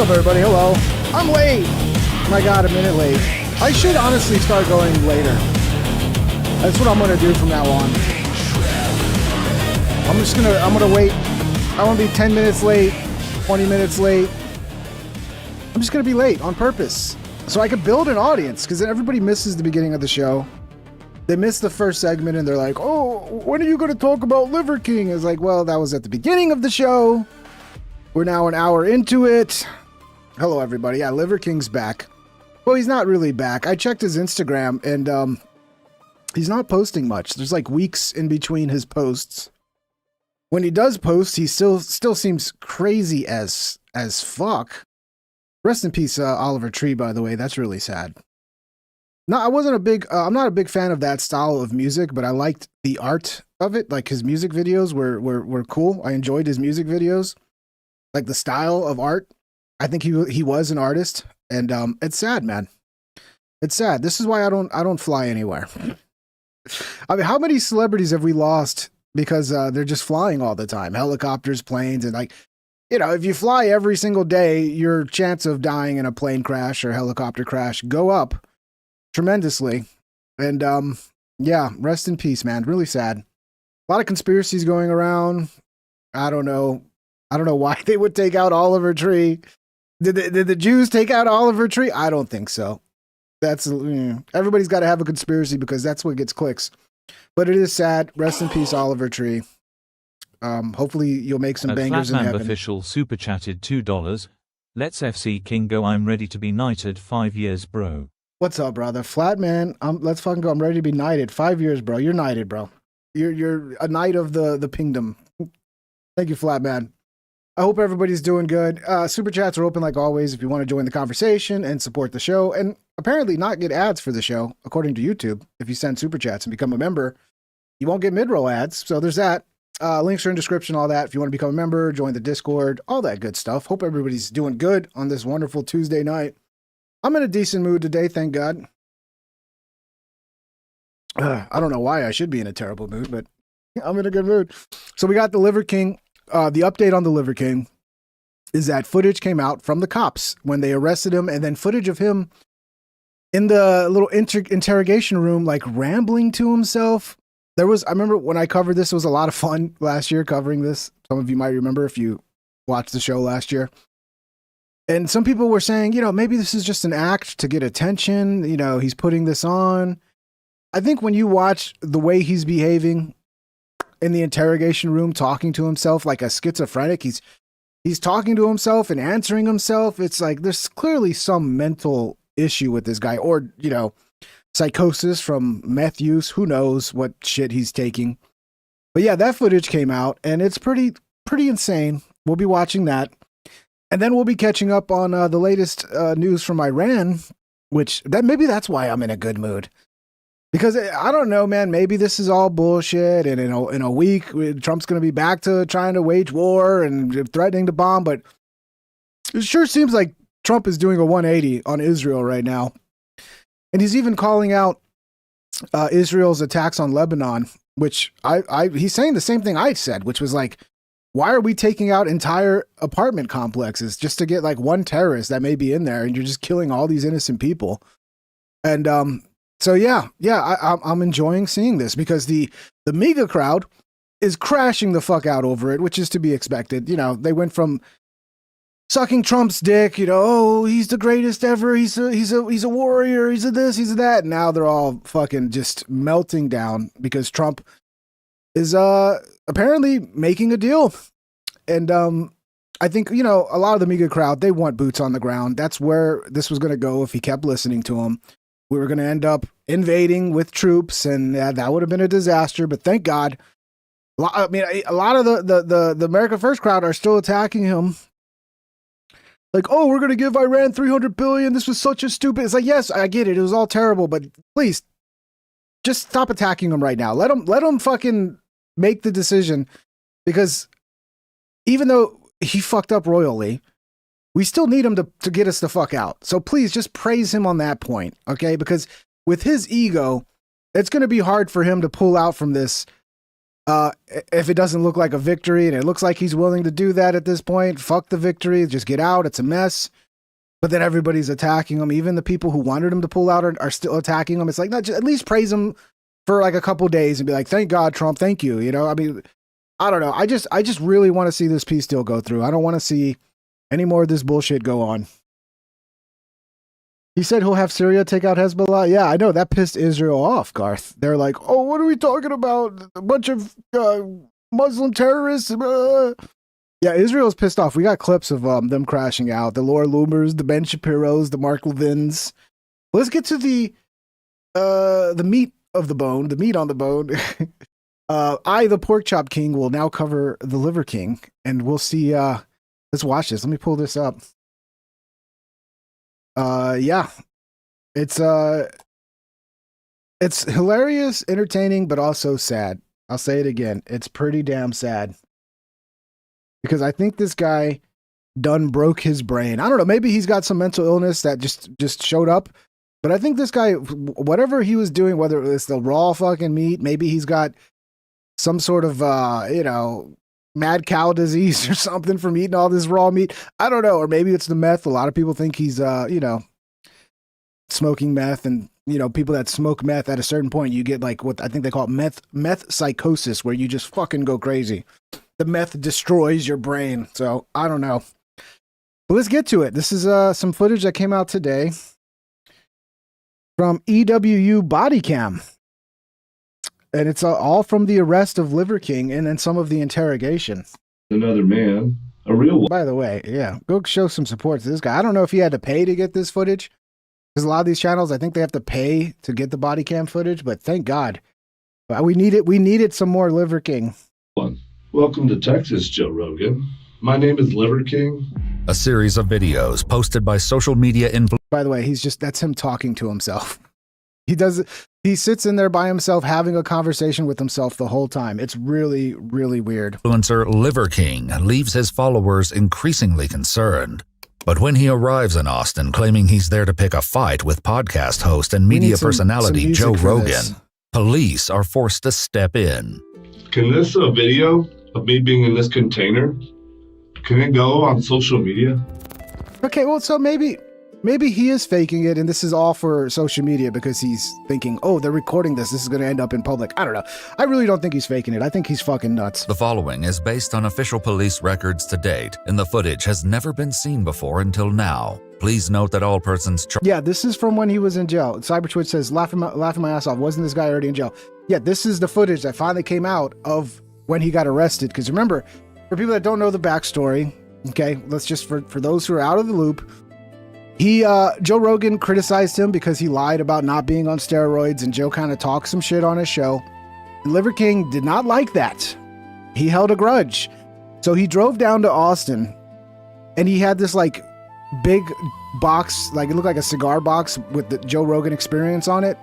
up, everybody? Hello. I'm late. My God, a minute late. I should honestly start going later. That's what I'm gonna do from now on. I'm gonna wait. I want to be 10 minutes late, 20 minutes late. I'm just gonna be late on purpose so I can build an audience, because then everybody misses the beginning of the show. They miss the first segment and they're like, oh, when are you going to talk about Liver King? It's like, well, that was at the beginning of the show. We're now an hour into it. Hello, everybody. Yeah, Liver King's back. Well, he's not really back. I checked his Instagram and he's not posting much. There's like weeks in between his posts. When he does post, he still seems crazy as fuck. Rest in peace, Oliver Tree, by the way. That's really sad. No, I'm not a big fan of that style of music, but I liked the art of it. Like his music videos were cool. I enjoyed his music videos. Like the style of art. I think he was an artist, and it's sad, man. It's sad. This is why I don't fly anywhere. I mean, how many celebrities have we lost because they're just flying all the time? Helicopters, planes, and like, you know, if you fly every single day, your chance of dying in a plane crash or helicopter crash go up tremendously. And yeah, rest in peace, man. Really sad. A lot of conspiracies going around. I don't know why they would take out Oliver Tree. Did the Jews take out Oliver Tree? I don't think so. That's everybody's got to have a conspiracy because that's what gets clicks. But it is sad. Rest in peace, Oliver Tree. Hopefully you'll make some bangers in heaven. Official super chatted $2. Let's FC King go. I'm ready to be knighted. 5 years, bro. What's up, brother? Flatman, let's fucking go. I'm ready to be knighted. 5 years, bro. You're knighted, bro. You're a knight of the kingdom. Thank you, Flatman. I hope everybody's doing good. Super chats are open like always if you want to join the conversation and support the show, and apparently not get ads for the show, according to YouTube. If you send super chats and become a member, you won't get mid-roll ads. So there's that. Links are in description, all that. If you want to become a member, join the Discord, all that good stuff. Hope everybody's doing good on this wonderful Tuesday night. I'm in a decent mood today, thank God. I don't know why I should be in a terrible mood, but I'm in a good mood. So we got the Liver King. The update on the Liver King is that footage came out from the cops when they arrested him, and then footage of him in the little interrogation room, like rambling to himself. I remember when I covered this, it was a lot of fun last year covering this. Some of you might remember if you watched the show last year. And some people were saying, maybe this is just an act to get attention. He's putting this on. I think when you watch the way he's behaving in the interrogation room, talking to himself like a schizophrenic, he's talking to himself and answering himself. It's like there's clearly some mental issue with this guy, or, psychosis from meth use. Who knows what shit he's taking. But yeah, that footage came out and it's pretty insane. We'll be watching that. And then we'll be catching up on the latest news from Iran, maybe that's why I'm in a good mood. Because I don't know, man, maybe this is all bullshit. And in a week, Trump's going to be back to trying to wage war and threatening to bomb. But it sure seems like Trump is doing a 180 on Israel right now. And he's even calling out Israel's attacks on Lebanon, which he's saying the same thing I said, which was like, why are we taking out entire apartment complexes just to get like one terrorist that may be in there, and you're just killing all these innocent people? And so yeah, I'm enjoying seeing this because the MAGA crowd is crashing the fuck out over it, which is to be expected. They went from sucking Trump's dick, oh, he's the greatest ever, he's a warrior, he's a this, he's a that. And now they're all fucking just melting down because Trump is apparently making a deal. And I think, a lot of the MAGA crowd, they want boots on the ground. That's where this was going to go if he kept listening to him. We were going to end up invading with troops, and that would have been a disaster. But thank God. I mean, a lot of the America First crowd are still attacking him. Like, oh, we're going to give Iran $300 billion. This was such a stupid. It's like, yes, I get it. It was all terrible, but please just stop attacking him right now. Let him fucking make the decision, because even though he fucked up royally, we still need him to get us the fuck out. So please just praise him on that point, okay? Because with his ego, it's going to be hard for him to pull out from this If it doesn't look like a victory, and it looks like he's willing to do that at this point, fuck the victory, just get out. It's a mess. But then everybody's attacking him. Even the people who wanted him to pull out are still attacking him. It's like, not just, at least praise him for like a couple days and be like, thank God, Trump, thank you. You know, I mean, I don't know. I just really want to see this peace deal go through. I don't want to see any more of this bullshit go on. He said he'll have Syria take out Hezbollah. Yeah, I know. That pissed Israel off, Garth. They're like, oh, what are we talking about? A bunch of Muslim terrorists. Yeah, Israel's pissed off. We got clips of them crashing out. The Laura Loomers, the Ben Shapiros, the Mark Levins. Let's get to the meat of the bone, the meat on the bone. I, the Pork Chop King, will now cover the Liver King, and we'll see. Let's watch this. Let me pull this up. Yeah, it's hilarious, entertaining, but also sad. I'll say it again. It's pretty damn sad. Because I think this guy done broke his brain. I don't know. Maybe he's got some mental illness that just showed up. But I think this guy, whatever he was doing, whether it's the raw fucking meat, maybe he's got some sort of, mad cow disease or something from eating all this raw meat. I don't know. Or maybe it's the meth. A lot of people think he's, smoking meth. And, people that smoke meth at a certain point, you get like what I think they call it meth psychosis, where you just fucking go crazy. The meth destroys your brain. So I don't know. But let's get to it. This is some footage that came out today from EWU Body Cam. And it's all from the arrest of Liver King and then some of the interrogation. Another man, a real one. By the way, yeah, go show some support to this guy. I don't know if he had to pay to get this footage, because a lot of these channels, I think they have to pay to get the body cam footage, but thank God. We needed some more Liver King. Welcome to Texas, Joe Rogan. My name is Liver King. A series of videos posted by social media influencers. By the way, that's him talking to himself. He sits in there by himself having a conversation with himself the whole time. It's really, really weird. Influencer Liver King leaves his followers increasingly concerned. But when he arrives in Austin claiming he's there to pick a fight with podcast host and media personality Joe Rogan, police are forced to step in. Can this video of me being in this container, can it go on social media? Okay, well, so maybe he is faking it, and this is all for social media because he's thinking, oh, they're recording this. This is going to end up in public. I don't know. I really don't think he's faking it. I think he's fucking nuts. The following is based on official police records to date, and the footage has never been seen before until now. Please note that all persons... Yeah, this is from when he was in jail. CyberTwitch says, laughing my ass off. Wasn't this guy already in jail? Yeah, this is the footage that finally came out of when he got arrested. Because remember, for people that don't know the backstory, okay, let's just, for those who are out of the loop, Joe Rogan criticized him because he lied about not being on steroids, and Joe kind of talked some shit on his show. And Liver King did not like that. He held a grudge. So he drove down to Austin, and he had this like big box, like it looked like a cigar box with the Joe Rogan Experience on it.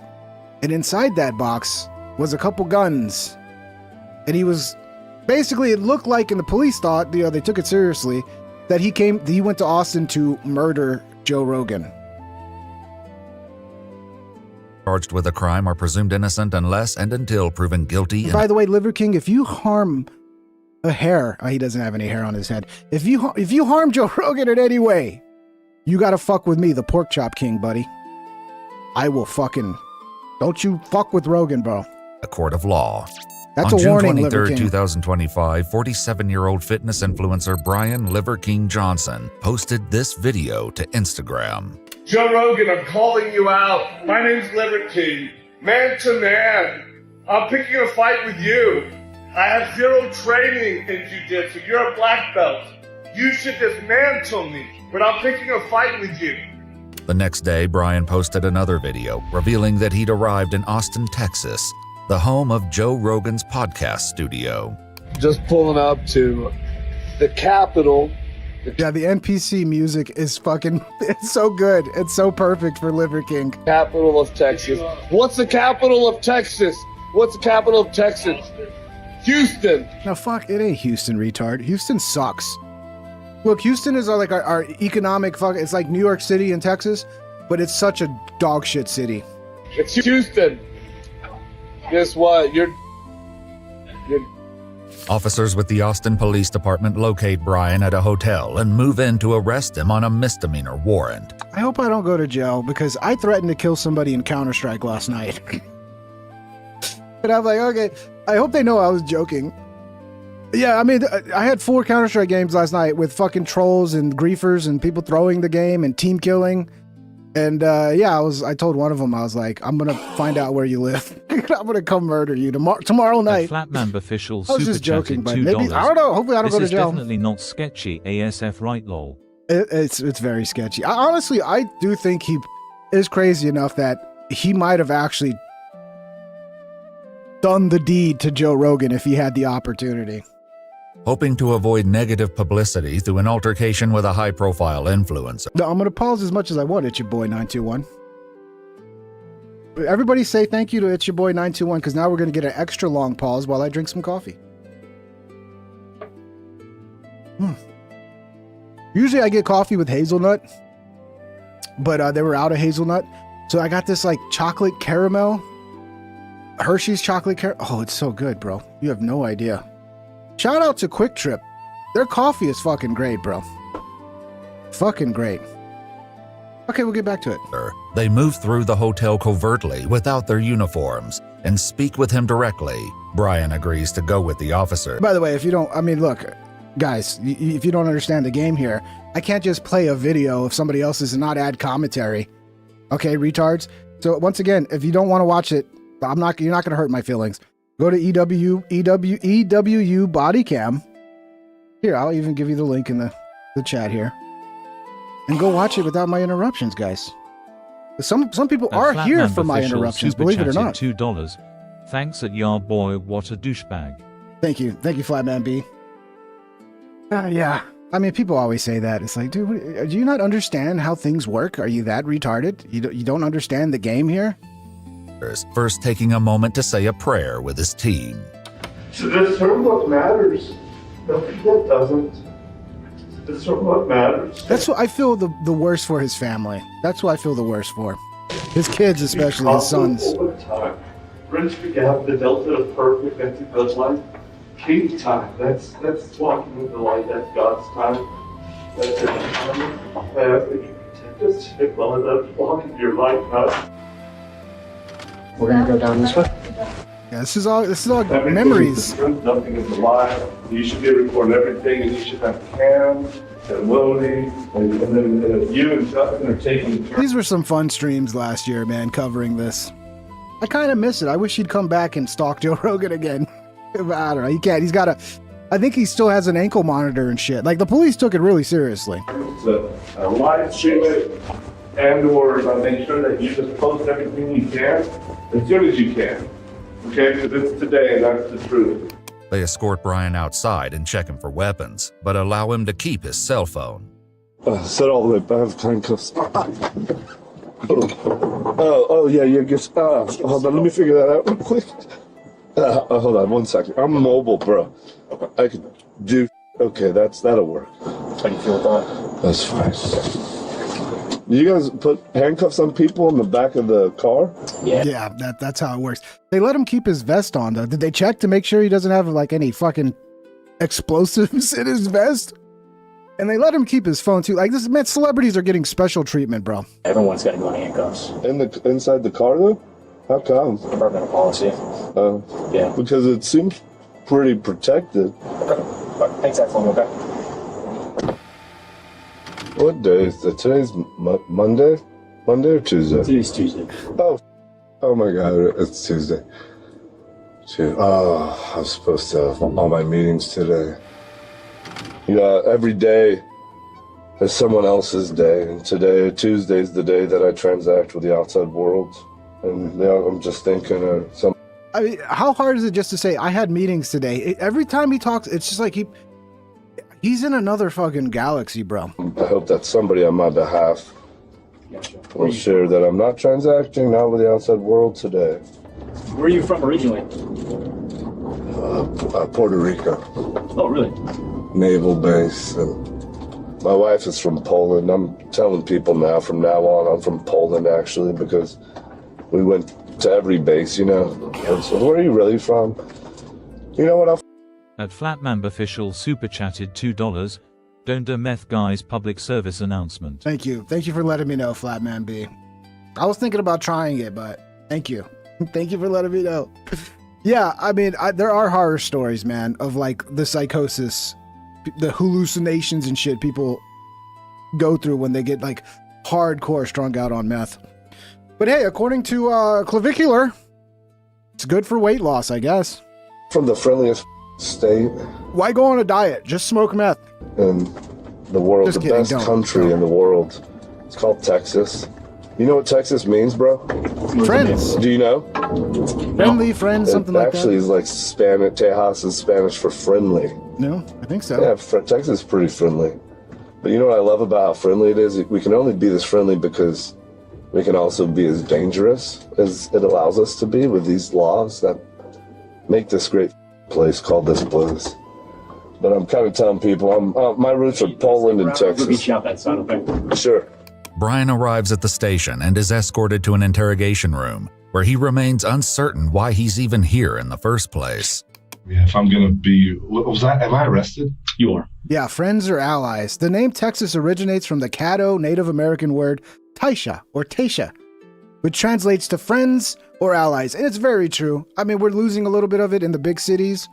And inside that box was a couple guns. And he was basically, it looked like, and the police thought, they took it seriously, that he went to Austin to murder Joe Rogan. Charged with a crime are presumed innocent unless and until proven guilty. By the way, Liver King, if you harm a hair, he doesn't have any hair on his head. If you harm Joe Rogan in any way, you gotta fuck with me, the Pork Chop King, buddy. I will fucking... Don't you fuck with Rogan, bro. A court of law. That's on a warning, June Liver 23rd, King. 2025, 47-year-old fitness influencer Brian Liver King Johnson posted this video to Instagram. Joe Rogan, I'm calling you out. My name's Liver King. Man to man. I'm picking a fight with you. I have zero training in jiu-jitsu. You're a black belt. You should dismantle me. But I'm picking a fight with you. The next day, Brian posted another video revealing that he'd arrived in Austin, Texas, the home of Joe Rogan's podcast studio. Just pulling up to the Capitol. Yeah, the NPC music is fucking, it's so good. It's so perfect for Liver King. Capital of Texas. What's the capital of Texas? What's the capital of Texas? Houston. No, fuck, it ain't Houston, retard. Houston sucks. Look, Houston is our economic fuck. It's like New York City and Texas, but it's such a dog shit city. It's Houston. Guess what? Officers with the Austin Police Department locate Brian at a hotel and move in to arrest him on a misdemeanor warrant. I hope I don't go to jail because I threatened to kill somebody in Counter-Strike last night. And I'm like, okay, I hope they know I was joking. Yeah, I mean, I had 4 Counter-Strike games last night with fucking trolls and griefers and people throwing the game and team killing. And yeah, I told one of them, I was like, I'm going to find out where you live. I'm going to come murder you tomorrow night. Flatman official I was super just joking, chatted but $2. maybe, I don't know, hopefully I don't go to This is jail. definitely not sketchy ASF, right, lol. It's very sketchy. Honestly, I do think he is crazy enough that he might have actually done the deed to Joe Rogan if he had the opportunity. Hoping to avoid negative publicity through an altercation with a high-profile influencer. No, I'm going to pause as much as I want, It's Your Boy 921. Everybody say thank you to It's Your Boy 921 because now we're going to get an extra long pause while I drink some coffee. Usually I get coffee with hazelnut, but they were out of hazelnut. So I got this like chocolate caramel, Hershey's chocolate caramel. Oh, it's so good, bro. You have no idea. Shout out to Quick Trip. Their coffee is fucking great, bro. Fucking great. Okay, we'll get back to it. They move through the hotel covertly without their uniforms and speak with him directly. Brian agrees to go with the officer. By the way, if you don't, I mean, look, guys, if you don't understand the game here, I can't just play a video of somebody else's and not add commentary. Okay, retards? So once again, if you don't want to watch it, you're not going to hurt my feelings. Go to EWU body cam. Here, I'll even give you the link in the chat here. And go watch it without my interruptions, guys. Some people are here for my interruptions, believe it or not. $2. Thanks at Yard Boy, what a douchebag. Thank you, Flatman B. Yeah. I mean, people always say that. It's like, dude, do you not understand how things work? Are you that retarded? You don't understand the game here? First taking a moment to say a prayer with his team. To discern what matters. Nobody that doesn't. To discern what matters. That's what I feel the worst for his family. That's what I feel the worst for. His kids, especially his sons. All the time. Rich begat the delta of perfect into God's life. King time. That's walking with the light. That's God's time. That's it. I ask that you protect us today while that's walking your light, God. We're gonna go down this way. Yeah, this is all Everything memories. is the truth, nothing is a lie. You should be recording everything, and you should have Cam and Lodi, and then you and Justin are taking turns. These were some fun streams last year, man, covering this. I kind of miss it. I wish he'd come back and stalk Joe Rogan again. I don't know. He can't. I think he still has an ankle monitor and shit. Like, the police took it really seriously. To live stream it and/or make sure that you just post everything you can as soon as you can. Okay, because it's today and that's the truth. They escort Brian outside and check him for weapons, but allow him to keep his cell phone. Sit all the way back, handcuffs. Oh, yeah, you just, hold on, let me figure that out real quick. Hold on 1 second. I'm mobile, bro. I could do, okay, that'll work. How do you feel with that? That's fine. You guys put handcuffs on people in the back of the car? Yeah, that's how it works. They let him keep his vest on, though. Did they check to make sure he doesn't have, like, any fucking explosives in his vest? And they let him keep his phone, too. Like, this, man, celebrities are getting special treatment, bro. Everyone's got to go in handcuffs. Inside the car, though? How come? Departmental policy. Yeah. Because it seems pretty protected. Thanks, that phone, okay? What day is it? Today's Monday? Monday or Tuesday? Today's Tuesday. Oh my God, it's Tuesday. Oh, I'm supposed to have all my meetings today. Every day is someone else's day, and Tuesday is the day that I transact with the outside world. And I'm just thinking of some. I mean, how hard is it just to say, I had meetings today? Every time he talks, it's just like he's in another fucking galaxy, bro. I hope that somebody on my behalf will share that I'm not transacting now with the outside world today. Where are you from originally? Puerto Rico. Oh, really? Naval base. And my wife is from Poland. I'm telling people now, from now on, I'm from Poland, actually, because we went to every base, you know. And so, where are you really from? You know what? At Flatman Official super chatted $2. Don't do meth guys public service announcement. Thank you. Thank you for letting me know, Flatman B. I was thinking about trying it, but thank you. Thank you for letting me know. Yeah, I mean, there are horror stories, man, of like the psychosis, the hallucinations and shit people go through when they get like hardcore strung out on meth. But hey, according to Clavicular, it's good for weight loss, I guess. From the friendliest state Why go on a diet? Just smoke meth. in the world, Just the kidding, best don't. country in the world. It's called Texas. You know what Texas means, bro? Friends. Do you know? Friendly, friends, something like actually that. is like Spanish. Tejas is Spanish for friendly. No, I think so. Yeah, Texas is pretty friendly. But you know what I love about how friendly it is? We can only be this friendly because we can also be as dangerous as it allows us to be with these laws that make this great place called this place. But I'm kind of telling people, my roots are Poland and We'll meet Texas. you out that side, okay? Sure. Brian arrives at the station and is escorted to an interrogation room, where he remains uncertain why he's even here in the first place. Yeah, if I'm gonna be, what was that? Am I arrested? You are. Yeah, friends or allies. The name Texas originates from the Caddo Native American word Taisha or Taisha, which translates to friends or allies. And it's very true. I mean, we're losing a little bit of it in the big cities,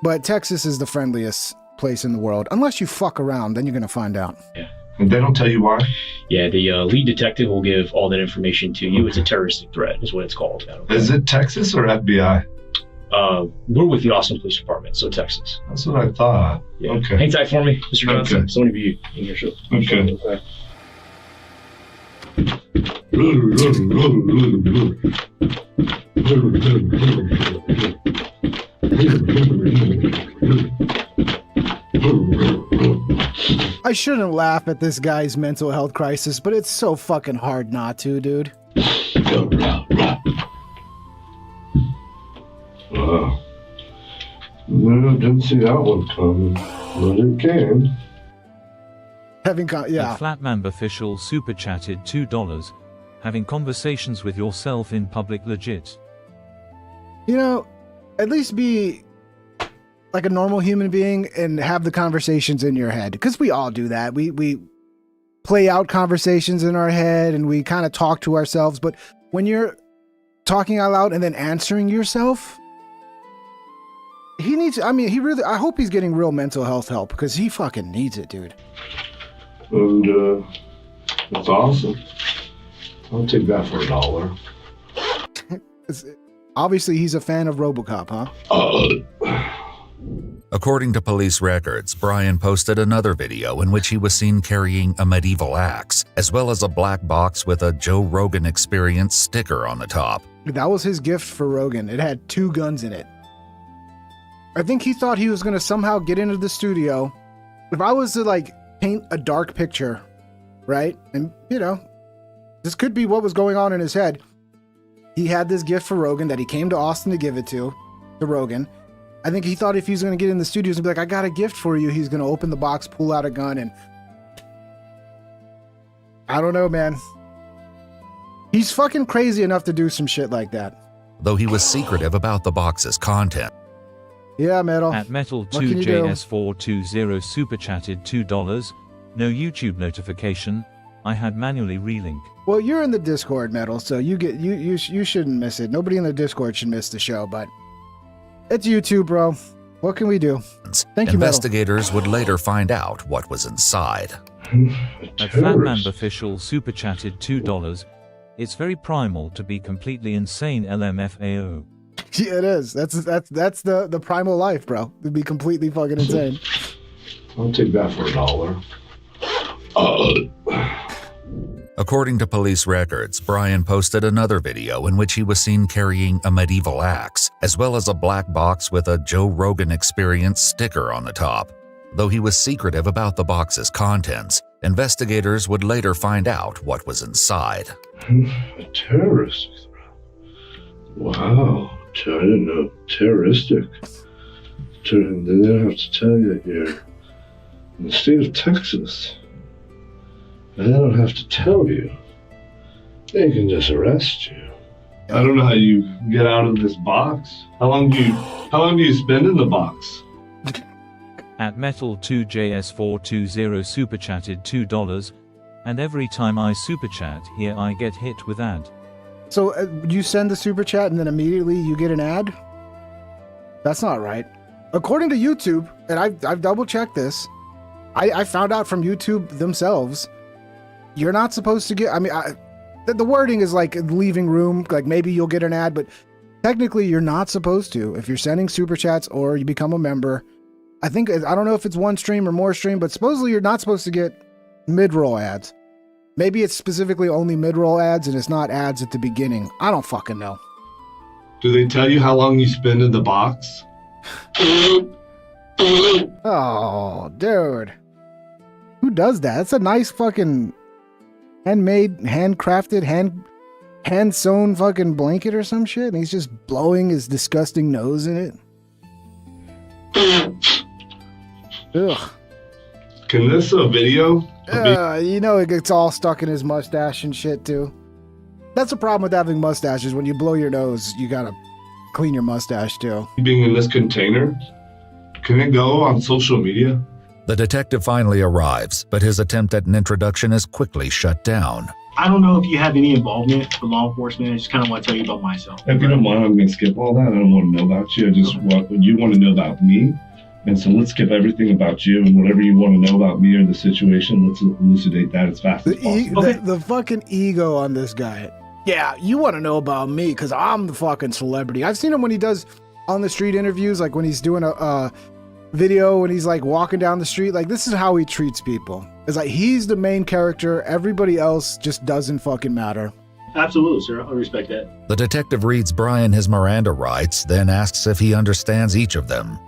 but Texas is the friendliest place in the world. Unless you fuck around, then you're going to find out. Yeah. And they don't tell you why? Yeah, the lead detective will give all that information to you. It's a terroristic threat, is what it's called. Okay? Is it Texas or FBI? We're with the Austin Police Department, so Texas. That's what I thought. Yeah. Okay. Hang tight for me, Mr. Johnson. Okay. Someone of you in your show. Okay. I shouldn't laugh at this guy's mental health crisis, but it's so fucking hard not to, dude. No, didn't see that one coming, but it came. Yeah. At Flatman Official super chatted $2. Having conversations with yourself in public legit. You know, at least be like a normal human being and have the conversations in your head. Because we all do that. We play out conversations in our head and we kind of talk to ourselves. But when you're talking out loud and then answering yourself, I hope he's getting real mental health help because he fucking needs it, dude. And that's awesome. I'll take that for $1. Obviously, he's a fan of RoboCop, huh? According to police records, Brian posted another video in which he was seen carrying a medieval axe, as well as a black box with a Joe Rogan Experience sticker on the top. That was his gift for Rogan. It had 2 guns in it. I think he thought he was going to somehow get into the studio. If I was to like paint a dark picture, right? And you know, this could be what was going on in his head. He had this gift for Rogan that he came to Austin to give it to Rogan. I think he thought if he was going to get in the studios and be like, I got a gift for you, he's going to open the box, pull out a gun, and I don't know, man. He's fucking crazy enough to do some shit like that. Though he was secretive about the box's content. Yeah, Metal. At What can you do? Metal2JS420 super chatted $2. No YouTube notification. I had manually relink. Well, you're in the Discord, Metal, so you shouldn't miss it. Nobody in the Discord should miss the show, but it's YouTube, bro. What can we do? Thank you, Metal. Investigators would later find out what was inside. At Flatman Official super chatted $2. It's very primal to be completely insane LMFAO. Yeah, it is. That's the primal life, bro. It'd be completely fucking insane. I'll take that for $1. According to police records, Brian posted another video in which he was seen carrying a medieval axe, as well as a black box with a Joe Rogan Experience sticker on the top. Though he was secretive about the box's contents, investigators would later find out what was inside. A terrorist threat. Wow. I didn't know. Terroristic. They don't have to tell you that you're in the state of Texas. And they don't have to tell you. They can just arrest you. I don't know how you get out of this box. How long do you spend in the box? At Metal2JS420 super chatted $2, and every time I super chat here I get hit with ad. So you send the super chat and then immediately you get an ad? That's not right. According to YouTube, and I've double checked this, I found out from YouTube themselves, you're not supposed to get, I mean, the wording is like leaving room, like maybe you'll get an ad, but technically you're not supposed to. If you're sending super chats or you become a member, I don't know if it's one stream or more stream, but supposedly you're not supposed to get mid-roll ads. Maybe it's specifically only mid-roll ads and it's not ads at the beginning. I don't fucking know. Do they tell you how long you spend in the box? Oh, dude. Who does that? That's a nice fucking handmade, handcrafted, hand-sewn fucking blanket or some shit, and he's just blowing his disgusting nose in it. Ugh. Can this video? You know it gets all stuck in his mustache and shit too. That's the problem with having mustaches. When you blow your nose, you gotta clean your mustache too. Being in this container? Can it go on social media? The detective finally arrives, but his attempt at an introduction is quickly shut down. I don't know if you have any involvement with law enforcement. I just kind of want to tell you about myself. If you don't mind, I'm going to skip all that. I don't want to know about you. I just want you want to know about me. And so let's skip everything about you, and whatever you want to know about me or the situation, let's elucidate that as fast as possible. The fucking ego on this guy. Yeah, you want to know about me because I'm the fucking celebrity. I've seen him when he does on the street interviews, like when he's doing a video when he's like walking down the street. Like, this is how he treats people. It's like he's the main character. Everybody else just doesn't fucking matter. Absolutely, sir. I respect that. The detective reads Brian his Miranda rights, then asks if he understands each of them.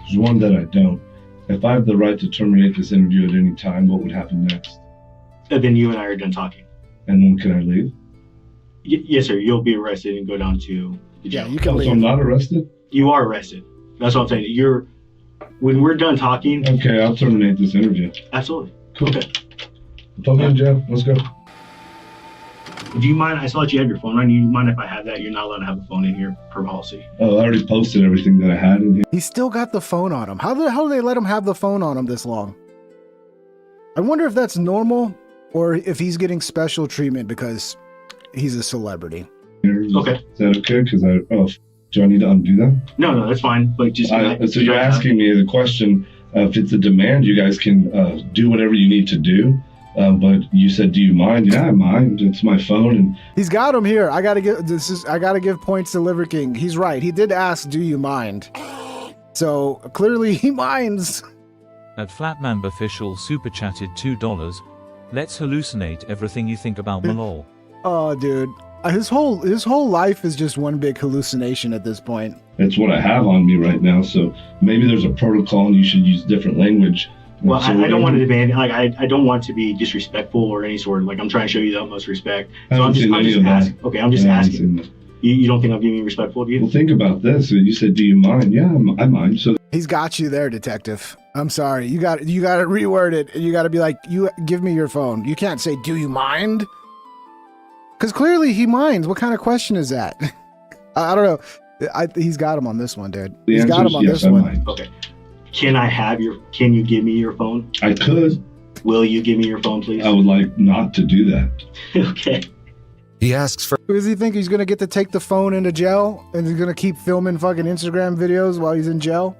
There's one that I don't. If I have the right to terminate this interview at any time, what would happen next? And then you and I are done talking. And then can I leave? Yes, sir. You'll be arrested and go down to the jail. Yeah, you can leave. So I'm not arrested? You are arrested. That's what I'm saying. When we're done talking. Okay, I'll terminate this interview. Absolutely. Cool. Okay. Put me in jail. Let's go. Do you mind? I saw that you have your phone on. Do you mind if I have that? You're not allowed to have a phone in here per policy. Oh, I already posted everything that I had in here. He's still got the phone on him. How the hell do they let him have the phone on him this long? I wonder if that's normal or if he's getting special treatment because he's a celebrity. Okay. Is that okay? Because do I need to undo that? No, that's fine. But just so you're asking me the question: if it's a demand, you guys can do whatever you need to do. But you said, "Do you mind?" Yeah, I mind. It's my phone, and he's got him here. I gotta give points to Liver King. He's right. He did ask, "Do you mind?" So clearly he minds. At Flatman Official super chatted $2. Let's hallucinate everything you think about Malol. Oh, dude. His whole life is just one big hallucination at this point. It's what I have on me right now. So maybe there's a protocol and you should use different language. Well, I don't want to demand, like, I don't want to be disrespectful or any sort of, like, I'm trying to show you the utmost respect. So I'm just asking. Okay, I'm just asking. You don't think I'm being respectful to you? Well, think about this. You said, "Do you mind?" Yeah, I mind. So he's got you there, detective. I'm sorry. You got to reword it. You got to be like, "You give me your phone." You can't say, "Do you mind?" Because clearly he minds. What kind of question is that? I don't know. He's got him on this one, dude. He's got him on this one. Mind. Okay. Can you give me your phone? I could. Will you give me your phone, please? I would like not to do that. Okay. He asks for... Does he think he's going to get to take the phone into jail and he's going to keep filming fucking Instagram videos while he's in jail?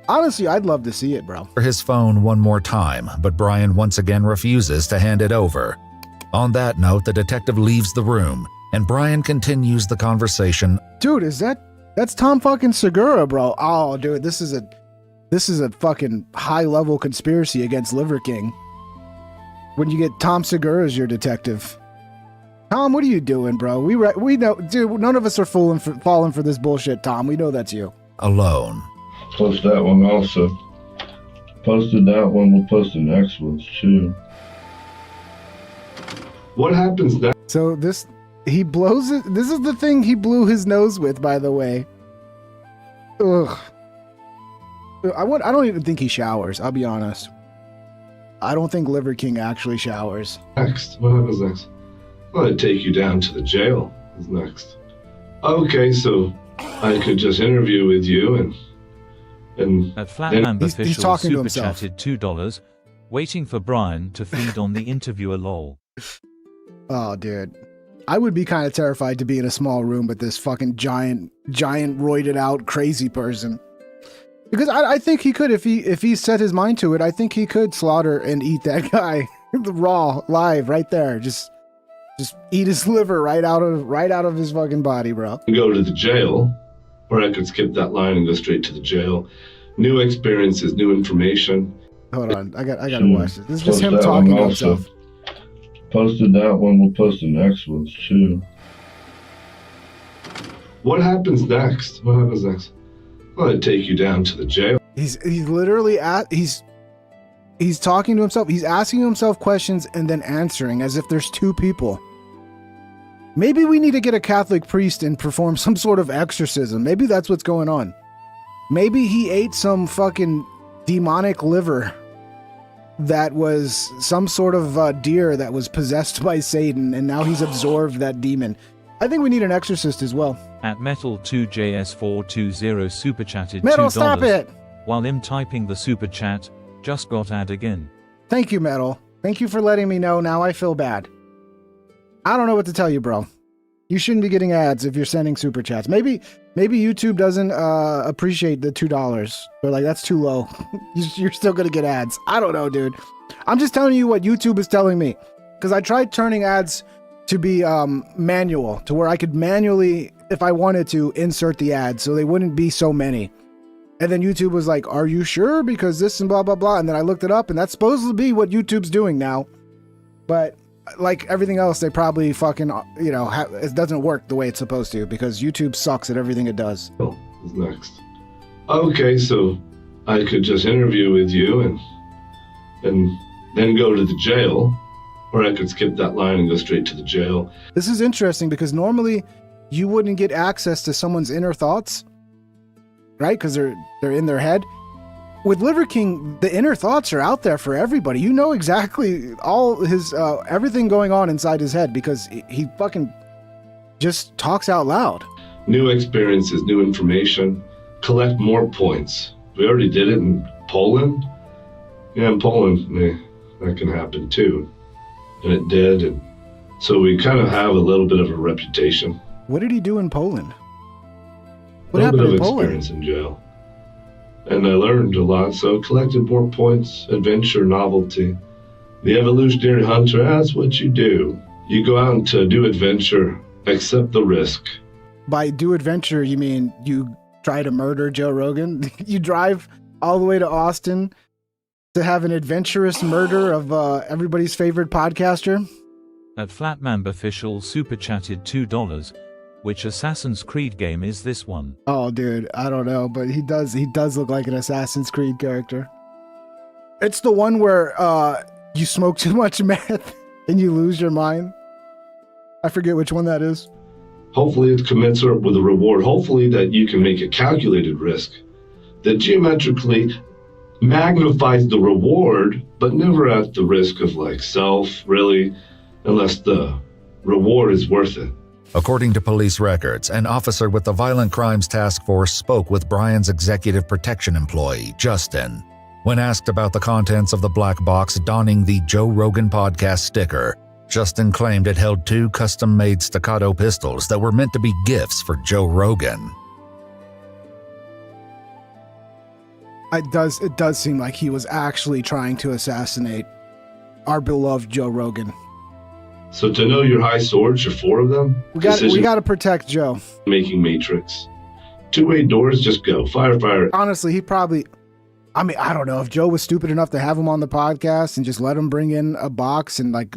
Honestly, I'd love to see it, bro. ...for his phone one more time, but Brian once again refuses to hand it over. On that note, the detective leaves the room, and Brian continues the conversation. Dude, that's Tom fucking Segura, bro. Oh, dude, this is a fucking high-level conspiracy against Liver King. When you get Tom Segura as your detective. Tom, what are you doing, bro? We know, dude, none of us are falling for this bullshit, Tom. We know that's you. Alone. Post that one also. Posted that one, we'll post the next ones too. What happens next? So he blows it. This is the thing he blew his nose with, by the way. Ugh. I don't even think he showers. I'll be honest. I don't think Liver King actually showers. Next? What happens next? Well, I'd take you down to the jail is next. Okay, so I could just interview with you and At Flatman He's Official talking to super himself. chatted $2, waiting for Brian to feed on the interviewer lol. Oh, dude. I would be kind of terrified to be in a small room with this fucking giant, roided out, crazy person. Because I think he could, if he set his mind to it, I think he could slaughter and eat that guy raw, live, right there. Just eat his liver right out of his fucking body, bro. go to the jail, or I could skip that line and go straight to the jail. New experiences, new information. Hold on, I gotta Sure. watch this. This is just Post him that talking one to also. himself. Posted that one, we'll post the next ones too. What happens next? Well, I take you down to the jail. He's literally he's talking to himself. He's asking himself questions and then answering as if there's two people. Maybe we need to get a Catholic priest and perform some sort of exorcism. Maybe that's what's going on. Maybe he ate some fucking demonic liver that was some sort of deer that was possessed by Satan, and now he's absorbed that demon. I think we need an exorcist as well. At Metal2JS420 super chatted Metal, $2. stop it! While him typing the super chat, just got ad again. Thank you, Metal. Thank you for letting me know. Now I feel bad. I don't know what to tell you, bro. You shouldn't be getting ads if you're sending super chats. Maybe YouTube doesn't appreciate the $2. They're like, that's too low. You're still gonna get ads. I don't know, dude. I'm just telling you what YouTube is telling me. Because I tried turning ads to be manual, to where I could manually, if I wanted to, insert the ads so they wouldn't be so many. And then YouTube was like, are you sure? Because this and blah, blah, blah. And then I looked it up, and that's supposed to be what YouTube's doing now. But like everything else, they probably fucking, it doesn't work the way it's supposed to, because YouTube sucks at everything it does. What's next? Okay, so I could just interview with you and then go to the jail, or I could skip that line and go straight to the jail. This is interesting because normally you wouldn't get access to someone's inner thoughts, right? Because they're in their head. With Liver King, the inner thoughts are out there for everybody. You know exactly all his everything going on inside his head because he fucking just talks out loud. New experiences, new information, collect more points. We already did it in Poland. Yeah, in Poland, that can happen too. And it did. And so we kind of have a little bit of a reputation. What did he do in Poland? What a little happened bit in of Poland? experience in jail. And I learned a lot, so collected more points, adventure, novelty. The evolutionary hunter, that's what you do. You go out to do adventure, accept the risk. By do adventure, you mean you try to murder Joe Rogan? You drive all the way to Austin to have an adventurous murder of everybody's favorite podcaster? At Flatman Official super chatted $2. Which Assassin's Creed game is this one? Oh, dude, I don't know, but he does look like an Assassin's Creed character. It's the one where you smoke too much meth and you lose your mind. I forget which one that is. Hopefully it's commensurate with a reward. Hopefully that you can make a calculated risk that geometrically magnifies the reward, but never at the risk of like self, really, unless the reward is worth it. According to police records, an officer with the Violent Crimes Task Force spoke with Brian's executive protection employee, Justin. When asked about the contents of the black box donning the Joe Rogan podcast sticker, Justin claimed it held 2 custom-made staccato pistols that were meant to be gifts for Joe Rogan. It does seem like he was actually trying to assassinate our beloved Joe Rogan. So to know your high swords, your 4 of them, We got to protect Joe. making matrix. 2-way doors, just go. Fire. Honestly, he probably, I mean, I don't know if Joe was stupid enough to have him on the podcast and just let him bring in a box and like,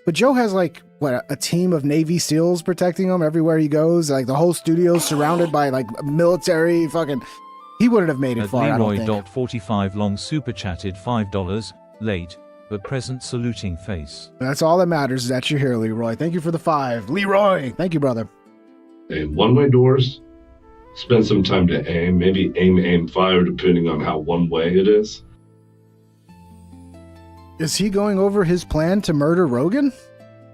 but Joe has like, what, a team of Navy SEALs protecting him everywhere he goes. Like the whole studio's surrounded by like military fucking, he wouldn't have made it At far, I don't think. Leroy.45 long super chatted $5. Late, but present saluting face. That's all that matters is that you're here, Leroy. Thank you for the 5. Leroy! Thank you, brother. And 1-way doors, spend some time to aim. Maybe aim, fire, depending on how one-way it is. Is he going over his plan to murder Rogan?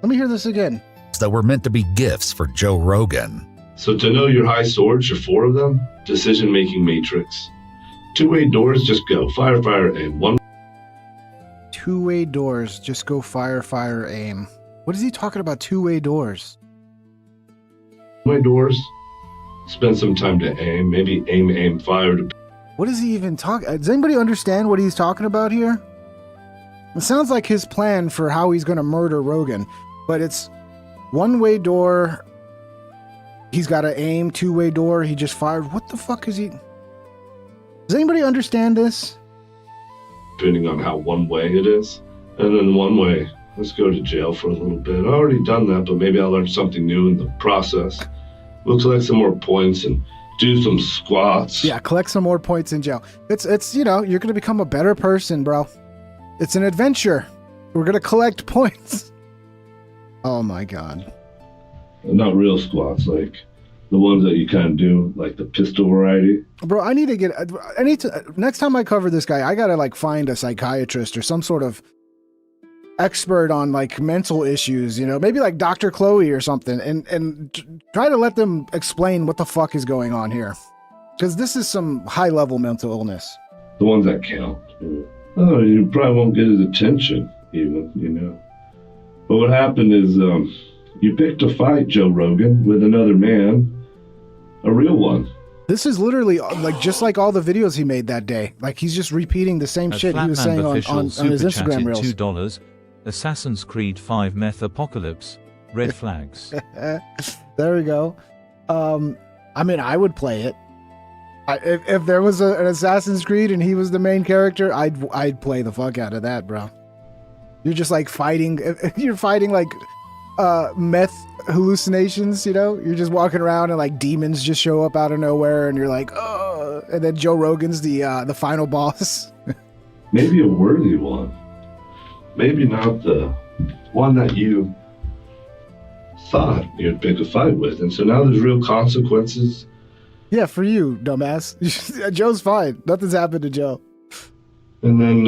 Let me hear this again. That were meant to be gifts for Joe Rogan. So to know your high swords, your 4 of them, decision-making matrix. 2-way doors, just go. Fire, fire, aim. 2-way doors, just go fire, fire, aim. What is he talking about 2-way doors? 1-way doors, spend some time to aim. Maybe aim, fire. What is he even talking? Does anybody understand what he's talking about here? It sounds like his plan for how he's going to murder Rogan, but it's 1-way door. He's got to aim. 2-way door. He just fired. What the fuck is he? Does anybody understand this? Depending on how one-way it is. And then 1-way, let's go to jail for a little bit. I've already done that, but maybe I'll learn something new in the process. We'll collect some more points and do some squats. Yeah, collect some more points in jail. It's you know, you're going to become a better person, bro. It's an adventure. We're going to collect points. Oh my God. Not real squats, like the ones that you kind of do, like the pistol variety. Bro, I need to next time I cover this guy, I got to like find a psychiatrist or some sort of expert on like mental issues, you know, maybe like Dr. Chloe or something, and try to let them explain what the fuck is going on here. Because this is some high level mental illness. The ones that count. Oh, you probably won't get his attention even, you know. But what happened is, you picked a fight, Joe Rogan, with another man, a real one. This is literally like just like all the videos he made that day. Like he's just repeating the same shit he was saying on his Instagram reels. $2. Assassin's Creed 5 Meth Apocalypse. Red flags. There we go. I mean, I would play it. If there was an Assassin's Creed and he was the main character, I'd play the fuck out of that, bro. You're just like fighting. You're fighting like meth hallucinations, you know? You're just walking around and like demons just show up out of nowhere and you're like, oh, and then Joe Rogan's the final boss. Maybe a worthy one. Maybe not the one that you thought you'd pick a fight with. And so now there's real consequences. Yeah, for you, dumbass. Joe's fine. Nothing's happened to Joe. And then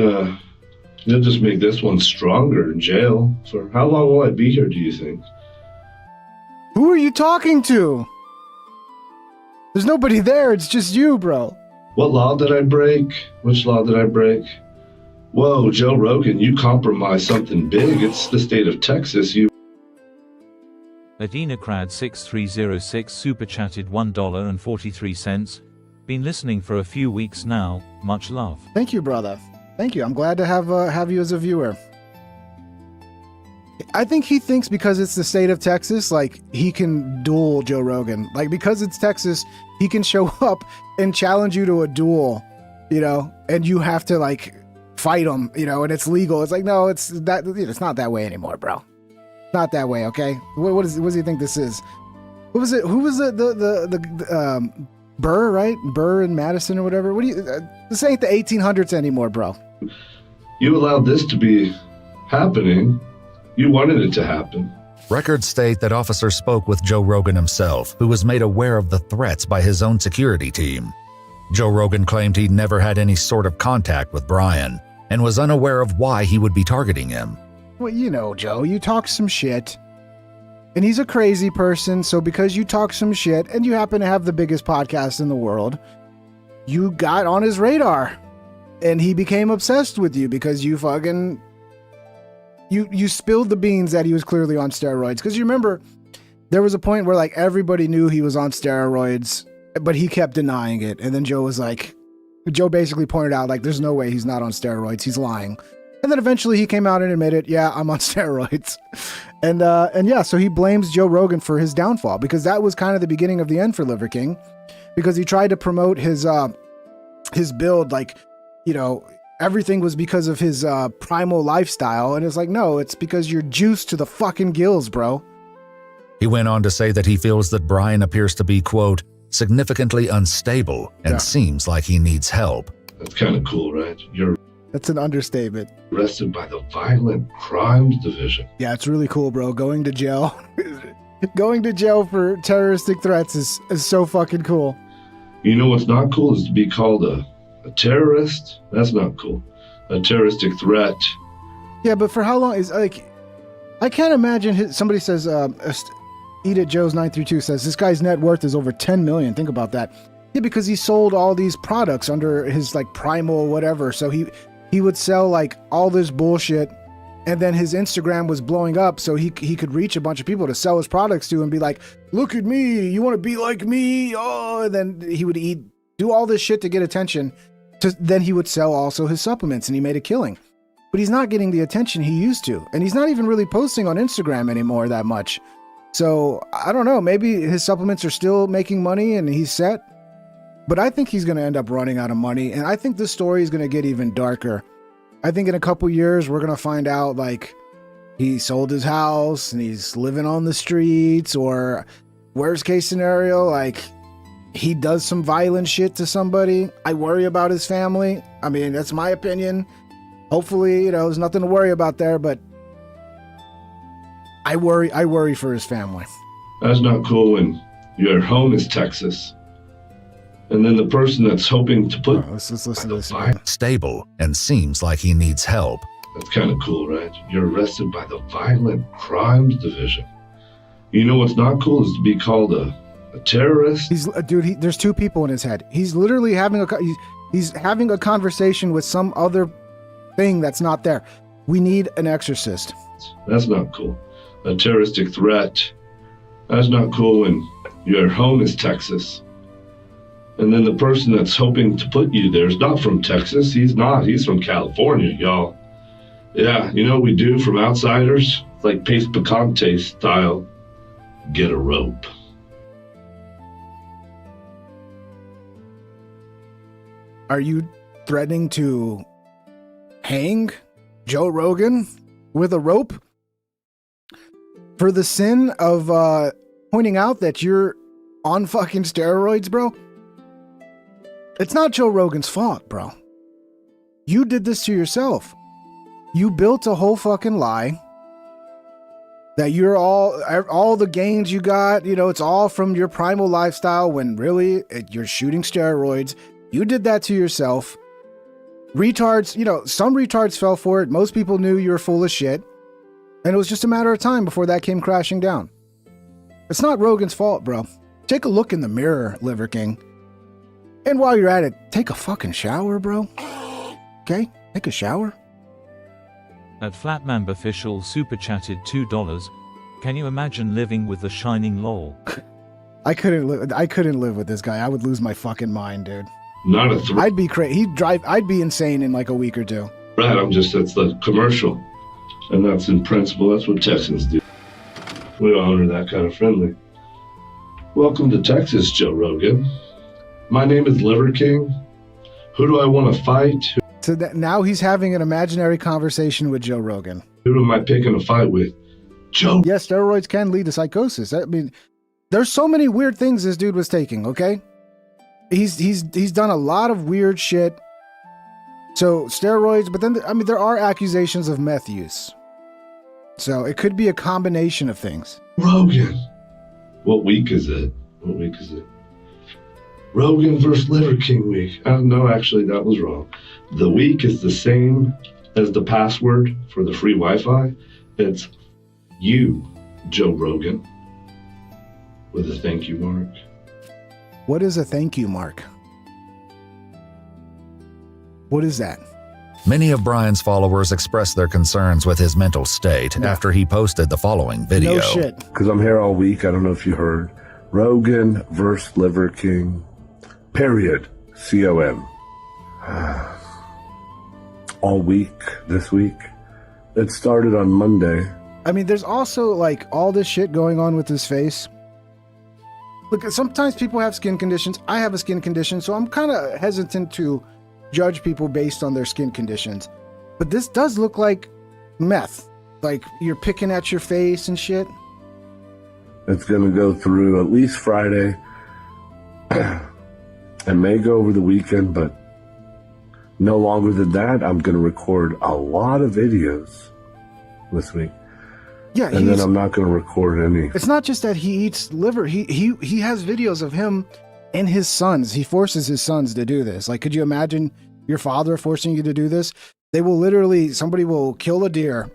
you'll just make this one stronger in jail. For how long will I be here, do you think? Who are you talking to? There's nobody there. It's just you, bro. What law did I break? Which law did I break? Whoa, Joe Rogan, you compromised something big. It's the state of Texas. You. Adinacrad6306 super chatted $1.43. Been listening for a few weeks now. Much love. Thank you, brother. Thank you. I'm glad to have you as a viewer. I think he thinks because it's the state of Texas, like he can duel Joe Rogan. Like because it's Texas, he can show up and challenge you to a duel, you know, and you have to like fight him, you know, and it's legal. It's like, no, it's not that way anymore, bro. Not that way, okay? What does he think this is? What was it? Who was it? The Burr, right? Burr and Madison or whatever. What do you? This ain't the 1800s anymore, bro. You allowed this to be happening. You wanted it to happen. Records state that officers spoke with Joe Rogan himself, who was made aware of the threats by his own security team. Joe Rogan claimed he'd never had any sort of contact with Brian and was unaware of why he would be targeting him. Well, you know, Joe, you talk some shit. And he's a crazy person, so because you talk some shit and you happen to have the biggest podcast in the world, you got on his radar. And he became obsessed with you because you fucking... You spilled the beans that he was clearly on steroids. Because you remember, there was a point where like everybody knew he was on steroids, but he kept denying it. And then Joe basically pointed out like, there's no way he's not on steroids. He's lying. And then eventually he came out and admitted, yeah, I'm on steroids. And yeah, so he blames Joe Rogan for his downfall because that was kind of the beginning of the end for Liver King, because he tried to promote his build, like, you know, everything was because of his primal lifestyle. And it's like, no, it's because you're juiced to the fucking gills, bro. He went on to say that he feels that Brian appears to be, quote, significantly unstable and seems like he needs help. That's kind of cool, right? That's an understatement. Arrested by the Violent Crimes Division. Yeah, it's really cool, bro. Going to jail. Going to jail for terroristic threats is so fucking cool. You know what's not cool is to be called a terrorist. That's not cool. A terroristic threat. Yeah, but for how long is like... I can't imagine somebody says Eat It Joe's 932 says this guy's net worth is over 10 million. Think about that. Yeah, because he sold all these products under his like primal whatever. So he would sell like all this bullshit, and then his Instagram was blowing up, so he could reach a bunch of people to sell his products to and be like, look at me, you want to be like me? Oh, and then he would do all this shit to get attention. Then he would sell also his supplements, and he made a killing. But he's not getting the attention he used to, and he's not even really posting on Instagram anymore that much. So I don't know, maybe his supplements are still making money and he's set, but I think he's going to end up running out of money. And I think this story is going to get even darker. I think in a couple years, we're going to find out like he sold his house and he's living on the streets, or worst case scenario, like he does some violent shit to somebody. I worry about his family. I mean, that's my opinion. Hopefully, there's nothing to worry about there, but I worry for his family. That's not cool when your home is Texas. And then the person that's hoping to put... let's listen to this. Stable and seems like he needs help. That's kind of cool, right? You're arrested by the Violent Crimes Division. You know what's not cool is to be called a terrorist. There's two people in his head. He's literally having he's having a conversation with some other thing that's not there. We need an exorcist. That's not cool. A terroristic threat. That's not cool when your home is Texas. And then the person that's hoping to put you there is not from Texas. He's not. He's from California, y'all. Yeah, you know what we do from outsiders? It's like Pace Picante style. Get a rope. Are you threatening to hang Joe Rogan with a rope for the sin of pointing out that you're on fucking steroids, bro? It's not Joe Rogan's fault, bro. You did this to yourself. You built a whole fucking lie that you're all the gains you got, it's all from your primal lifestyle, when really you're shooting steroids. You did that to yourself. Retards, some retards fell for it. Most people knew you were full of shit. And it was just a matter of time before that came crashing down. It's not Rogan's fault, bro. Take a look in the mirror, Liver King. And while you're at it, take a fucking shower, bro. Okay? Take a shower. At Flatman Official super chatted $2. Can you imagine living with the shining lol? I couldn't live with this guy. I would lose my fucking mind, dude. Not a threat. I'd be crazy. I'd be insane in like a week or two. Right, that's the commercial. And that's in principle, that's what Texans do. We honor that kind of friendly. Welcome to Texas, Joe Rogan. My name is Liver King. Who do I want to fight? So now he's having an imaginary conversation with Joe Rogan. Who am I picking a fight with? Joe. Yes, steroids can lead to psychosis. I mean, there's so many weird things this dude was taking, okay? He's done a lot of weird shit. So steroids, but then there are accusations of meth use. So it could be a combination of things. Rogan. What week is it? Rogan versus Liver King week. No, actually, that was wrong. The week is the same as the password for the free Wi-Fi. It's you, Joe Rogan, with a thank you mark. What is a thank you mark? What is that? Many of Brian's followers expressed their concerns with his mental state after he posted the following video. No shit. Because I'm here all week. I don't know if you heard. Rogan versus Liver King. Period. C-O-M. All week this week. It started on Monday. I mean, there's also like all this shit going on with his face. Look, sometimes people have skin conditions. I have a skin condition, so I'm kind of hesitant to judge people based on their skin conditions. But this does look like meth. Like you're picking at your face and shit. It's going to go through at least Friday. It may go over the weekend, but no longer than that. I'm going to record a lot of videos this week. Yeah, and then I'm not going to record any. It's not just that he eats liver. He has videos of him and his sons. He forces his sons to do this. Like, could you imagine your father forcing you to do this? They will literally, somebody will kill a deer,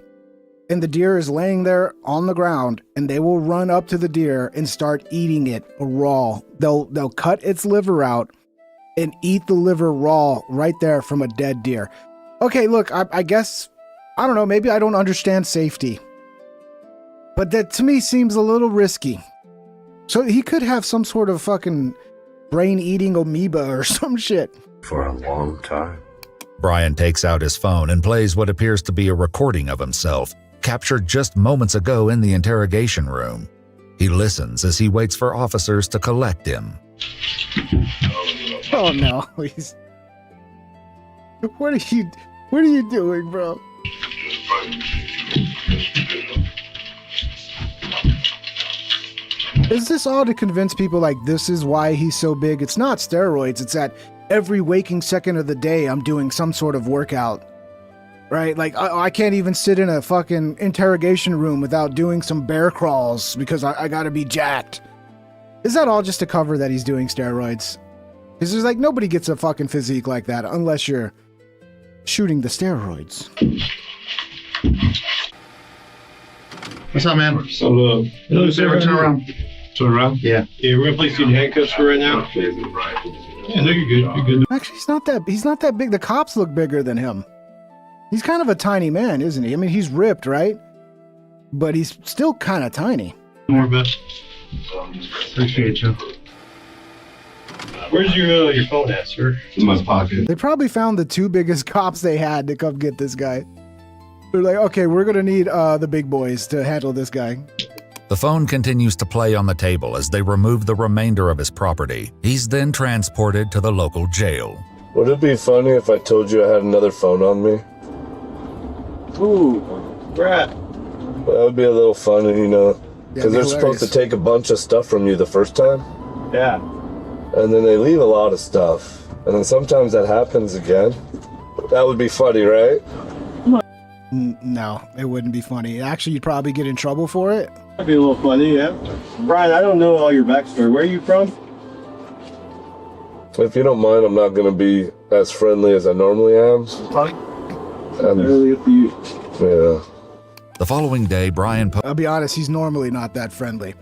and the deer is laying there on the ground, and they will run up to the deer and start eating it raw. They'll cut its liver out and eat the liver raw right there from a dead deer. Okay, look, I guess, I don't know, maybe I don't understand safety, but that to me seems a little risky. So he could have some sort of fucking brain-eating amoeba or some shit. For a long time. Brian takes out his phone and plays what appears to be a recording of himself, captured just moments ago in the interrogation room. He listens as he waits for officers to collect him. Oh no, what are you doing, bro? Is this all to convince people like this is why he's so big? It's not steroids, it's that every waking second of the day I'm doing some sort of workout. Right? Like, I can't even sit in a fucking interrogation room without doing some bear crawls because I gotta be jacked. Is that all just to cover that he's doing steroids? Because there's like, nobody gets a fucking physique like that unless you're shooting the steroids. What's up, man? So, Hello, sir. Turn around. Turn around? Yeah. Yeah, we're gonna place you in handcuffs for right now. Yeah, no, you're good. You're good. Actually, he's not that big. The cops look bigger than him. He's kind of a tiny man, isn't he? I mean, he's ripped, right? But he's still kind of tiny. More best. Appreciate you. Where's your phone at, sir? In my pocket. They probably found the two biggest cops they had to come get this guy. They're like, okay, we're gonna need the big boys to handle this guy. The phone continues to play on the table as they remove the remainder of his property. He's then transported to the local jail. Would it be funny if I told you I had another phone on me? Ooh, where at? That would be a little funny, you know, because they're supposed to take a bunch of stuff from you the first time. Yeah. And then they leave a lot of stuff. And then sometimes that happens again. That would be funny, right? No, it wouldn't be funny. Actually, you'd probably get in trouble for it. That'd be a little funny, yeah. Brian, I don't know all your backstory. Where are you from? If you don't mind, I'm not going to be as friendly as I normally am. Early up to you. Yeah. The following day, Brian I'll be honest, he's normally not that friendly.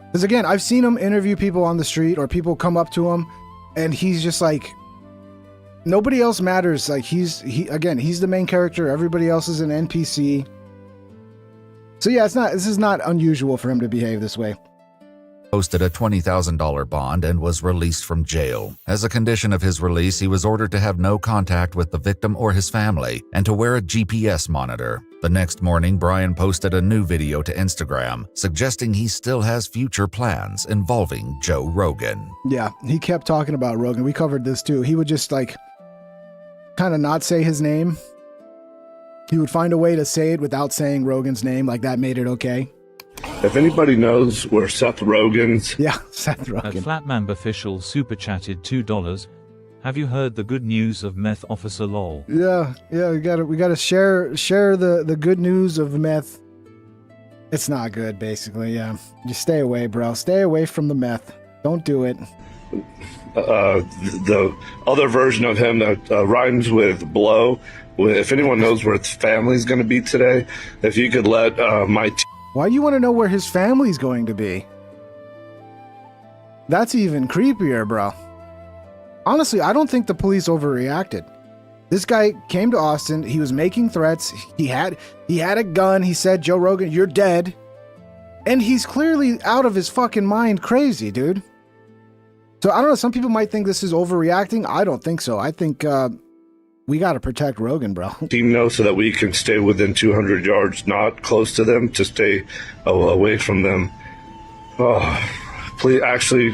Because again, I've seen him interview people on the street or people come up to him and he's just like, nobody else matters. Like he's the main character. Everybody else is an NPC. So yeah, this is not unusual for him to behave this way. posted a $20,000 bond and was released from jail. As a condition of his release, he was ordered to have no contact with the victim or his family and to wear a GPS monitor. The next morning, Brian posted a new video to Instagram, suggesting he still has future plans involving Joe Rogan. Yeah, he kept talking about Rogan. We covered this too. He would just like kind of not say his name. He would find a way to say it without saying Rogan's name, like that made it okay. If anybody knows where Seth Rogen's... Yeah, Seth Rogen. A Flatman official super chatted $2. Have you heard the good news of meth officer lol? Yeah, we gotta share the good news of meth. It's not good, basically, yeah. Just stay away, bro. Stay away from the meth. Don't do it. The other version of him that rhymes with blow. If anyone knows where his family's going to be today, if you could let Why do you want to know where his family's going to be? That's even creepier, bro. Honestly, I don't think the police overreacted. This guy came to Austin. He was making threats. He had a gun. He said, Joe Rogan, you're dead. And he's clearly out of his fucking mind crazy, dude. So I don't know. Some people might think this is overreacting. I don't think so. I think we got to protect Rogan, bro. team know so that we can stay within 200 yards, not close to them, to stay away from them. Oh, please, actually,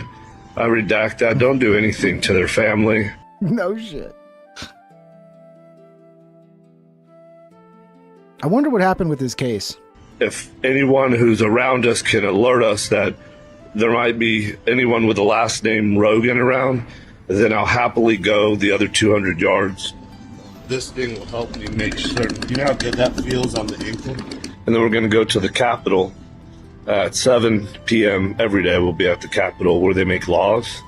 I redact that. Don't do anything to their family. No shit. I wonder what happened with his case. If anyone who's around us can alert us that there might be anyone with the last name Rogan around, then I'll happily go the other 200 yards. This thing will help me make certain. You know how good that feels on the ankle? And then we're going to go to the Capitol at 7 p.m. every day. We'll be at the Capitol where they make laws.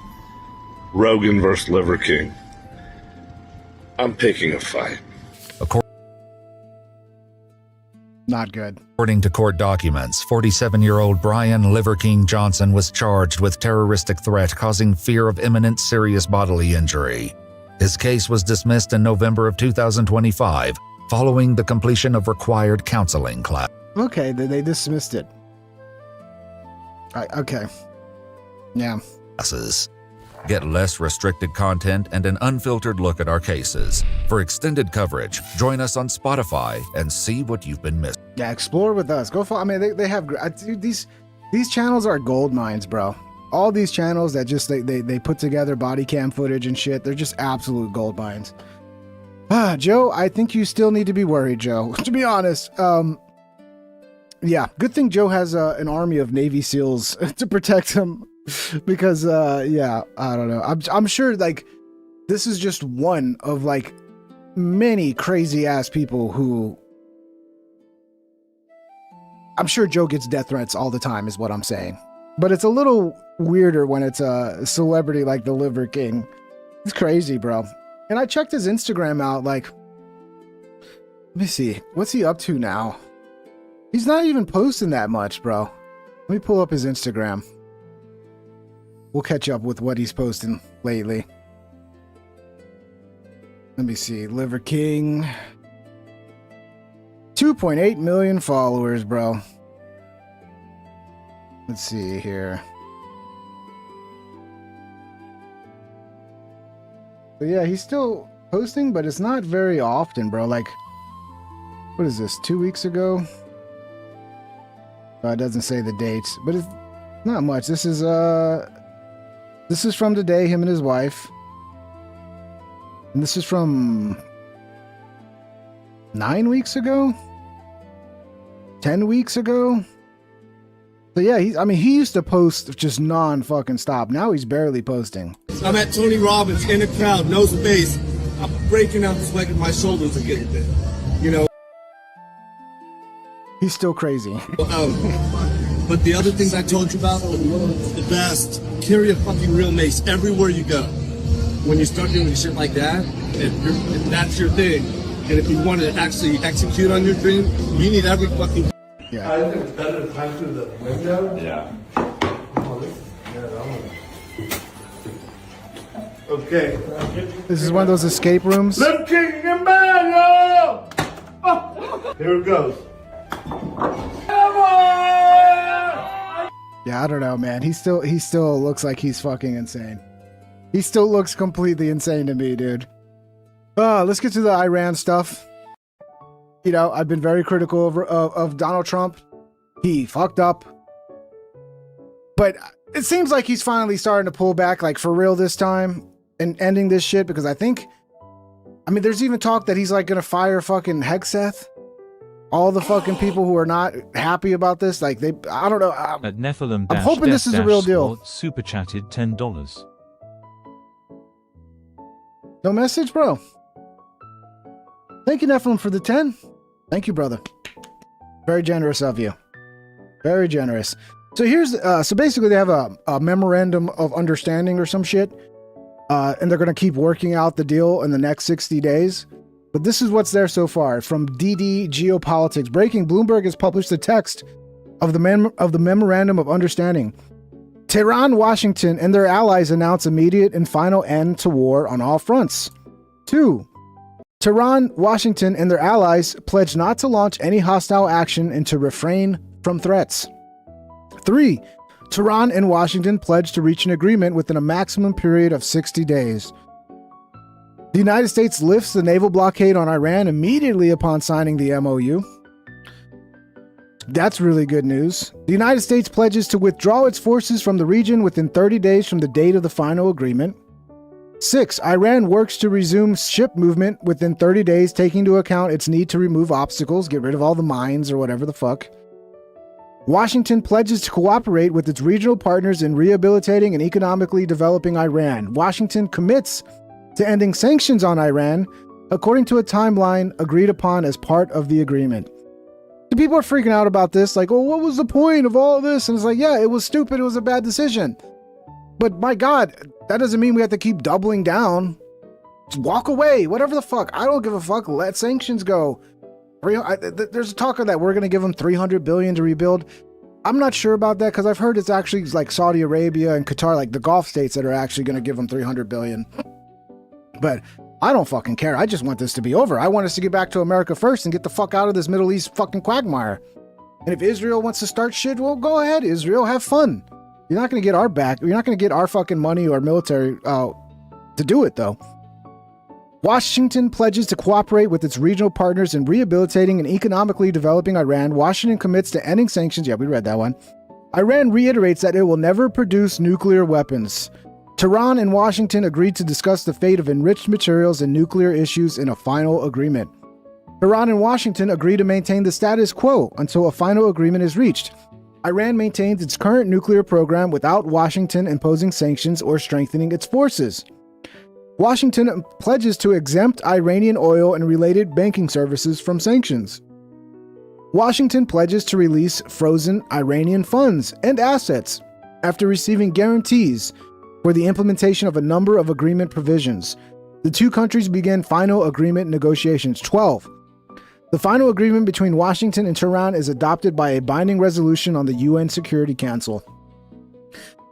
Rogan versus Liver King. I'm picking a fight. Not good. According to court documents, 47-year-old Brian Liver King Johnson was charged with terroristic threat causing fear of imminent serious bodily injury. His case was dismissed in November of 2025, following the completion of required counseling class. Okay, they dismissed it. Okay. Yeah. Get less restricted content and an unfiltered look at our cases. For extended coverage, join us on Spotify and see what you've been missing. Yeah, explore with us. Go follow. I mean, they have dude, these channels are gold mines, bro. All these channels that just they put together body cam footage and shit. They're just absolute gold mines. Joe, I think you still need to be worried, Joe. To be honest, yeah, good thing Joe has an army of Navy SEALs to protect him. Because yeah, I don't know. I'm sure like this is just one of like many crazy ass people who I'm sure Joe gets death threats all the time is what I'm saying. But it's a little weirder when it's a celebrity like the Liver King. It's crazy, bro. And I checked his Instagram out, like, let me see. What's he up to now? He's not even posting that much, bro. Let me pull up his Instagram. We'll catch up with what he's posting lately. Let me see. Liver King. 2.8 million followers, bro. Let's see here. So yeah, he's still posting, but it's not very often, bro. Like, what is this? 2 weeks ago? It doesn't say the dates, but it's not much. This is from today, him and his wife. And this is from 9 weeks ago? 10 weeks ago? So yeah, he used to post just non-fucking stop. Now he's barely posting. I'm at Tony Robbins in a crowd, nose to base. I'm breaking out the sweat in my shoulders and getting there. You know. He's still crazy. But the other things I told you about, the best. Carry a fucking real mace everywhere you go. When you start doing shit like that, if that's your thing, and if you want to actually execute on your dream, you need every fucking. Yeah. I think it's better to climb through the window. Yeah. Okay. This is one of those escape rooms. Liver King and Mario! Here it goes. Yeah, I don't know, man. He still looks like he's fucking insane. He still looks completely insane to me, dude. Let's get to the Iran stuff. You know, I've been very critical of Donald Trump. He fucked up. But it seems like he's finally starting to pull back, like for real this time, and ending this shit, because I mean, there's even talk that he's like gonna fire fucking Hegseth. All the fucking people who are not happy about this, like I don't know. At Nephilim I'm hoping this is a real deal. Super chatted $10. No message, bro. Thank you, Nephilim, for the 10. Thank you, brother. Very generous of you. Very generous. So here's, so basically they have a memorandum of understanding or some shit. And they're going to keep working out the deal in the next 60 days. But this is what's there so far. From DD Geopolitics. Breaking, Bloomberg has published the text of the Memorandum of Understanding. Tehran, Washington, and their allies announce immediate and final end to war on all fronts. 2. Tehran, Washington, and their allies pledge not to launch any hostile action and to refrain from threats. 3. Tehran and Washington pledge to reach an agreement within a maximum period of 60 days. The United States lifts the naval blockade on Iran immediately upon signing the MOU. That's really good news. The United States pledges to withdraw its forces from the region within 30 days from the date of the final agreement. 6. Iran works to resume ship movement within 30 days, taking into account its need to remove obstacles, get rid of all the mines or whatever the fuck. Washington pledges to cooperate with its regional partners in rehabilitating and economically developing Iran. Washington commits to ending sanctions on Iran according to a timeline agreed upon as part of the agreement. The people are freaking out about this, like, oh, what was the point of all this? And it's like, yeah, it was stupid. It was a bad decision. But my God, that doesn't mean we have to keep doubling down. Just walk away, whatever the fuck. I don't give a fuck. Let sanctions go. There's a talk of that we're going to give them $300 billion to rebuild. I'm not sure about that because I've heard it's actually like Saudi Arabia and Qatar, like the Gulf states, that are actually going to give them $300 billion. But I don't fucking care. I just want this to be over. I want us to get back to America first and get the fuck out of this Middle East fucking quagmire. And if Israel wants to start shit, well, go ahead, Israel, have fun. You're not going to get our back. You're not going to get our fucking money or military to do it, though. Washington pledges to cooperate with its regional partners in rehabilitating and economically developing Iran. Washington commits to ending sanctions. Yeah, we read that one. Iran reiterates that it will never produce nuclear weapons. Tehran and Washington agreed to discuss the fate of enriched materials and nuclear issues in a final agreement. Tehran and Washington agree to maintain the status quo until a final agreement is reached. Iran maintains its current nuclear program without Washington imposing sanctions or strengthening its forces. Washington pledges to exempt Iranian oil and related banking services from sanctions. Washington pledges to release frozen Iranian funds and assets after receiving guarantees for the implementation of a number of agreement provisions. The two countries began final agreement negotiations. 12. The final agreement between Washington and Tehran is adopted by a binding resolution on the UN Security Council.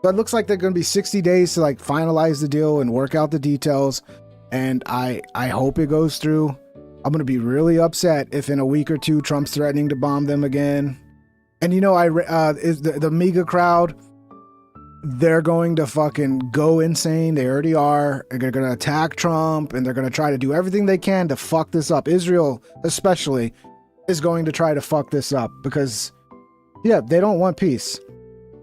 So it looks like they're going to be 60 days to like finalize the deal and work out the details. And I hope it goes through. I'm going to be really upset if in a week or two Trump's threatening to bomb them again. And you know, the MAGA crowd, they're going to fucking go insane. They already are. They're going to attack Trump and they're going to try to do everything they can to fuck this up. Israel, especially, is going to try to fuck this up because, yeah, they don't want peace.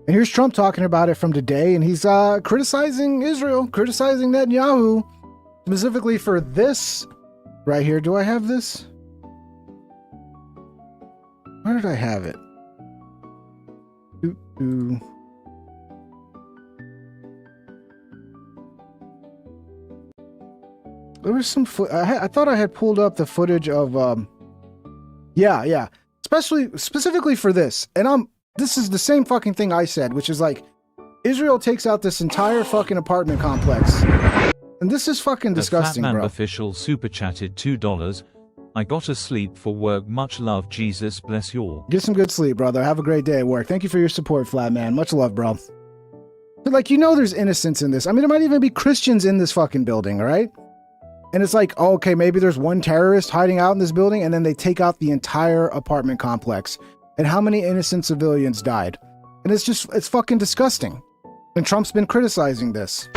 And here's Trump talking about it from today, and he's criticizing Israel, criticizing Netanyahu, specifically for this right here. Do I have this? Where did I have it? There was some I thought I had pulled up the footage of specifically for this. And this is the same fucking thing I said, which is like Israel takes out this entire fucking apartment complex. And this is fucking disgusting, Fat Man bro. Official super chatted $2. I got to sleep for work. Much love. Jesus bless you all. Get some good sleep, brother. Have a great day at work. Thank you for your support, Flat Man. Much love, bro. But like, you know, there's innocence in this. I mean, there might even be Christians in this fucking building, all right? And it's like, oh, okay, maybe there's one terrorist hiding out in this building, and then they take out the entire apartment complex. And how many innocent civilians died? And it's fucking disgusting. And Trump's been criticizing this.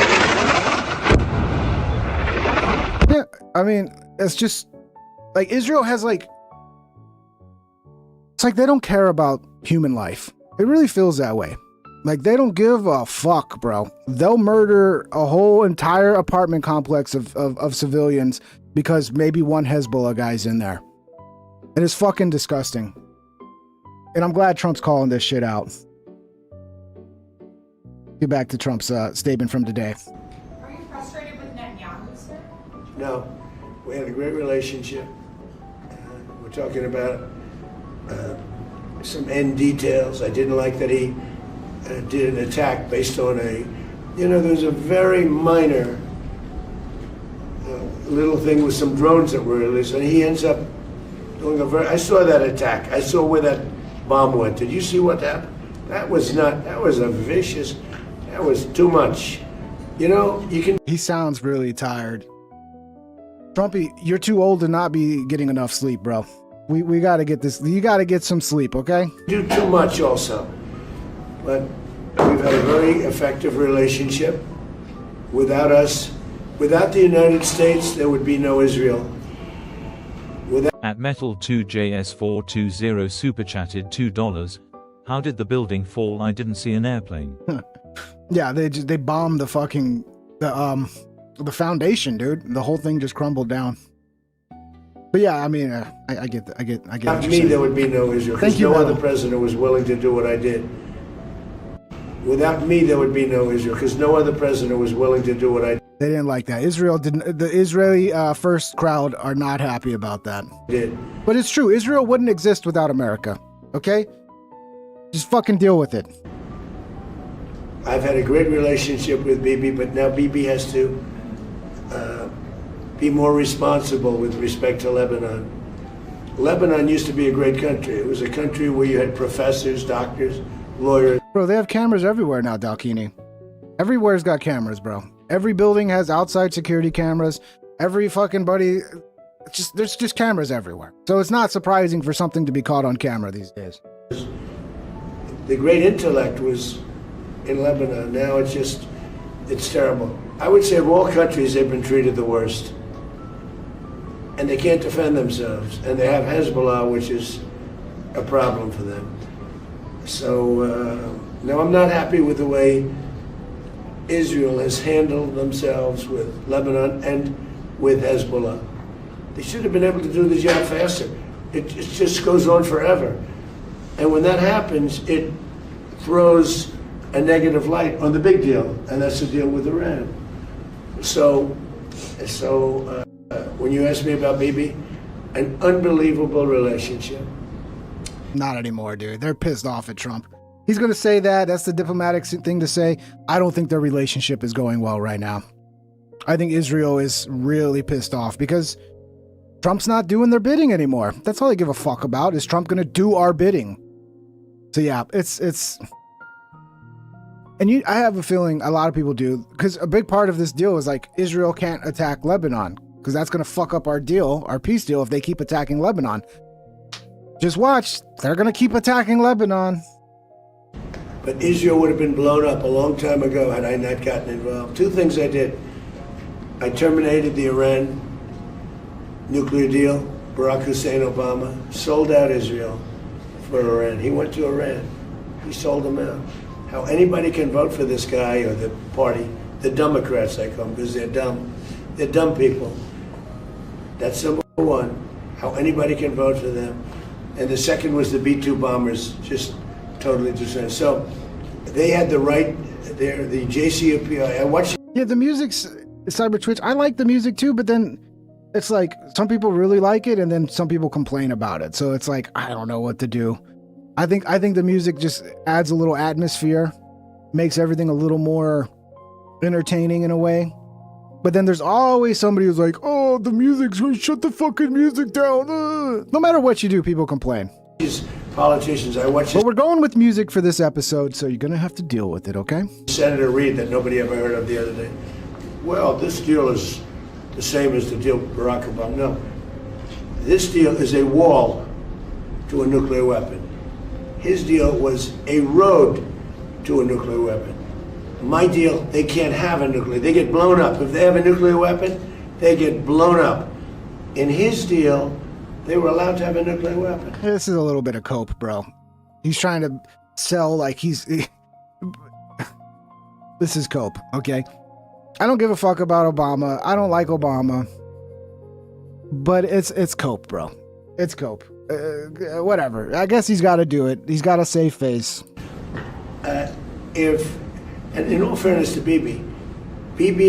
Yeah, I mean, it's just like Israel has like, it's like they don't care about human life. It really feels that way. Like they don't give a fuck, bro. They'll murder a whole entire apartment complex of civilians because maybe one Hezbollah guy's in there. And it's fucking disgusting. And I'm glad Trump's calling this shit out. Get back to Trump's statement from today. Are you frustrated with Netanyahu, sir? No. We had a great relationship. We're talking about some end details. I didn't like that he did an attack based on there's a very minor little thing with some drones that were released, and he ends up doing I saw that attack. I saw where that bomb went. Did you see what happened? That was too much. You know, He sounds really tired. Trumpy, you're too old to not be getting enough sleep, bro. We gotta get this, you gotta get some sleep, okay? Do too much also. But we've had a very effective relationship. Without us, without the United States, there would be no Israel. At Metal2JS420 super chatted $2. How did the building fall? I didn't see an airplane. Yeah, they bombed the fucking the foundation, dude. The whole thing just crumbled down. But yeah, I mean, I get that. I get. Without me, there would be no Israel. Thank you. No other president was willing to do what I did. Without me, there would be no Israel, because no other president was willing to do what I did. They didn't like that. The Israeli first crowd are not happy about that. But it's true. Israel wouldn't exist without America. Okay? Just fucking deal with it. I've had a great relationship with Bibi, but now Bibi has to be more responsible with respect to Lebanon. Lebanon used to be a great country. It was a country where you had professors, doctors, lawyers. Bro, they have cameras everywhere now, Dalkini. Everywhere's got cameras, bro. Every building has outside security cameras. Every fucking buddy, there's just cameras everywhere. So it's not surprising for something to be caught on camera these days. The great intellect was in Lebanon. Now it's terrible. I would say of all countries, they've been treated the worst. And they can't defend themselves. And they have Hezbollah, which is a problem for them. So, now I'm not happy with the way Israel has handled themselves with Lebanon and with Hezbollah. They should have been able to do the job faster. It just goes on forever. And when that happens, it throws a negative light on the big deal, and that's the deal with Iran. So when you ask me about Bibi, an unbelievable relationship. Not anymore, dude. They're pissed off at Trump. He's going to say that. That's the diplomatic thing to say. I don't think their relationship is going well right now. I think Israel is really pissed off because Trump's not doing their bidding anymore. That's all they give a fuck about. Is Trump going to do our bidding? So yeah, it's and I have a feeling a lot of people do, because a big part of this deal is like Israel can't attack Lebanon because that's going to fuck up our deal, our peace deal, if they keep attacking Lebanon. Just watch. They're going to keep attacking Lebanon. But Israel would have been blown up a long time ago had I not gotten involved. Two things I did. I terminated the Iran nuclear deal. Barack Hussein Obama sold out Israel for Iran. He went to Iran. He sold them out. How anybody can vote for this guy or the party, the Democrats I call them, because they're dumb. They're dumb people. That's number one. How anybody can vote for them. And the second was the B-2 bombers, just totally destroyed. So they had the right, the JCPOA. I watched. Yeah, the music's Cyber Twitch. I like the music too, but then it's like some people really like it and then some people complain about it. So it's like, I don't know what to do. I think the music just adds a little atmosphere, makes everything a little more entertaining in a way. But then there's always somebody who's like, oh, the music's shut the fucking music down. No matter what you do, people complain. These politicians, I watch. But we're going with music for this episode, so you're going to have to deal with it, okay? Senator Reid that nobody ever heard of the other day. Well, this deal is the same as the deal with Barack Obama. No. This deal is a wall to a nuclear weapon. His deal was a road to a nuclear weapon. My deal, they can't have a nuclear. They get blown up. If they have a nuclear weapon, they get blown up. In his deal, they were allowed to have a nuclear weapon. This is a little bit of cope, bro. He's trying to sell like this is cope, okay? I don't give a fuck about Obama. I don't like Obama. But it's cope, bro. It's cope. Whatever. I guess he's got to do it. He's got a safe face. And in all fairness to Bibi,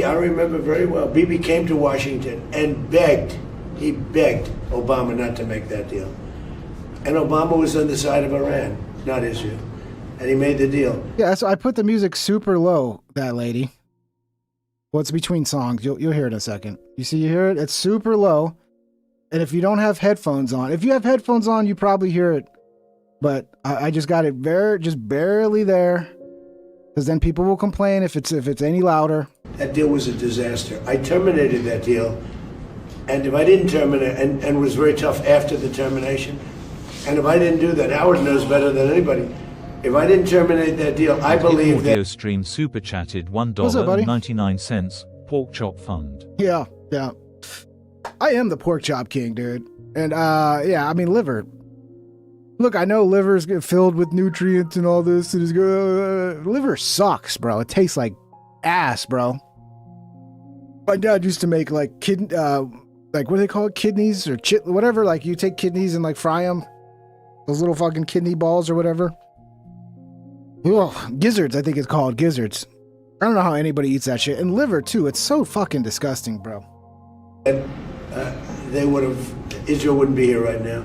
I remember very well, Bibi came to Washington and he begged Obama not to make that deal. And Obama was on the side of Iran, not Israel. And he made the deal. Yeah, so I put the music super low, that lady. Well, it's between songs. You'll hear it in a second. You hear it? It's super low. And if you don't have headphones on, if you have headphones on, you probably hear it. But I just got it just barely there. Because then people will complain if it's any louder. That deal was a disaster. I terminated that deal. And if I didn't terminate, and was very tough after the termination, and if I didn't do that, Howard knows better than anybody. If I didn't terminate that deal, I believe that... Audio stream super chatted $1.99, Pork Chop Fund. Yeah. I am the pork chop king, dude. And yeah, I mean, liver. Look, I know livers get filled with nutrients and all this. And liver sucks, bro. It tastes like ass, bro. My dad used to make like like what do they call it? Kidneys or whatever. Like you take kidneys and like fry them. Those little fucking kidney balls or whatever. Ugh, gizzards, I think it's called gizzards. I don't know how anybody eats that shit. And liver too. It's so fucking disgusting, bro. Israel wouldn't be here right now.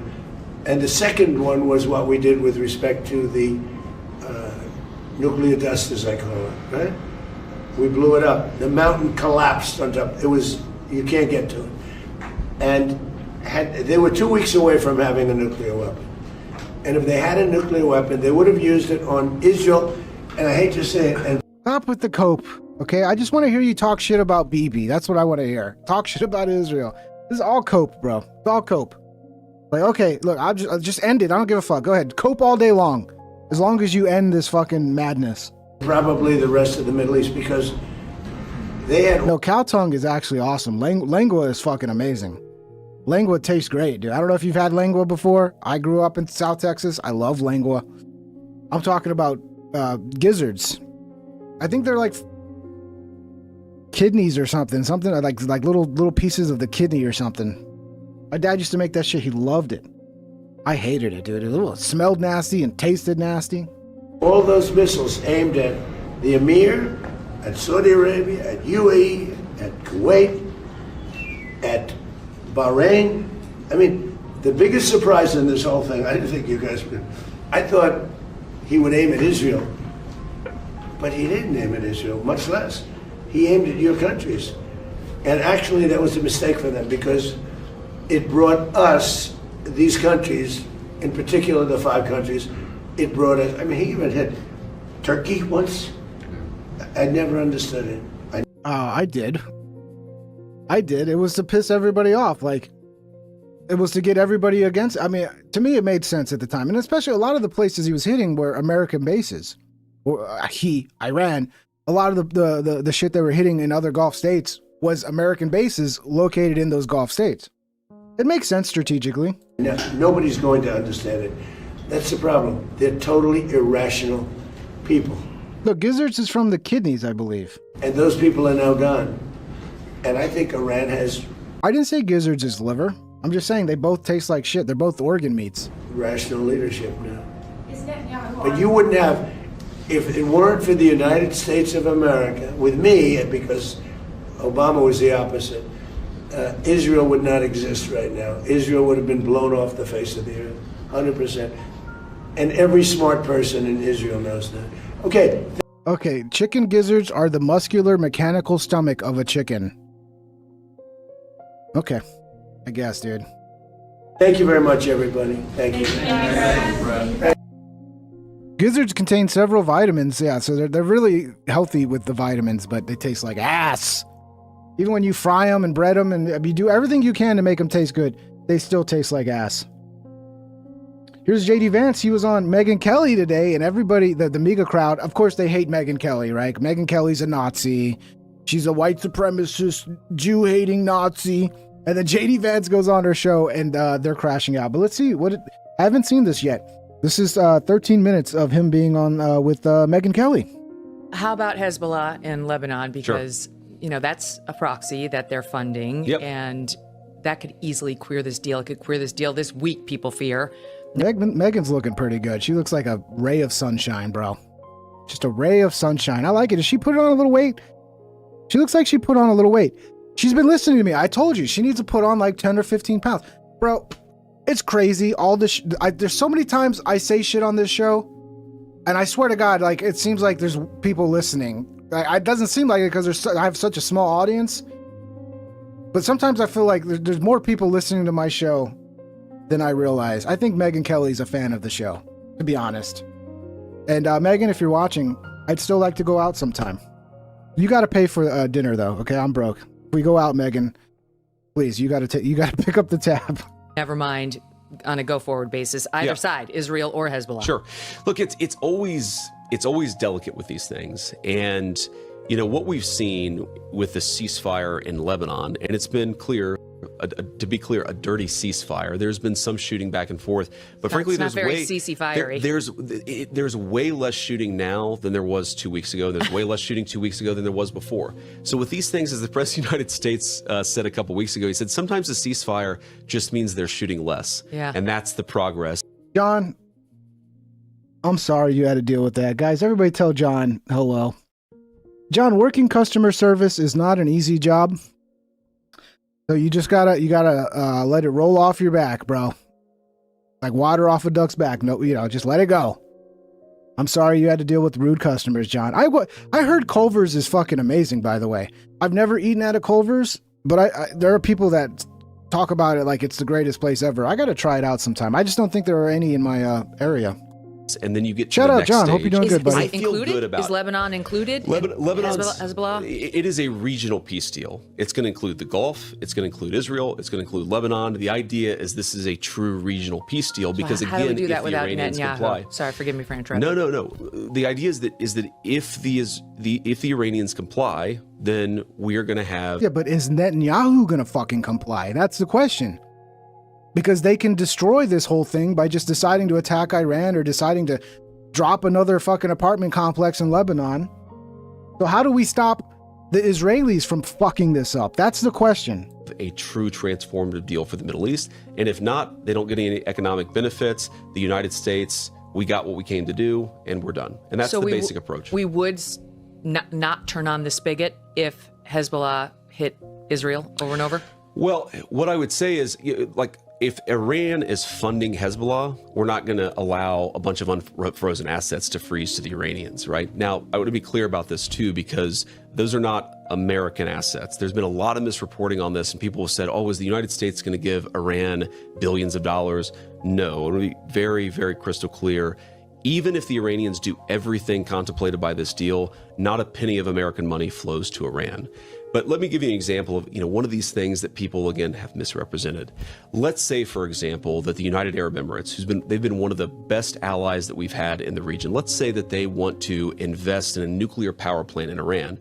And the second one was what we did with respect to the nuclear dust, as I call it, right? We blew it up. The mountain collapsed on top. You can't get to it. And they were 2 weeks away from having a nuclear weapon. And if they had a nuclear weapon, they would have used it on Israel. And I hate to say it. And stop with the cope, okay? I just want to hear you talk shit about Bibi. That's what I want to hear. Talk shit about Israel. This is all cope, bro. It's all cope. Like, okay, look, I'll just end it. I don't give a fuck. Go ahead. Cope all day long. As long as you end this fucking madness. probably the rest of the Middle East, because they had... No, cow tongue is actually awesome. Lengua is fucking amazing. Lengua tastes great, dude. I don't know if you've had lengua before. I grew up in South Texas. I love lengua. I'm talking about gizzards. I think they're like kidneys or something like little pieces of the kidney or something. My dad used to make that shit. He loved it. I hated it, dude. It smelled nasty and tasted nasty. All those missiles aimed at the Emir, at Saudi Arabia, at UAE, at Kuwait, at Bahrain. I mean, the biggest surprise in this whole thing, I didn't think you guys would. I thought he would aim at Israel, but he didn't aim at Israel, much less. He aimed at your countries. And actually, that was a mistake for them, because it brought us, these countries, in particular the 5 countries, it brought us, I mean, he even hit Turkey once. I never understood it. I did. It was to piss everybody off. Like, it was to get everybody against. I mean, to me, it made sense at the time. And especially a lot of the places he was hitting were American bases. Or Iran. A lot of the shit they were hitting in other Gulf states was American bases located in those Gulf states. It makes sense strategically. No, nobody's going to understand it. That's the problem. They're totally irrational people. Look, gizzards is from the kidneys, I believe. And those people are now gone. And I think Iran has... I didn't say gizzards is liver. I'm just saying they both taste like shit. They're both organ meats. Rational leadership now. But you wouldn't have... If it weren't for the United States of America, with me, because Obama was the opposite, Israel would not exist right now. Israel would have been blown off the face of the earth, 100%. And every smart person in Israel knows that. Okay. Okay, chicken gizzards are the muscular mechanical stomach of a chicken. Okay, I guess, dude. Thank you very much, everybody. Thank you. Gizzards contain several vitamins, yeah, so they're really healthy with the vitamins, but they taste like ass. Even when you fry them and bread them and you do everything you can to make them taste good, they still taste like ass. Here's JD Vance. He was on Megyn Kelly today, and everybody, the MAGA crowd, of course, they hate Megyn Kelly, right? Megyn Kelly's a Nazi. She's a white supremacist, Jew-hating Nazi. And then JD Vance goes on her show, and they're crashing out. But let's see. I haven't seen this yet. This is 13 minutes of him being on with Megyn Kelly. How about Hezbollah in Lebanon? Because, you know, that's a proxy that they're funding. Yep. And that could easily queer this deal. It could queer this deal this week, people fear. Megan's looking pretty good. She looks like a ray of sunshine, bro. Just a ray of sunshine. I like it. Did she put on a little weight? She looks like she put on a little weight. She's been listening to me. I told you she needs to put on like 10 or 15 pounds. Bro, it's crazy. All this, there's so many times I say shit on this show, and I swear to God, like, it seems like there's people listening. It doesn't seem like it because I have such a small audience. But sometimes I feel like there's more people listening to my show than I realize. I think Megyn Kelly's a fan of the show, to be honest. And Megyn, if you're watching, I'd still like to go out sometime. You got to pay for dinner, though. Okay, I'm broke. If we go out, Megyn, please, you got to pick up the tab. Never mind on a go-forward basis, either side, Israel or Hezbollah. Sure. Look, it's always delicate with these things. And, you know, what we've seen with the ceasefire in Lebanon, and it's been clear, to be clear, a dirty ceasefire. There's been some shooting back and forth, but frankly, there's way less shooting now than there was 2 weeks ago. There's way less shooting 2 weeks ago than there was before. So with these things, as the President of the United States said a couple weeks ago, he said sometimes the ceasefire just means they're shooting less. Yeah. And that's the progress. John, I'm sorry you had to deal with that. Guys, everybody tell John hello. John, working customer service is not an easy job. So you just gotta let it roll off your back, bro. Like water off a duck's back. No, just let it go. I'm sorry you had to deal with rude customers, John. I heard Culver's is fucking amazing, by the way. I've never eaten at a Culver's, but there are people that talk about it like it's the greatest place ever. I got to try it out sometime. I just don't think there are any in my area. And then you get to Shout the out, next John. stage. Hope you're doing good, buddy. I feel good about Is Lebanon included? Lebanon's Hezbollah? It is a regional peace deal. It's going to include the Gulf. It's going to include Israel. It's going to include Lebanon. The idea is this is a true regional peace deal because How do we again, do that if the without Iranians Netanyahu? comply. Sorry, forgive me for interrupting. No. The idea is that if the Iranians comply, then we are going to have. Yeah, but is Netanyahu going to fucking comply? That's the question. Because they can destroy this whole thing by just deciding to attack Iran or deciding to drop another fucking apartment complex in Lebanon. So how do we stop the Israelis from fucking this up? That's the question. A true transformative deal for the Middle East. And if not, they don't get any economic benefits. The United States, we got what we came to do and we're done. And that's the basic approach. We would not turn on the spigot if Hezbollah hit Israel over and over? Well, what I would say is, like, if Iran is funding Hezbollah, we're not going to allow a bunch of unfrozen assets to freeze to the Iranians, right? Now, I want to be clear about this too, because those are not American assets. There's been a lot of misreporting on this, and people have said, oh, is the United States going to give Iran billions of dollars? No, it'll be very, very crystal clear. Even if the Iranians do everything contemplated by this deal, not a penny of American money flows to Iran. But let me give you an example of, one of these things that people, again, have misrepresented. Let's say, for example, that the United Arab Emirates, they've been one of the best allies that we've had in the region. Let's say that they want to invest in a nuclear power plant in Iran.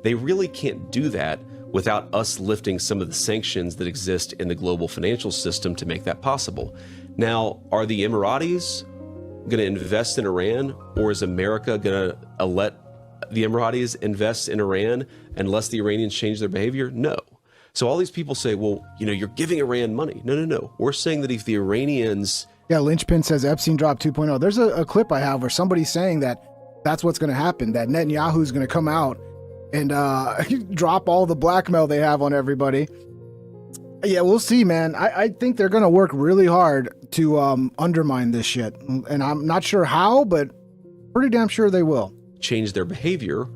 They really can't do that without us lifting some of the sanctions that exist in the global financial system to make that possible. Now, are the Emiratis going to invest in Iran, or is America going to let the Emiratis invest in Iran unless the Iranians change their behavior? No. So all these people say, well, you're giving Iran money. No. We're saying that if the Iranians... Yeah, Lynchpin says Epstein dropped 2.0. There's a clip I have where somebody's saying that that's what's going to happen, that Netanyahu's going to come out and drop all the blackmail they have on everybody. Yeah, we'll see, man. I think they're going to work really hard to undermine this shit. And I'm not sure how, but pretty damn sure they will. Change their behavior,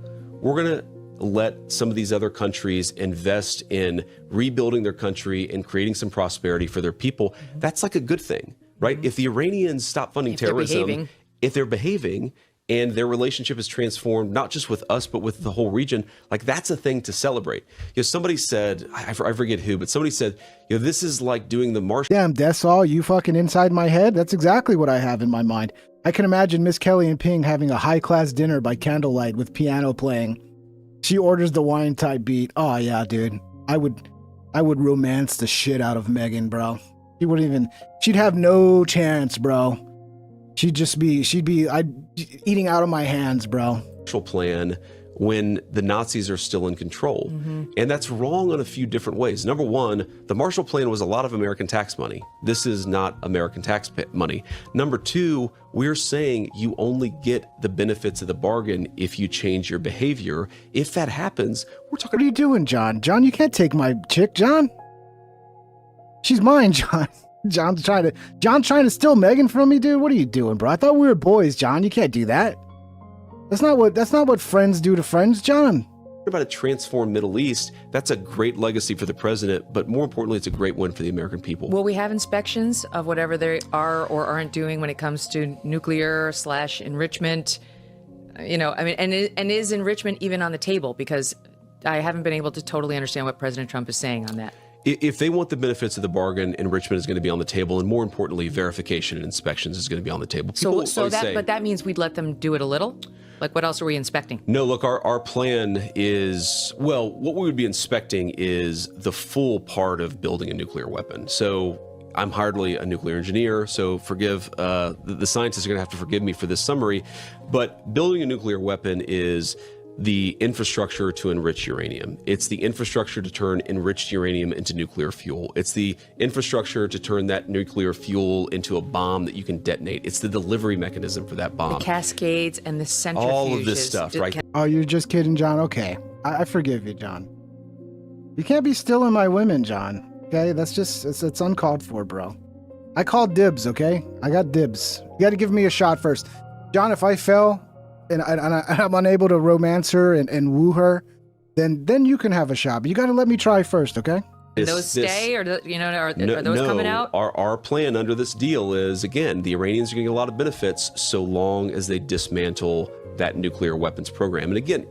we're going to let some of these other countries invest in rebuilding their country and creating some prosperity for their people. That's like a good thing, right? If the Iranians stop funding terrorism, if they're behaving and their relationship is transformed, not just with us, but with the whole region, like that's a thing to celebrate. Somebody said, I forget who, but somebody said, this is like doing the Marshall. Damn, that's all you fucking inside my head. That's exactly what I have in my mind. I can imagine Miss Kelly and Ping having a high-class dinner by candlelight with piano playing. She orders the wine type beat. Oh yeah, dude. I would romance the shit out of Megan, bro. She'd have no chance, bro. She'd be eating out of my hands, bro. Plan when the Nazis are still in control. And that's wrong on a few different ways. Number one, the Marshall Plan was a lot of American tax money. This is not American tax money. Number two, we're saying you only get the benefits of the bargain if you change your behavior. If that happens, we're talking... What are you doing, John? John, you can't take my chick, John. She's mine, John. John's trying to steal Megan from me, dude. What are you doing, bro? I thought we were boys, John. You can't do that. That's not what friends do to friends, John. About a transformed Middle East, that's a great legacy for the president, but more importantly, it's a great win for the American people. Will we have inspections of whatever they are or aren't doing when it comes to nuclear/enrichment? And is enrichment even on the table? Because I haven't been able to totally understand what President Trump is saying on that. If they want the benefits of the bargain, enrichment is going to be on the table, and more importantly, verification and inspections is going to be on the table. But that means we'd let them do it a little? Like, what else are we inspecting? No, look, our plan is, well, what we would be inspecting is the full part of building a nuclear weapon. So I'm hardly a nuclear engineer, so forgive, the scientists are going to have to forgive me for this summary, but building a nuclear weapon is the infrastructure to enrich uranium. It's the infrastructure to turn enriched uranium into nuclear fuel. It's the infrastructure to turn that nuclear fuel into a bomb that you can detonate. It's the delivery mechanism for that bomb. The cascades and the centrifuges. All of this stuff, right? Oh, you're just kidding, John? Okay. I forgive you, John. You can't be stealing my women, John. Okay? That's just, it's uncalled for, bro. I called dibs, okay? I got dibs. You got to give me a shot first. John, if I fail... And I'm unable to romance her and woo her, then you can have a shot. But you got to let me try first, okay? those stay, or are those coming out? Our plan under this deal is, again, the Iranians are going to get a lot of benefits so long as they dismantle that nuclear weapons program. And again,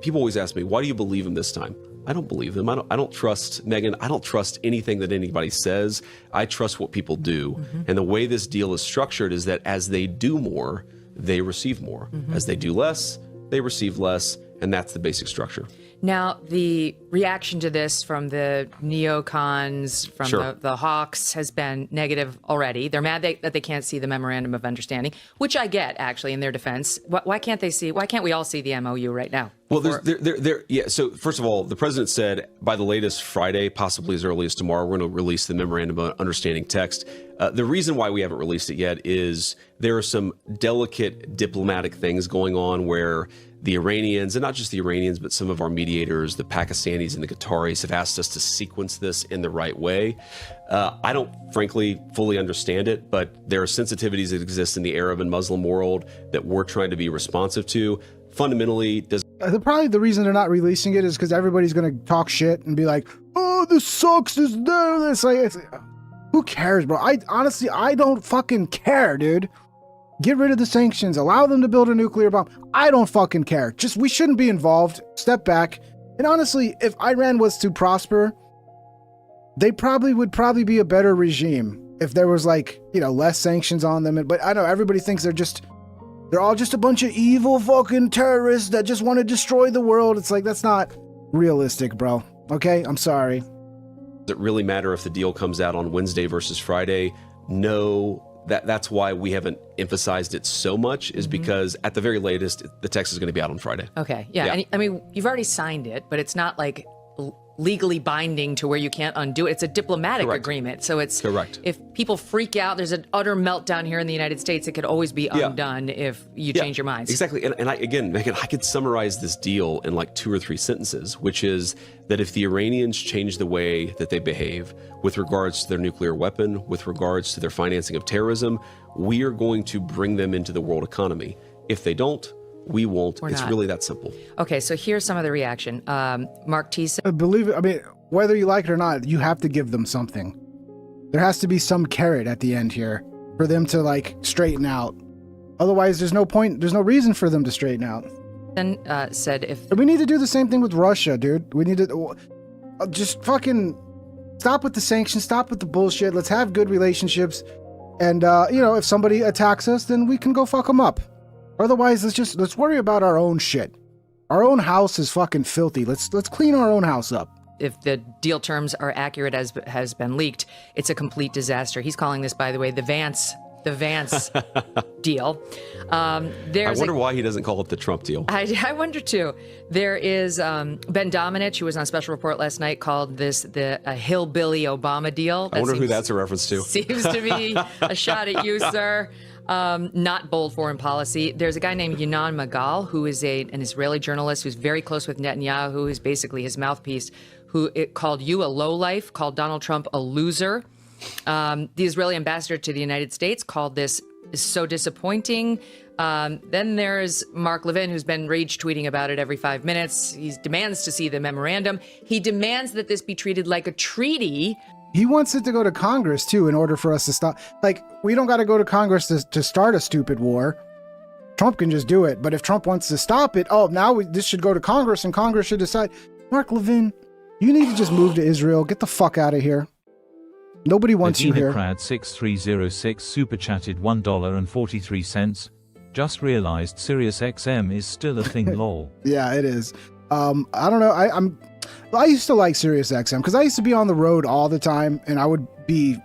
people always ask me, why do you believe him this time? I don't believe them. I don't trust Megyn. I don't trust anything that anybody says. I trust what people do. And the way this deal is structured is that as they do more, they receive more. As they do less, they receive less. And that's the basic structure. Now, the reaction to this from the neocons, from the hawks, has been negative already. They're mad that they can't see the memorandum of understanding, which I get, actually, in their defense. Why can't they see? Why can't we all see the MOU right now? Well, So first of all, the president said by the latest Friday, possibly as early as tomorrow, we're going to release the memorandum of understanding text. The reason why we haven't released it yet is there are some delicate diplomatic things going on where the Iranians, and not just the Iranians, but some of our mediators, the Pakistanis and the Qataris, have asked us to sequence this in the right way. I don't, frankly, fully understand it, but there are sensitivities that exist in the Arab and Muslim world that we're trying to be responsive to. Fundamentally, probably the reason they're not releasing it is because everybody's going to talk shit and be like, oh, this sucks, this. Who cares, bro? I don't fucking care, dude. Get rid of the sanctions. Allow them to build a nuclear bomb. I don't fucking care. We shouldn't be involved. Step back. And honestly, if Iran was to prosper, they would probably be a better regime if there was less sanctions on them. But I know everybody thinks they're all just a bunch of evil fucking terrorists that just want to destroy the world. It's like, that's not realistic, bro. Okay? I'm sorry. Does it really matter if the deal comes out on Wednesday versus Friday? No. That's why we haven't emphasized it so much, is because at the very latest, the text is going to be out on Friday. Okay. Yeah. And I mean, you've already signed it, but it's not like legally binding to where you can't undo it. It's a diplomatic agreement. So it's correct. If people freak out, there's an utter meltdown here in the United States. It could always be undone if you change your minds. Exactly. And Megyn, I could summarize this deal in like 2 or 3 sentences, which is that if the Iranians change the way that they behave with regards to their nuclear weapon, with regards to their financing of terrorism, we are going to bring them into the world economy. If they don't, we won't. It's really that simple. Okay, so here's some of the reaction. Mark T said, believe it. I mean, whether you like it or not, you have to give them something. There has to be some carrot at the end here for them to straighten out. Otherwise, there's no point. There's no reason for them to straighten out. Then said, if we need to do the same thing with Russia, dude. We need to just fucking stop with the sanctions. Stop with the bullshit. Let's have good relationships. And if somebody attacks us, then we can go fuck them up. Otherwise, let's worry about our own shit. Our own house is fucking filthy. Let's clean our own house up. If the deal terms are accurate as has been leaked, it's a complete disaster. He's calling this, by the way, the Vance deal. I wonder why he doesn't call it the Trump deal. I wonder too. There is Ben Domenech, who was on Special Report last night, called this a hillbilly Obama deal. I wonder who that's a reference to. Seems to be a shot at you, sir. Not bold foreign policy. There's a guy named Yinon Magal, who is an Israeli journalist who's very close with Netanyahu, who is basically his mouthpiece, who called you a lowlife, called Donald Trump a loser. The Israeli ambassador to the United States called this so disappointing. Then there's Mark Levin, who's been rage tweeting about it every 5 minutes. He demands to see the memorandum. He demands that this be treated like a treaty. He wants it to go to Congress, too, in order for us to stop. We don't got to go to Congress to start a stupid war. Trump can just do it. But if Trump wants to stop it, this should go to Congress, and Congress should decide. Mark Levin, you need to just move to Israel. Get the fuck out of here. Nobody wants you here. Crowd 6306 super chatted $1.43. Just realized SiriusXM is still a thing. Lol. Yeah, it is. I don't know. I used to like SiriusXM because I used to be on the road all the time, and I would be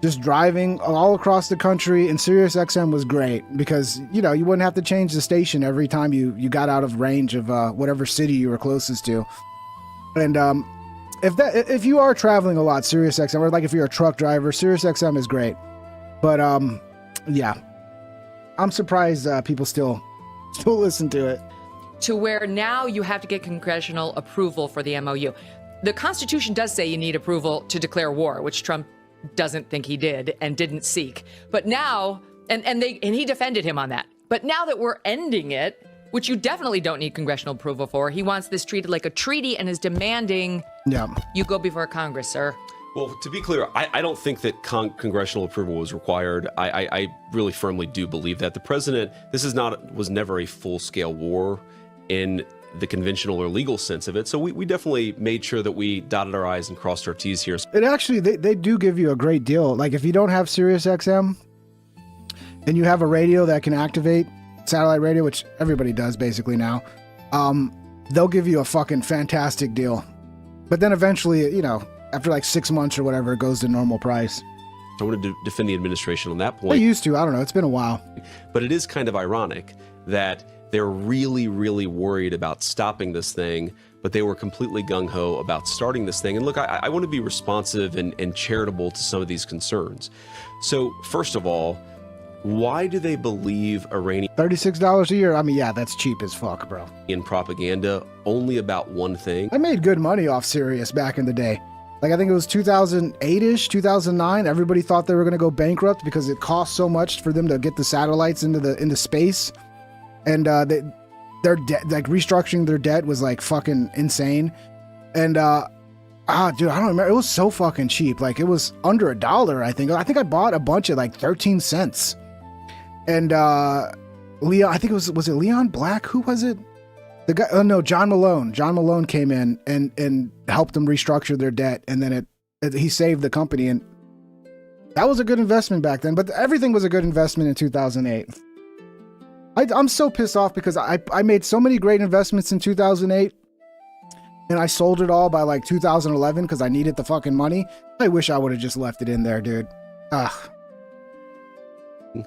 just driving all across the country, and SiriusXM was great because you wouldn't have to change the station every time you got out of range of whatever city you were closest to. And if you are traveling a lot, SiriusXM, or if you're a truck driver, SiriusXM is great. But yeah, I'm surprised people still listen to it. To where now you have to get congressional approval for the MOU. The Constitution does say you need approval to declare war, which Trump doesn't think he did and didn't seek. But now, and he defended him on that. But now that we're ending it, which you definitely don't need congressional approval for, he wants this treated like a treaty and is demanding Yeah. You go before Congress, sir. Well, to be clear, I don't think that congressional approval was required. I really firmly do believe that the president. This was never a full-scale war in the conventional or legal sense of it. So we definitely made sure that we dotted our I's and crossed our T's here. It actually, they do give you a great deal. Like if you don't have Sirius XM and you have a radio that can activate satellite radio, which everybody does basically now, they'll give you a fucking fantastic deal. But then eventually, you know, after like 6 months or whatever, it goes to normal price. I wanted to defend the administration on that point. I used to. I don't know. It's been a while. But it is kind of ironic that they're really, really worried about stopping this thing, but they were completely gung-ho about starting this thing. And look, I want to be responsive and charitable to some of these concerns. So first of all, why do they believe Iranian $36 a year? I mean, yeah, that's cheap as fuck, bro. in propaganda only about one thing? I made good money off Sirius back in the day. Like, I think it was 2008-ish, 2009. Everybody thought they were going to go bankrupt because it cost so much for them to get the satellites into space. And their debt, like restructuring their debt was like fucking insane. And dude, I don't remember. It was so fucking cheap. Like it was under $1, I think. I think I bought a bunch at like 13 cents. And Leon, I think was it Leon Black? Who was it? The guy, oh no, John Malone. John Malone came in and helped them restructure their debt, and then he saved the company, and that was a good investment back then. But everything was a good investment in 2008. I'm so pissed off because I made so many great investments in 2008, and I sold it all by like 2011 because I needed the fucking money. I wish I would have just left it in there, dude. Ugh.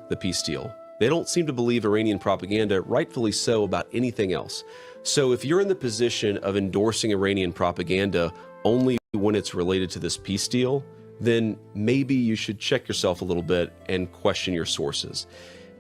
The peace deal. They don't seem to believe Iranian propaganda, rightfully so, about anything else. So if you're in the position of endorsing Iranian propaganda only when it's related to this peace deal, then maybe you should check yourself a little bit and question your sources.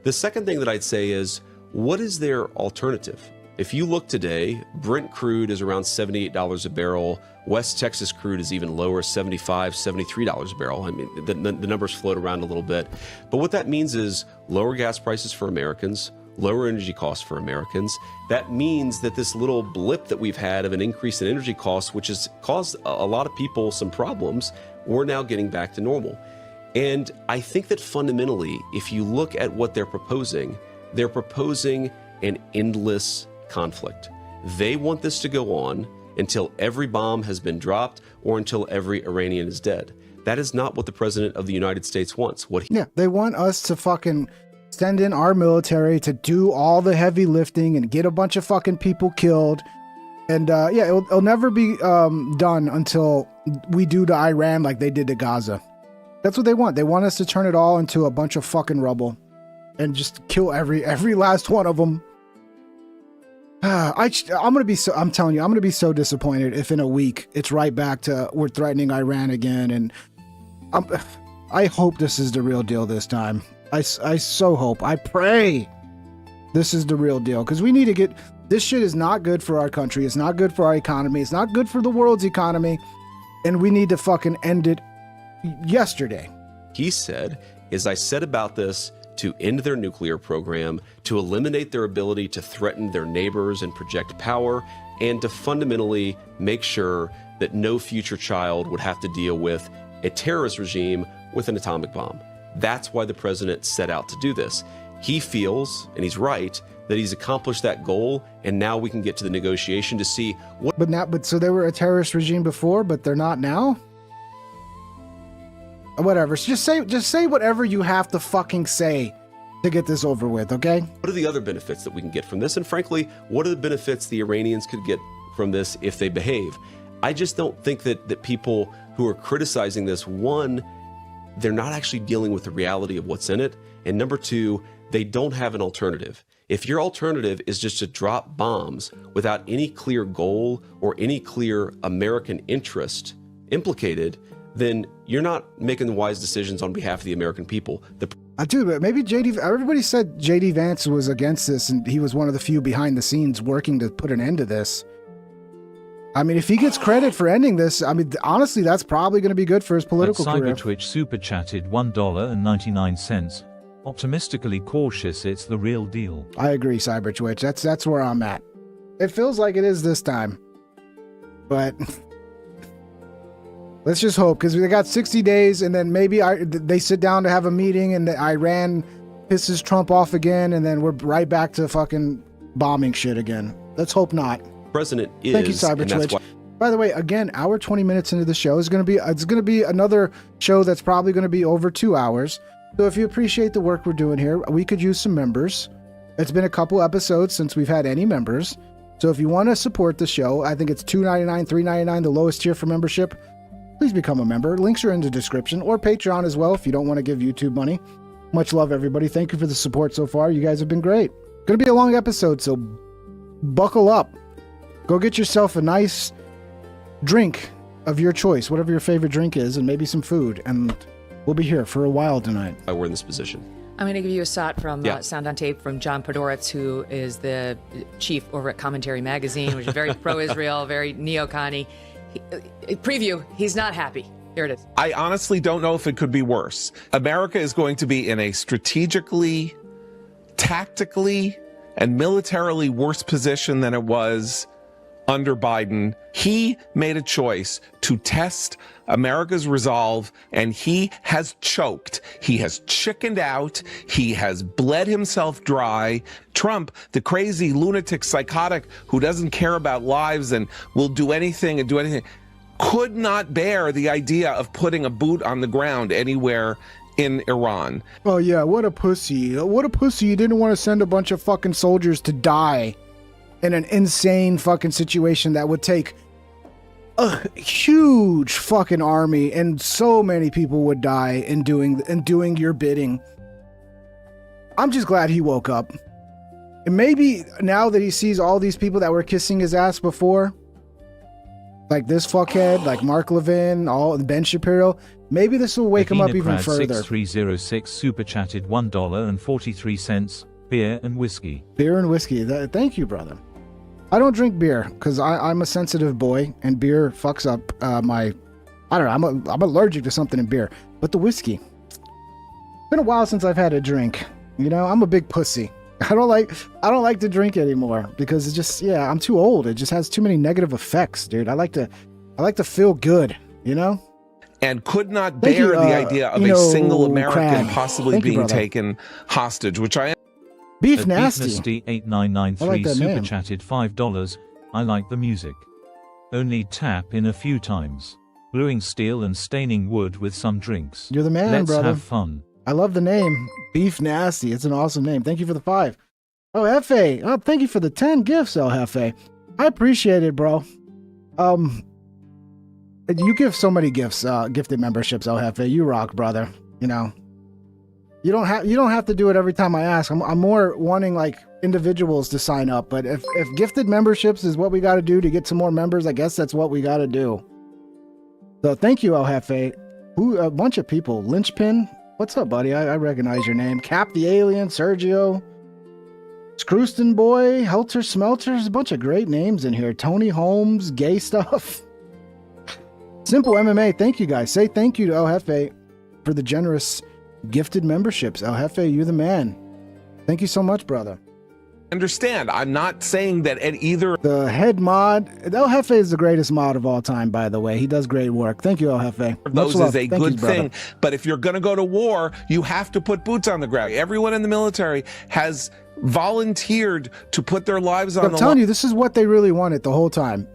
The second thing that I'd say is, what is their alternative? If you look today, Brent crude is around $78 a barrel. West Texas crude is even lower, $75, $73 a barrel. I mean, the numbers float around a little bit. But what that means is lower gas prices for Americans, lower energy costs for Americans. That means that this little blip that we've had of an increase in energy costs, which has caused a lot of people some problems, we're now getting back to normal. And I think that fundamentally, if you look at what they're proposing an endless conflict. They want this to go on until every bomb has been dropped or until every Iranian is dead. That is not what the President of the United States wants. Yeah, they want us to fucking send in our military to do all the heavy lifting and get a bunch of fucking people killed. And yeah, it'll never be done until we do to Iran like they did to Gaza. That's what they want. They want us to turn it all into a bunch of fucking rubble and just kill every last one of them. I'm telling you, I'm gonna be so disappointed if in a week it's right back to we're threatening Iran again. And I hope this is the real deal this time. I so hope. I pray this is the real deal, because we need to get this shit is not good for our country. It's not good for our economy. It's not good for the world's economy, and we need to fucking end it yesterday. He said, as I said about this, to end their nuclear program, to eliminate their ability to threaten their neighbors and project power, and to fundamentally make sure that no future child would have to deal with a terrorist regime with an atomic bomb. That's why the president set out to do this. He feels, and he's right, that he's accomplished that goal, and now we can get to the negotiation to see what. But so they were a terrorist regime before, but they're not now? Whatever. So just say whatever you have to fucking say to get this over with, okay? What are the other benefits that we can get from this? And frankly, what are the benefits the Iranians could get from this if they behave? I just don't think that people who are criticizing this, one, they're not actually dealing with the reality of what's in it. And number two, they don't have an alternative. If your alternative is just to drop bombs without any clear goal or any clear American interest implicated, then you're not making wise decisions on behalf of the American people. Dude, but maybe everybody said JD Vance was against this, and he was one of the few behind the scenes working to put an end to this. I mean, if he gets credit for ending this, I mean, honestly, that's probably going to be good for his political career. Cybertwitch super chatted $1.99. Optimistically cautious, it's the real deal. I agree, Cybertwitch. That's where I'm at. It feels like it is this time, but Let's just hope, because they got 60 days, and then maybe they sit down to have a meeting, and Iran pisses Trump off again, and then we're right back to fucking bombing shit again. Let's hope not. President is. Thank you, Cybertwitch. By the way, again, hour 20 minutes into the show is going to be another show that's probably going to be over 2 hours. So if you appreciate the work we're doing here, we could use some members. It's been a couple episodes since we've had any members. So if you want to support the show, I think it's $2.99, $3.99, the lowest tier for membership. Please become a member. Links are in the description, or Patreon as well if you don't want to give YouTube money. Much love, everybody. Thank you for the support so far. You guys have been great. Going to be a long episode, so buckle up. Go get yourself a nice drink of your choice, whatever your favorite drink is, and maybe some food. And we'll be here for a while tonight. We're in this position. I'm going to give you a shot from Sound on Tape from John Podhoretz, who is the chief over at Commentary Magazine, which is very pro-Israel, very neo-Connie. Preview, he's not happy. Here it is. I honestly don't know if it could be worse. America is going to be in a strategically, tactically, and militarily worse position than it was under Biden. He made a choice to test America's resolve, and he has choked. He has chickened out. He has bled himself dry. Trump, the crazy lunatic psychotic who doesn't care about lives and will do anything and do anything, could not bear the idea of putting a boot on the ground anywhere in Iran. Oh yeah, what a pussy. What a pussy. You didn't want to send a bunch of fucking soldiers to die in an insane fucking situation that would take a huge fucking army, and so many people would die in doing your bidding. I'm just glad he woke up. And maybe now that he sees all these people that were kissing his ass before, like this fuckhead, like Mark Levin, Ben Shapiro, maybe this will wake him up even further. 6306 super chatted $1.43. Beer and whiskey. Beer and whiskey. Thank you, brother. I don't drink beer because I'm a sensitive boy, and beer fucks up my. I don't know. I'm allergic to something in beer. But the whiskey. It's been a while since I've had a drink. You know, I'm a big pussy. I don't like to drink anymore because it's just, I'm too old. It just has too many negative effects, dude. I like to feel good, you know? And could not bear the idea of a single American possibly being taken hostage, which I am. Beef Nasty. 8993 super chatted $5. I like the music. Only tap in a few times. Gluing steel and staining wood with some drinks. You're the man, Let's brother. have fun. I love the name. Beef Nasty. It's an awesome name. Thank you for the 5. Oh, Hefe. Oh, thank you for the 10 gifts, El Hefe. I appreciate it, bro. You give so many gifts, gifted memberships, El Hefe. You rock, brother. You know. You don't have to do it every time I ask. I'm more wanting like individuals to sign up, but if gifted memberships is what we got to do to get some more members, I guess that's what we got to do. So thank you, El Jefe. A bunch of people. Lynchpin, what's up, buddy? I recognize your name. Cap the Alien, Sergio, Scrooston Boy, Helter Smelter. There's a bunch of great names in here. Tony Holmes, Gay Stuff. Simple MMA. Thank you, guys. Say thank you to El Jefe for the generous gifted memberships. El Jefe, you're the man. Thank you so much, brother. Understand, I'm not saying that at either. The head mod, El Jefe is the greatest mod of all time, by the way. He does great work. Thank you, El Jefe. Those is a good thing. But if you're going to go to war, you have to put boots on the ground. Everyone in the military has volunteered to put their lives on the line. I'm telling you, this is what they really wanted the whole time.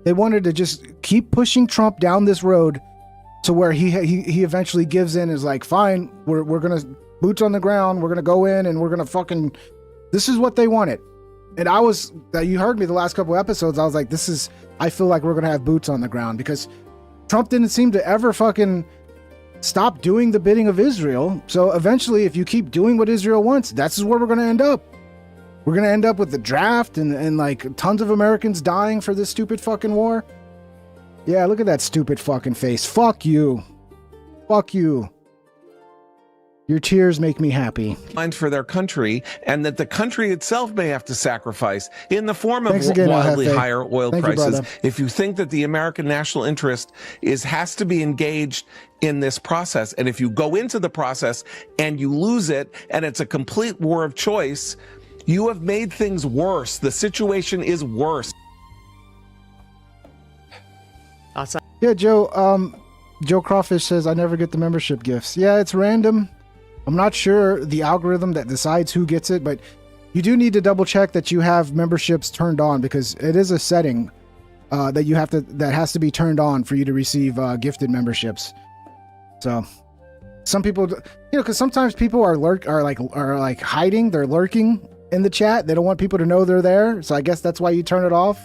They wanted to just keep pushing Trump down this road to where he eventually gives in, is like, fine, we're gonna boots on the ground, we're gonna go in and we're gonna fucking. This is what they wanted, and you heard me the last couple episodes. I was like, I feel like we're gonna have boots on the ground because Trump didn't seem to ever fucking stop doing the bidding of Israel. So eventually, if you keep doing what Israel wants, that's where we're gonna end up. We're gonna end up with the draft and like tons of Americans dying for this stupid fucking war. Yeah, look at that stupid fucking face. Fuck you. Fuck you. Your tears make me happy. For their country, and that the country itself may have to sacrifice in the form of wildly higher oil prices. If you think that the American national interest has to be engaged in this process, and if you go into the process and you lose it, and it's a complete war of choice, you have made things worse. The situation is worse. Yeah, Joe, Joe Crawfish says, I never get the membership gifts. Yeah, it's random. I'm not sure the algorithm that decides who gets it, but you do need to double check that you have memberships turned on, because it is a setting that has to be turned on for you to receive gifted memberships. So some people, because sometimes people are like hiding, they're lurking in the chat. They don't want people to know they're there. So I guess that's why you turn it off,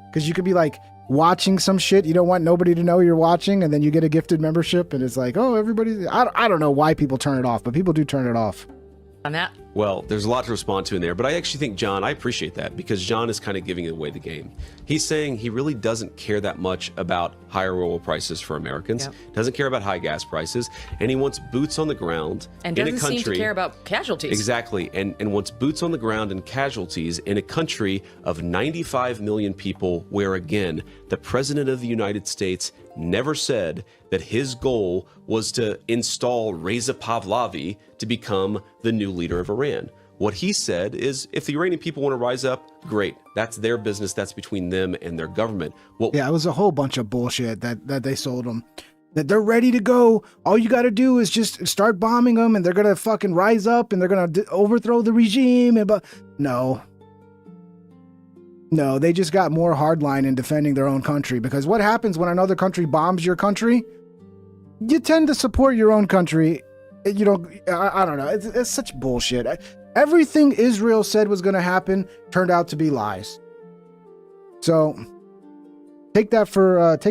because you could be like watching some shit you don't want nobody to know you're watching, and then you get a gifted membership and it's like, oh, everybody, I don't know why people turn it off, but people do turn it off. On that. Well, there's a lot to respond to in there, but I actually think, John, I appreciate that, because John is kind of giving away the game. He's saying he really doesn't care that much about higher oil prices for Americans, doesn't care about high gas prices, and he wants boots on the ground and in a doesn't country. seem to care about casualties. Exactly, and wants boots on the ground and casualties in a country of 95 million people, where, again, the President of the United States never said that his goal was to install Reza Pahlavi to become the new leader of Iran. What he said is, if the Iranian people want to rise up, great. That's their business. That's between them and their government. Yeah, it was a whole bunch of bullshit that they sold them. That they're ready to go. All you got to do is just start bombing them, and they're going to fucking rise up, and they're going to overthrow the regime. No, they just got more hardline in defending their own country, because what happens when another country bombs your country? You tend to support your own country. You don't, I don't know. It's such bullshit. Everything Israel said was going to happen turned out to be lies. So take that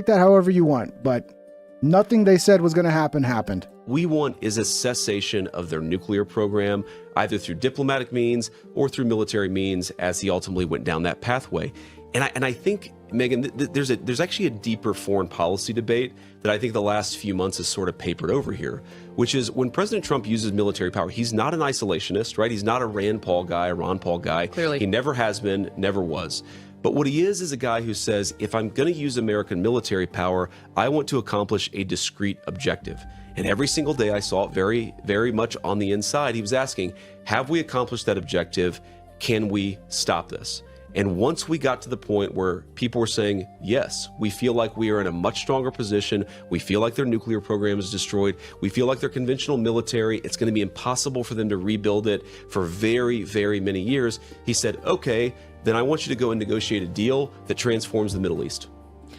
however you want, but nothing they said was going to happen happened. We want is a cessation of their nuclear program, either through diplomatic means or through military means, as he ultimately went down that pathway. And I think, Megan, there's actually a deeper foreign policy debate that I think the last few months has sort of papered over here, which is when President Trump uses military power, he's not an isolationist, right? He's not a Rand Paul guy, a Ron Paul guy. Clearly. He never has been, never was. But what he is a guy who says, if I'm going to use American military power, I want to accomplish a discrete objective. And every single day I saw it very, very much on the inside. He was asking, have we accomplished that objective? Can we stop this? And once we got to the point where people were saying, yes, we feel like we are in a much stronger position. We feel like their nuclear program is destroyed. We feel like their conventional military, it's going to be impossible for them to rebuild it for very, very many years. He said, okay, then I want you to go and negotiate a deal that transforms the Middle East.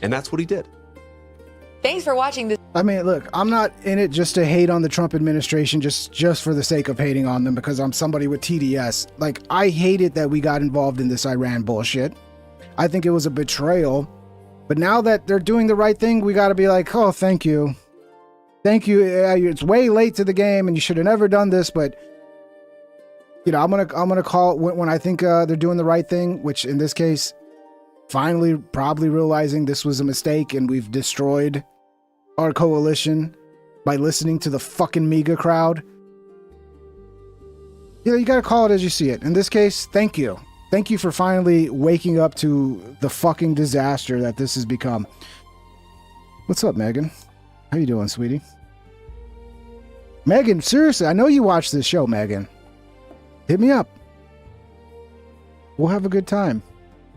And that's what he did. Thanks for watching this. I mean, look, I'm not in it just to hate on the Trump administration, just for the sake of hating on them, because I'm somebody with TDS. Like, I hate it that we got involved in this Iran bullshit. I think it was a betrayal. But now that they're doing the right thing, we got to be like, oh, thank you. Thank you. It's way late to the game, and you should have never done this, but I'm gonna call it when I think they're doing the right thing, which in this case, finally probably realizing this was a mistake and we've destroyed our coalition by listening to the fucking MAGA crowd. You gotta call it as you see it. In this case, thank you. Thank you for finally waking up to the fucking disaster that this has become. What's up, Megan? How you doing, sweetie? Megan, seriously, I know you watch this show, Megan. Hit me up. We'll have a good time.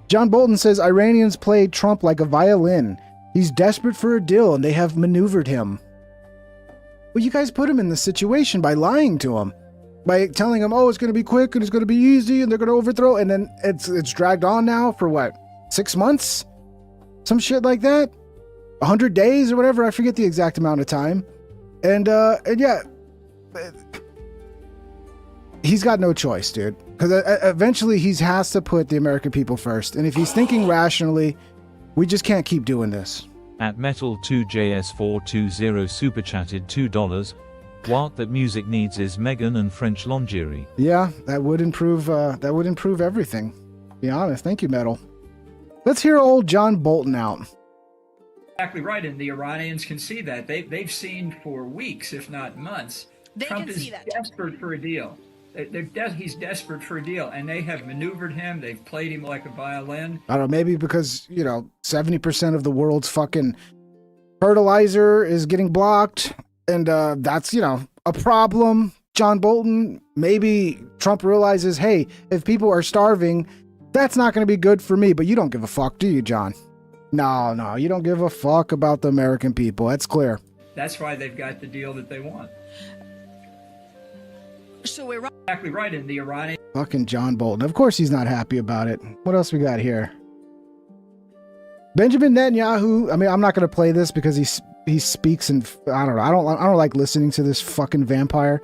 John Bolton says Iranians played Trump like a violin. He's desperate for a deal and they have maneuvered him. Well, you guys put him in this situation by lying to him. By telling him, oh, it's going to be quick and it's going to be easy and they're going to overthrow. And then it's dragged on now for what? 6 months? Some shit like that? 100 days or whatever. I forget the exact amount of time. And yeah. He's got no choice, dude. Because eventually he has to put the American people first. And if he's thinking rationally, we just can't keep doing this. At Metal2JS420 super chatted $2. What that music needs is Megan and French lingerie. Yeah, that would improve everything. Be honest. Thank you, Metal. Let's hear old John Bolton out. Exactly right, and the Iranians can see that. They've seen for weeks, if not months, Trump is desperate for a deal. He's desperate for a deal, and they have maneuvered him. They've played him like a violin. I don't know, maybe because, 70% of the world's fucking fertilizer is getting blocked, and that's, a problem. John Bolton, maybe Trump realizes, hey, if people are starving, that's not going to be good for me, but you don't give a fuck, do you, John? No, you don't give a fuck about the American people. That's clear. That's why they've got the deal that they want. So we're exactly right in the Iranian. Fucking John Bolton. Of course he's not happy about it. What else we got here? Benjamin Netanyahu. I mean, I'm not going to play this because he speaks and I don't know. I don't like listening to this fucking vampire.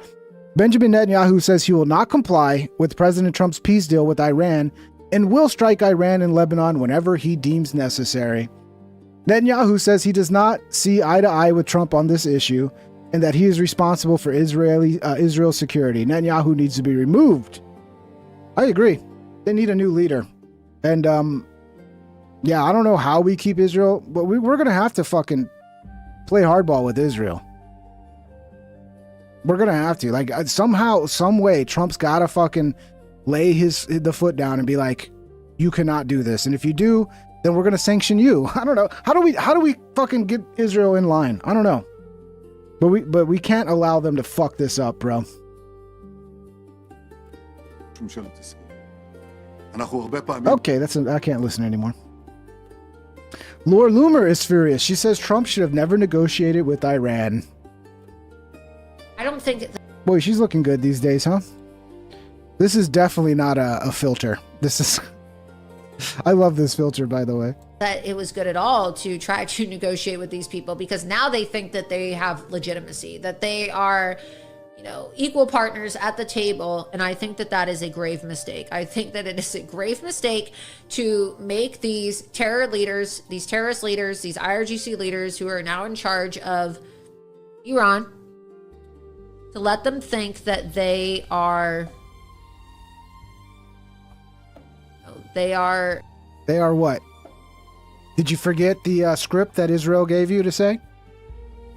Benjamin Netanyahu says he will not comply with President Trump's peace deal with Iran and will strike Iran and Lebanon whenever he deems necessary. Netanyahu says he does not see eye to eye with Trump on this issue and that he is responsible for Israel's security. Netanyahu needs to be removed. I agree. They need a new leader. And yeah, I don't know how we keep Israel, but we're going to have to fucking play hardball with Israel. We're going to have to. Like, somehow, some way, Trump's got to fucking lay the foot down and be like, you cannot do this. And if you do, then we're going to sanction you. I don't know. How do we fucking get Israel in line? I don't know. But we can't allow them to fuck this up, bro. Okay, I can't listen anymore. Laura Loomer is furious. She says Trump should have never negotiated with Iran. I don't think... Boy, she's looking good these days, huh? This is definitely not a filter. This is... I love this filter, by the way. That it was good at all to try to negotiate with these people, because now they think that they have legitimacy, that they are, you know, equal partners at the table. And I think that that is a grave mistake. I think that it is a grave mistake to make these terrorist leaders, these IRGC leaders who are now in charge of Iran, to let them think that they are what? Did you forget the script that Israel gave you to say?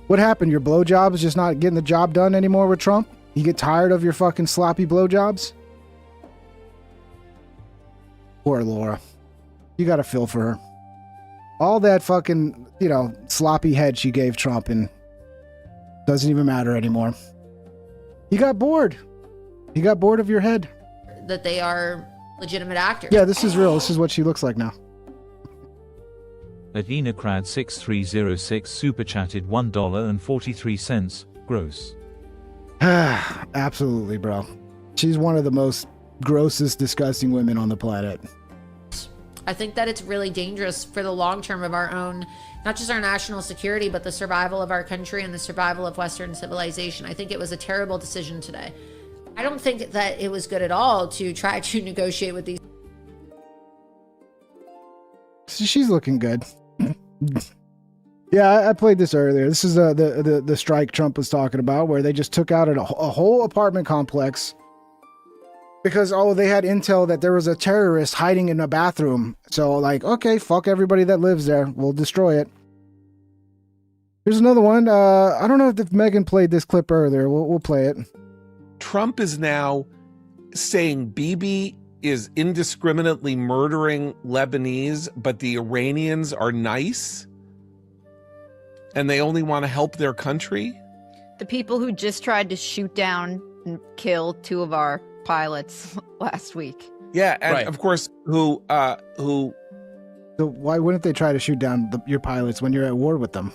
What happened? Your blowjob is just not getting the job done anymore with Trump? You get tired of your fucking sloppy blowjobs? Poor Laura. You got to feel for her. All that fucking, you know, sloppy head she gave Trump and doesn't even matter anymore. He got bored. He got bored of your head. That they are legitimate actors. Yeah, this is real. This is what she looks like now. At Enacrad6306 super chatted $1.43. Gross. Absolutely, bro. She's one of the most grossest, disgusting women on the planet. I think that it's really dangerous for the long term of our own, not just our national security, but the survival of our country and the survival of Western civilization. I think it was a terrible decision today. I don't think that it was good at all to try to negotiate with these. She's looking good. Yeah, I played this earlier. This is the strike Trump was talking about, where they just took out a whole apartment complex because, they had intel that there was a terrorist hiding in a bathroom. So, like, okay, fuck everybody that lives there. We'll destroy it. Here's another one. I don't know if Megan played this clip earlier. We'll play it. Trump is now saying Bibi is indiscriminately murdering Lebanese, but the Iranians are nice and they only want to help their country. The people who just tried to shoot down and kill 2 of our pilots last week. Yeah, and right. Of course, who. So why wouldn't they try to shoot down your pilots when you're at war with them?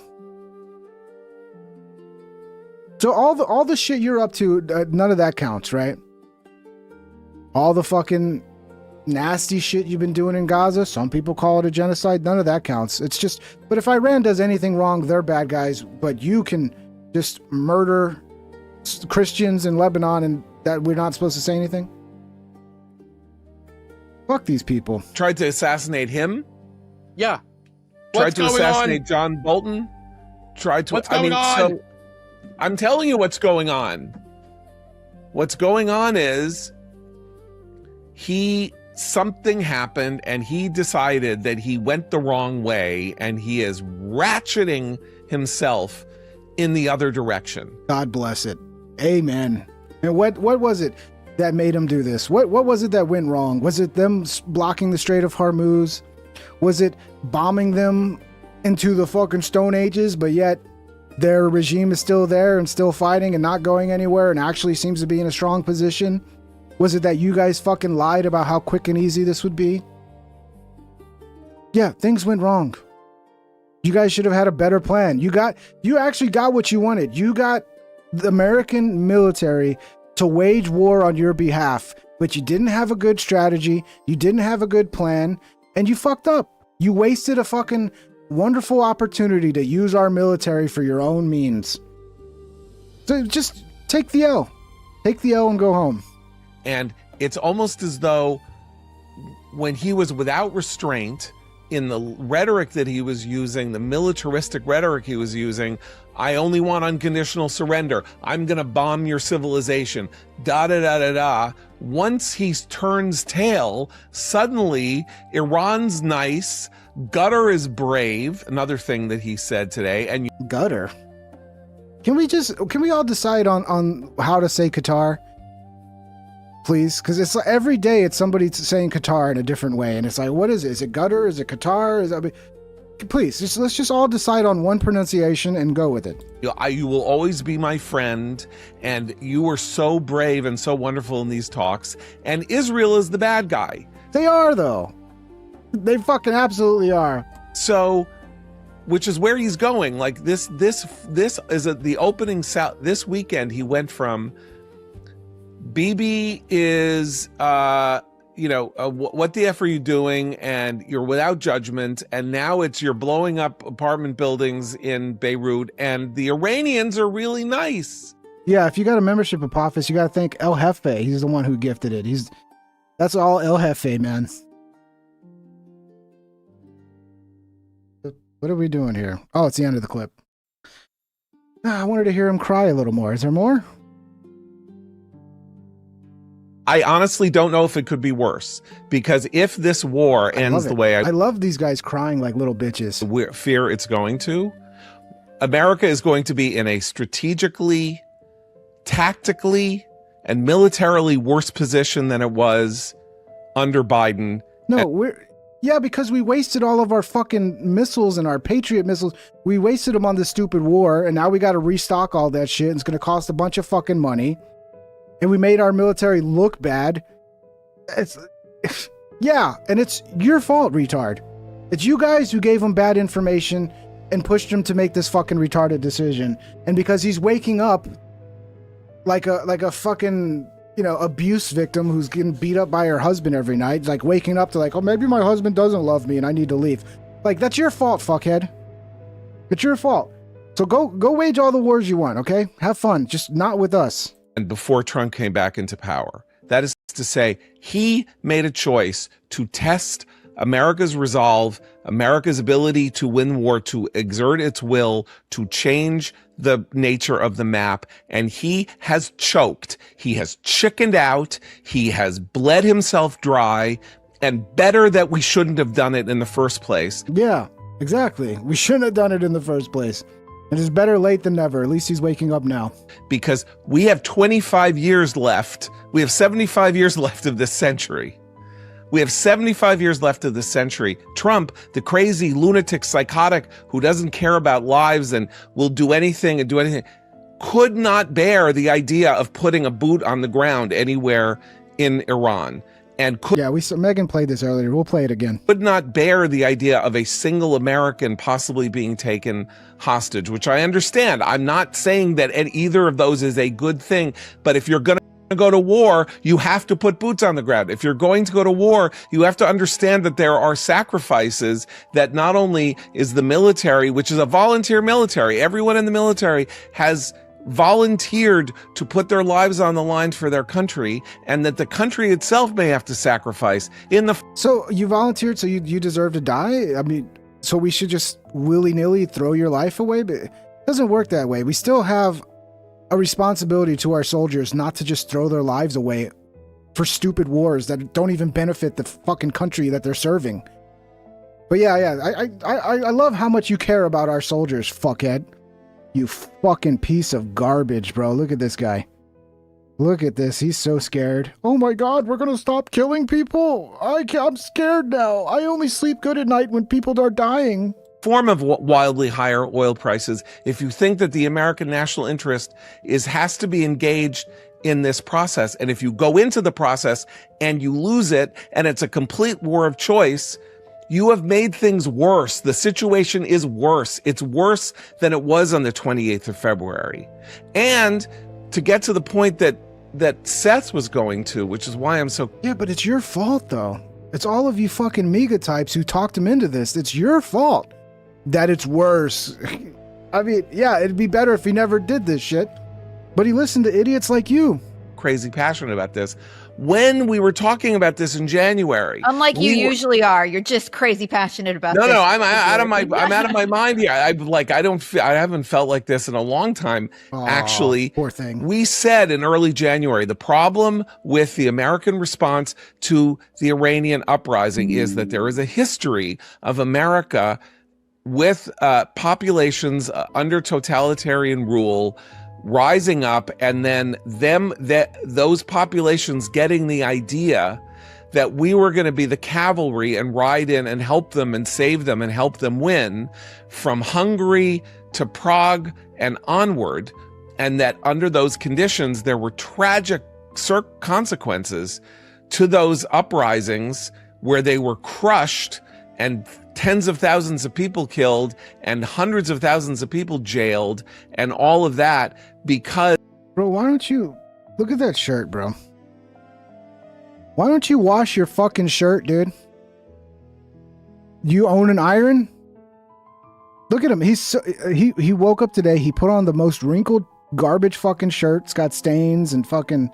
So all the shit you're up to, none of that counts, right? All the fucking nasty shit you've been doing in Gaza, some people call it a genocide, none of that counts. It's just, but if Iran does anything wrong, they're bad guys, but you can just murder Christians in Lebanon and that we're not supposed to say anything? Fuck these people. Tried to assassinate him? Yeah. Tried to assassinate John Bolton? What's going on? So I'm telling you what's going on. What's going on is something happened and he decided that he went the wrong way and he is ratcheting himself in the other direction. God bless it. Amen. And what was it that made him do this? What was it that went wrong? Was it them blocking the Strait of Hormuz? Was it bombing them into the fucking Stone Ages, but yet their regime is still there and still fighting and not going anywhere and actually seems to be in a strong position? Was it that you guys fucking lied about how quick and easy this would be? Yeah, things went wrong. You guys should have had a better plan. You actually got what you wanted. You got the American military to wage war on your behalf, but you didn't have a good strategy. You didn't have a good plan, and you fucked up. You wasted a fucking wonderful opportunity to use our military for your own means. So just take the L. Take the L and go home. And it's almost as though when he was without restraint in the rhetoric that he was using, the militaristic rhetoric he was using, I only want unconditional surrender. I'm going to bomb your civilization. Da da da da da. Once he turns tail, suddenly Iran's nice. Gutter is brave. Another thing that he said today. And Gutter. Can we all decide on how to say Qatar? Please, because it's like every day it's somebody saying Qatar in a different way, and it's like, what is it? Is it gutter? Is it Qatar? Please, let's just all decide on one pronunciation and go with it. You will always be my friend, and you were so brave and so wonderful in these talks. And Israel is the bad guy. They are, though. They fucking absolutely are. So, which is where he's going. Like this is at the opening. This weekend, he went from Bibi is, what the F are you doing? And you're without judgment. And now it's you're blowing up apartment buildings in Beirut. And the Iranians are really nice. Yeah, if you got a membership of Apophis, you got to thank El Jefe. He's the one who gifted it. That's all El Jefe, man. What are we doing here? Oh, it's the end of the clip. I wanted to hear him cry a little more. Is there more? I honestly don't know if it could be worse, because if this war ends the way I love these guys crying like little bitches. Fear it's going to, America is going to be in a strategically, tactically, and militarily worse position than it was under Biden. No, because we wasted all of our fucking missiles and our Patriot missiles. We wasted them on this stupid war, and now we got to restock all that shit, and it's going to cost a bunch of fucking money. And we made our military look bad. Yeah, and it's your fault, retard. It's you guys who gave him bad information and pushed him to make this fucking retarded decision. And because he's waking up like a fucking, abuse victim who's getting beat up by her husband every night, like waking up to oh, maybe my husband doesn't love me and I need to leave. Like, that's your fault, fuckhead. It's your fault. So go wage all the wars you want, okay? Have fun, just not with us. And before Trump came back into power. That is to say, he made a choice to test America's resolve, America's ability to win war, to exert its will, to change the nature of the map. And he has choked. He has chickened out. He has bled himself dry. And better that we shouldn't have done it in the first place. Yeah, exactly. We shouldn't have done it in the first place. It is better late than never. At least he's waking up now. Because we have 25 years left. We have 75 years left of this century. We have 75 years left of this century. Trump, the crazy lunatic psychotic who doesn't care about lives and will do anything and do anything, could not bear the idea of putting a boot on the ground anywhere in Iran. And Megan played this earlier. We'll play it again. Could not bear the idea of a single American possibly being taken hostage, which I understand. I'm not saying that either of those is a good thing, but if you're going to go to war, you have to put boots on the ground. If you're going to go to war, you have to understand that there are sacrifices that not only is the military, which is a volunteer military, everyone in the military has volunteered to put their lives on the line for their country, and that the country itself may have to sacrifice So you volunteered, so you deserve to die? I mean, so we should just willy-nilly throw your life away? But it doesn't work that way. We still have a responsibility to our soldiers not to just throw their lives away for stupid wars that don't even benefit the fucking country that they're serving. But I love how much you care about our soldiers, fuckhead. You fucking piece of garbage, bro. Look at this guy. Look at this. He's so scared. Oh my God, we're going to stop killing people. I'm scared now. I only sleep good at night when people are dying. Form of wildly higher oil prices. If you think that the American national interest has to be engaged in this process, and if you go into the process and you lose it, and it's a complete war of choice, You have made things worse. The situation is worse. It's worse than it was on the 28th of February. And to get to the point that Seth was going to, which is why I'm so... Yeah, but it's your fault, though. It's all of you fucking mega types who talked him into this. It's your fault that it's worse. I mean, yeah, it'd be better if he never did this shit. But he listened to idiots like you. Crazy passionate about this. When we were talking about this in January, unlike you usually are, you're just crazy passionate about this. No, I'm out of my mind here. I haven't felt like this in a long time. Actually, poor thing. We said in early January, the problem with the American response to the Iranian uprising is that there is a history of America with populations under totalitarian rule rising up, and then those populations getting the idea that we were going to be the cavalry and ride in and help them and save them and help them win from Hungary to Prague and onward, and that under those conditions there were tragic consequences to those uprisings where they were crushed and tens of thousands of people killed and hundreds of thousands of people jailed and all of that because... Bro, why don't you... Look at that shirt, bro. Why don't you wash your fucking shirt, dude? You own an iron? Look at him. He woke up today. He put on the most wrinkled garbage fucking shirt. It's got stains and fucking...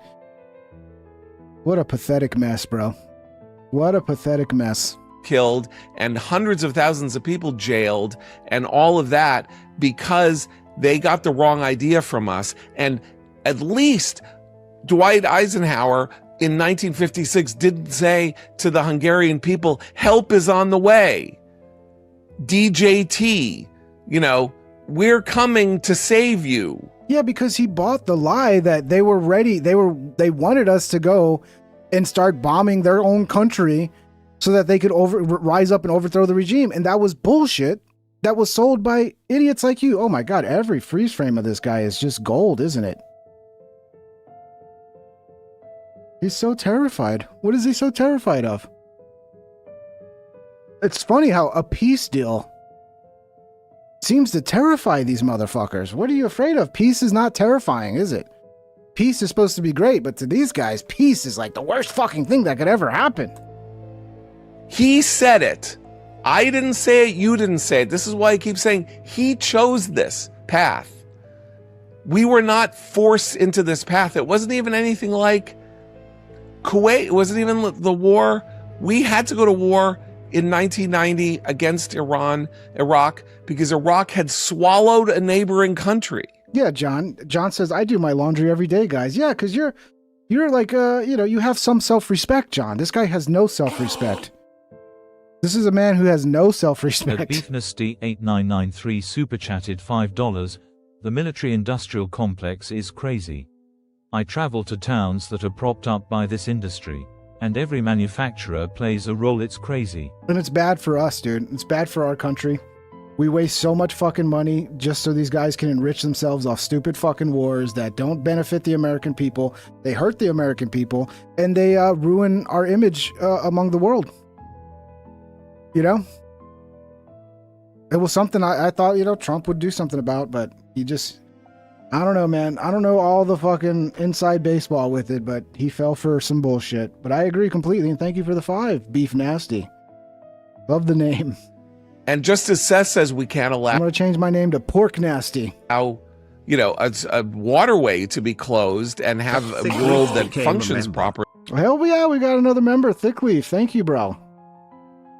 What a pathetic mess, bro. What a pathetic mess. Killed and hundreds of thousands of people jailed and all of that because they got the wrong idea from us. And at least Dwight Eisenhower in 1956 didn't say to the Hungarian people, help is on the way. DJT, we're coming to save you. Yeah, because he bought the lie that they were ready. They wanted us to go and start bombing their own country so that they could rise up and overthrow the regime. And that was bullshit that was sold by idiots like you. Oh my God, every freeze frame of this guy is just gold, isn't it? He's so terrified. What is he so terrified of? It's funny how a peace deal seems to terrify these motherfuckers. What are you afraid of? Peace is not terrifying, is it? Peace is supposed to be great, but to these guys, peace is like the worst fucking thing that could ever happen. He said it. I didn't say it. You didn't say it. This is why I keep saying he chose this path. We were not forced into this path. It wasn't even anything like Kuwait. It wasn't even the war. We had to go to war in 1990 against Iraq, because Iraq had swallowed a neighboring country. Yeah, John. John says, I do my laundry every day, guys. Yeah, because you're like, you have some self-respect, John. This guy has no self-respect. This is a man who has no self-respect. Beefnasty 8993 super chatted $5. The military-industrial complex is crazy. I travel to towns that are propped up by this industry, and every manufacturer plays a role. It's crazy. And it's bad for us, dude. It's bad for our country. We waste so much fucking money just so these guys can enrich themselves off stupid fucking wars that don't benefit the American people. They hurt the American people, and they ruin our image among the world. It was something I thought, Trump would do something about, but he just, I don't know, man. I don't know all the fucking inside baseball with it, but he fell for some bullshit. But I agree completely, and thank you for the 5, Beef Nasty. Love the name. And just as Seth says, we can't allow... I'm going to change my name to Pork Nasty. A waterway to be closed and have a world that functions properly. Hell yeah, we got another member, Thickleaf. Thank you, bro.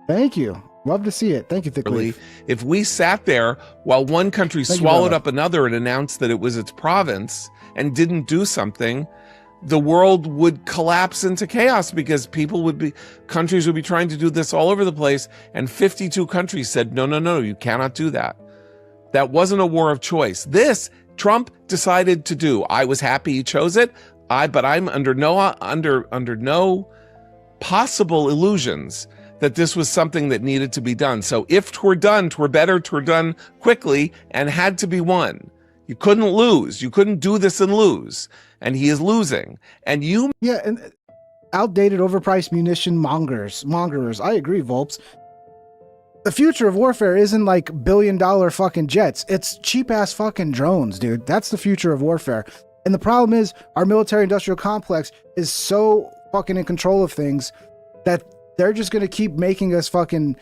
Thank you. Love to see it. Thank you, Thickleaf. If we sat there while one country swallowed up another and announced that it was its province and didn't do something, the world would collapse into chaos, because countries would be trying to do this all over the place. And 52 countries said, no, you cannot do that. That wasn't a war of choice. This Trump decided to do. I was happy he chose it. But I'm under no possible illusions that this was something that needed to be done. So if 'twere done, 'twere better, 'twere done quickly and had to be won. You couldn't lose. You couldn't do this and lose. And he is losing. And and outdated, overpriced munition mongerers. I agree, Volps. the future of warfare isn't like $1 billion fucking jets. It's cheap ass fucking drones, dude. That's the future of warfare. And the problem is our military industrial complex is so fucking in control of things that they're just going to keep making us fucking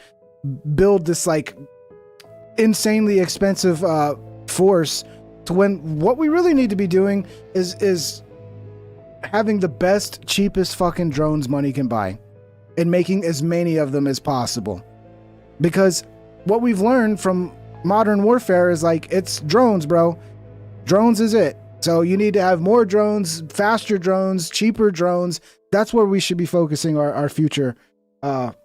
build this like insanely expensive force to when what we really need to be doing is having the best, cheapest fucking drones money can buy and making as many of them as possible. Because what we've learned from modern warfare is like, it's drones, bro. Drones is it. So you need to have more drones, faster drones, cheaper drones. That's where we should be focusing our future, how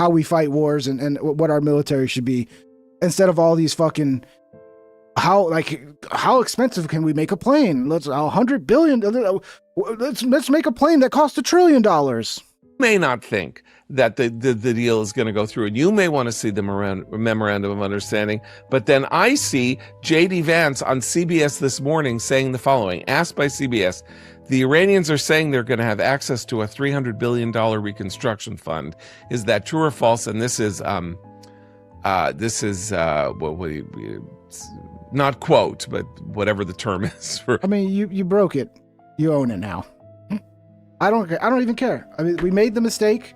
we fight wars and what our military should be, instead of all these fucking, how expensive can we make a plane? Let's $100 billion. Let's make a plane that costs $1 trillion. May not think that the deal is going to go through, and you may want to see the memorandum of understanding, but then I see J.D. Vance on CBS this morning saying the following, asked by CBS, the Iranians are saying they're going to have access to a $300 billion reconstruction fund. Is that true or false? And this is not quote, but whatever the term is. I mean, you broke it. You own it now. I don't even care. I mean, we made the mistake.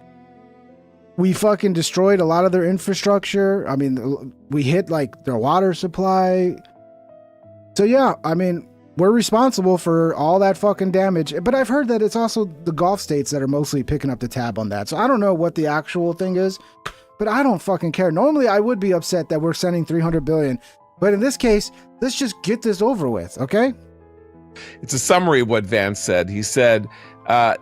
We fucking destroyed a lot of their infrastructure. I mean, we hit like their water supply. So yeah, I mean, we're responsible for all that fucking damage. But I've heard that it's also the Gulf states that are mostly picking up the tab on that. So I don't know what the actual thing is, but I don't fucking care. Normally I would be upset that we're sending $300 billion. But in this case, let's just get this over with, okay? It's a summary of what Vance said. He said,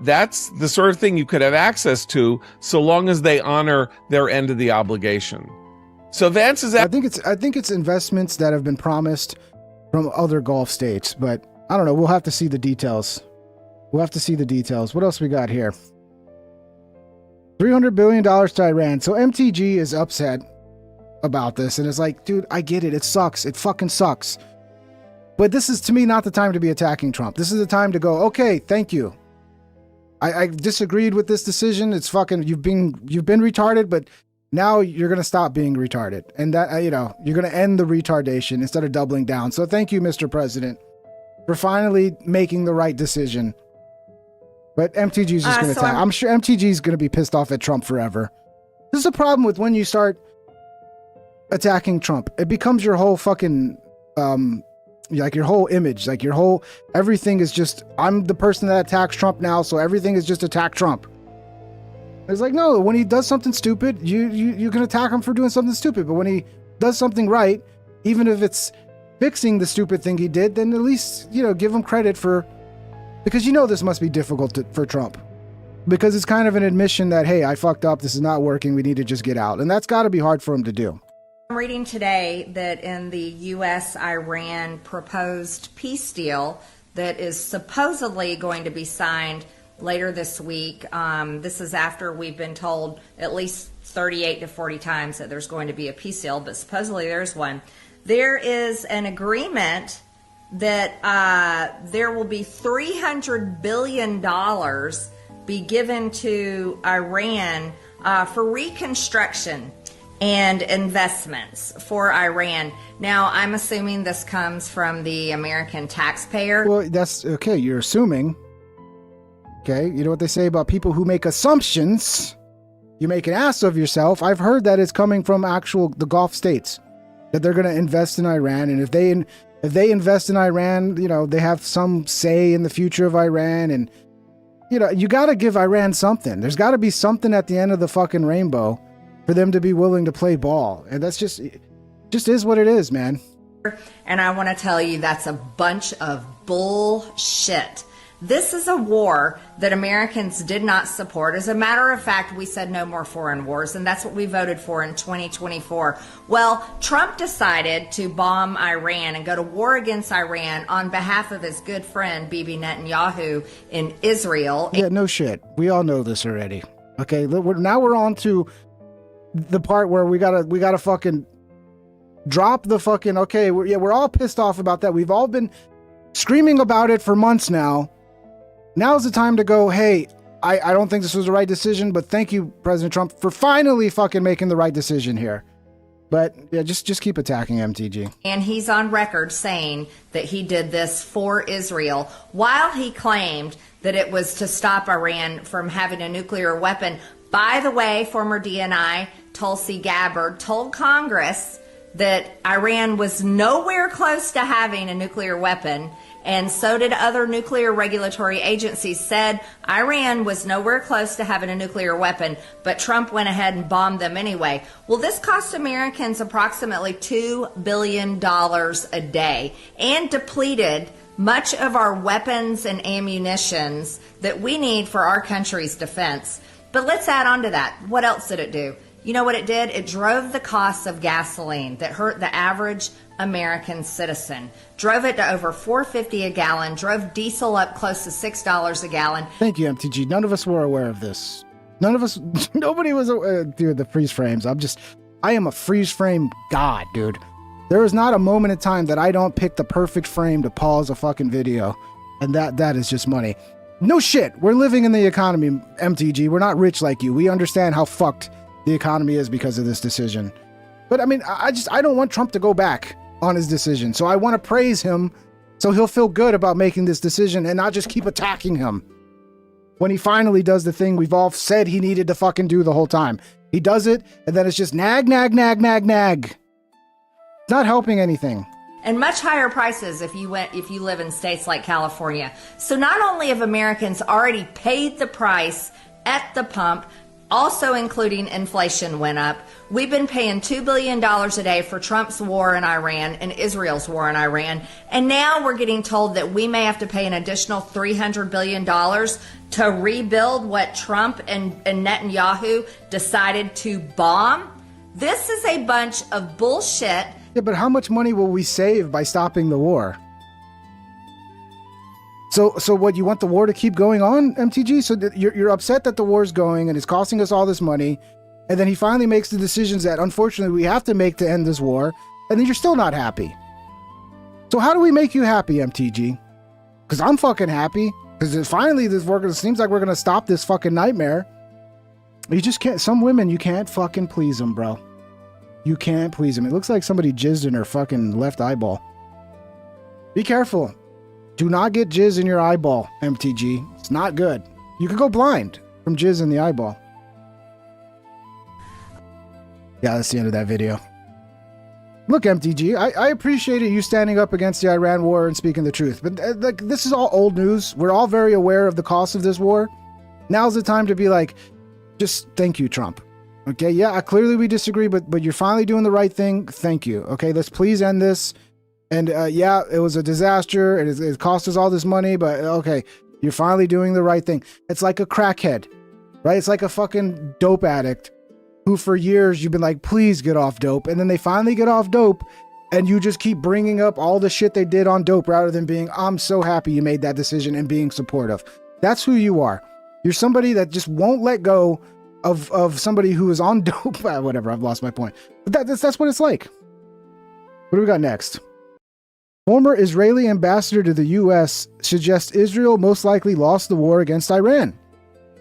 that's the sort of thing you could have access to so long as they honor their end of the obligation. So Vance is... I think it's investments that have been promised from other Gulf states, but I don't know. We'll have to see the details. What else we got here? $300 billion to Iran. So MTG is upset about this, and it's like, dude, I get it. It sucks. It fucking sucks. But this is, to me, not the time to be attacking Trump. This is the time to go, okay, thank you. I disagreed with this decision. It's fucking, you've been retarded, but now you're going to stop being retarded. And that, you're going to end the retardation instead of doubling down. So thank you, Mr. President, for finally making the right decision. But MTG is just going to attack. I'm sure MTG is going to be pissed off at Trump forever. This is a problem with when you start attacking Trump. It becomes your whole fucking, like your whole image, like your whole, everything is just, I'm the person that attacks Trump now, so everything is just attack Trump. It's like, no, when he does something stupid, you can attack him for doing something stupid. But when he does something right, even if it's fixing the stupid thing he did, then at least, give him credit for, because this must be difficult for Trump. Because it's kind of an admission that, hey, I fucked up, this is not working, we need to just get out. And that's got to be hard for him to do. I'm reading today that in the U.S.-Iran proposed peace deal that is supposedly going to be signed later this week, this is after we've been told at least 38 to 40 times that there's going to be a peace deal, but supposedly there's one. There is an agreement that there will be $300 billion be given to Iran for reconstruction and investments for Iran. Now, I'm assuming this comes from the American taxpayer. Well, that's okay. You're assuming. Okay. You know what they say about people who make assumptions? You make an ass of yourself. I've heard that it's coming from the Gulf states, that they're going to invest in Iran. And if they invest in Iran, they have some say in the future of Iran. And, you got to give Iran something. There's got to be something at the end of the fucking rainbow for them to be willing to play ball. And that's just is what it is, man. And I want to tell you, that's a bunch of bullshit. This is a war that Americans did not support. As a matter of fact, we said no more foreign wars, and that's what we voted for in 2024. Well, Trump decided to bomb Iran and go to war against Iran on behalf of his good friend, Bibi Netanyahu, in Israel. Yeah, no shit. We all know this already. Okay, now we're on to the part where we gotta fucking drop the fucking, okay, we're all pissed off about that. We've all been screaming about it for months now. Now's the time to go, hey, I don't think this was the right decision, but thank you, President Trump, for finally fucking making the right decision here. But yeah, just keep attacking MTG. And he's on record saying that he did this for Israel, while he claimed that it was to stop Iran from having a nuclear weapon. By the way, former DNI Tulsi Gabbard told Congress that Iran was nowhere close to having a nuclear weapon, and so did other nuclear regulatory agencies, said Iran was nowhere close to having a nuclear weapon, but Trump went ahead and bombed them anyway. Well, this cost Americans approximately $2 billion a day and depleted much of our weapons and ammunitions that we need for our country's defense. But let's add on to that. What else did it do? You know what it did? It drove the cost of gasoline that hurt the average American citizen. Drove it to over $4.50 a gallon, drove diesel up close to $6 a gallon. Thank you, MTG. None of us were aware of this. Nobody was aware. Dude, the freeze frames. I am a freeze frame god, dude. There is not a moment in time that I don't pick the perfect frame to pause a fucking video. And that is just money. No shit. We're living in the economy, MTG. We're not rich like you. We understand how fucked the economy is because of this decision. But I mean, I don't want Trump to go back on his decision. So I want to praise him so he'll feel good about making this decision and not just keep attacking him when he finally does the thing we've all said he needed to fucking do the whole time. He does it, and then it's just nag. It's not helping anything. And much higher prices if you live in states like California. So not only have Americans already paid the price at the pump, also including inflation went up. We've been paying $2 billion a day for Trump's war in Iran and Israel's war in Iran. And now we're getting told that we may have to pay an additional $300 billion to rebuild what Trump and Netanyahu decided to bomb. This is a bunch of bullshit. Yeah, but how much money will we save by stopping the war? So what, you want the war to keep going on, MTG? So you're upset that the war's going and it's costing us all this money, and then he finally makes the decisions that unfortunately we have to make to end this war, and then you're still not happy. So how do we make you happy, MTG? Because I'm fucking happy, because finally this work, it seems like we're going to stop this fucking nightmare. You just can't, some women, you can't fucking please them, bro. You can't please them. It looks like somebody jizzed in her fucking left eyeball. Be careful. Do not get jizz in your eyeball, MTG. It's not good. You could go blind from jizz in the eyeball. Yeah, that's the end of that video. Look, MTG, I appreciated you standing up against the Iran war and speaking the truth. But like, this is all old news. We're all very aware of the cost of this war. Now's the time to be like, just thank you, Trump. Okay, yeah, clearly we disagree, but you're finally doing the right thing. Thank you. Okay, let's please end this. And yeah, it was a disaster, and it cost us all this money, but okay, you're finally doing the right thing. It's like a crackhead, right? It's like a fucking dope addict who for years you've been like, please get off dope. And then they finally get off dope, and you just keep bringing up all the shit they did on dope rather than being, I'm so happy you made that decision, and being supportive. That's who you are. You're somebody that just won't let go of somebody who is on dope. Whatever, I've lost my point. But that's what it's like. What do we got next? Former Israeli ambassador to the U.S. suggests Israel most likely lost the war against Iran,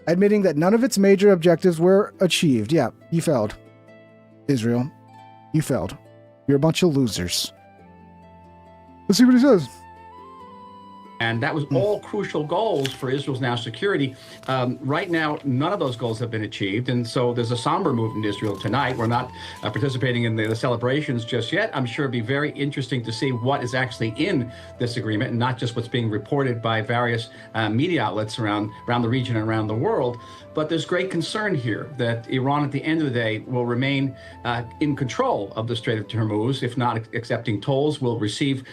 admitting that none of its major objectives were achieved. Yeah, you failed. Israel, you failed. You're a bunch of losers. Let's see what he says. And that was all crucial goals for Israel's national security. Right now, none of those goals have been achieved. And so there's a somber move in Israel tonight. We're not participating in the celebrations just yet. I'm sure it'd be very interesting to see what is actually in this agreement, and not just what's being reported by various media outlets around the region and around the world. But there's great concern here that Iran, at the end of the day, will remain in control of the Strait of Hormuz, if not accepting tolls, will receive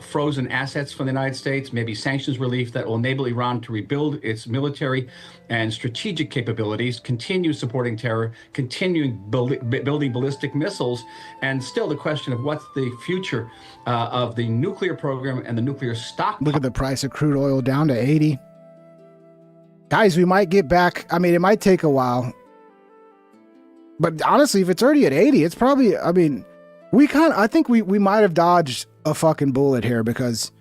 frozen assets from the United States, maybe sanctions relief that will enable Iran to rebuild its military and strategic capabilities, continue supporting terror, continuing building ballistic missiles, and still the question of what's the future of the nuclear program and the nuclear stock. Look at the price of crude oil down to 80. Guys, we might get back. I mean, it might take a while. But honestly, if it's already at 80, it's probably, I mean, I think we might have dodged a fucking bullet here, because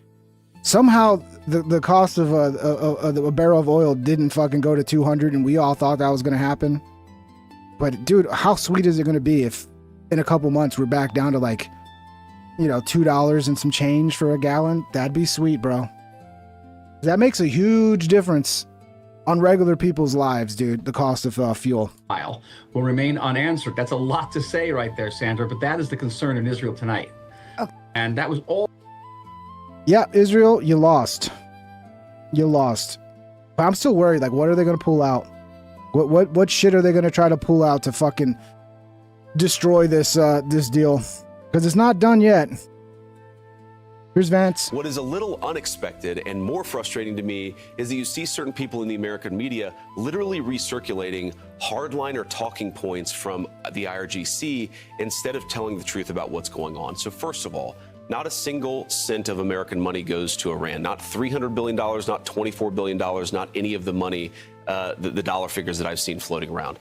somehow the cost of a barrel of oil didn't fucking go to 200, and we all thought that was gonna happen. But dude, how sweet is it gonna be if in a couple months we're back down to like, you know, $2 and some change for a gallon? That'd be sweet, bro. That makes a huge difference on regular people's lives, dude. The cost of fuel will remain unanswered. That's a lot to say right there, Sandra, but that is the concern in Israel tonight. And that was all. Yeah, Israel, you lost. You lost. But I'm still worried. Like, what are they going to pull out? What shit are they going to try to pull out to fucking destroy this this deal? Because it's not done yet. Here's Vance. What is a little unexpected and more frustrating to me is that you see certain people in the American media literally recirculating hardliner talking points from the IRGC instead of telling the truth about what's going on. So first of all, not a single cent of American money goes to Iran. Not $300 billion, not $24 billion, not any of the money, the dollar figures that I've seen floating around.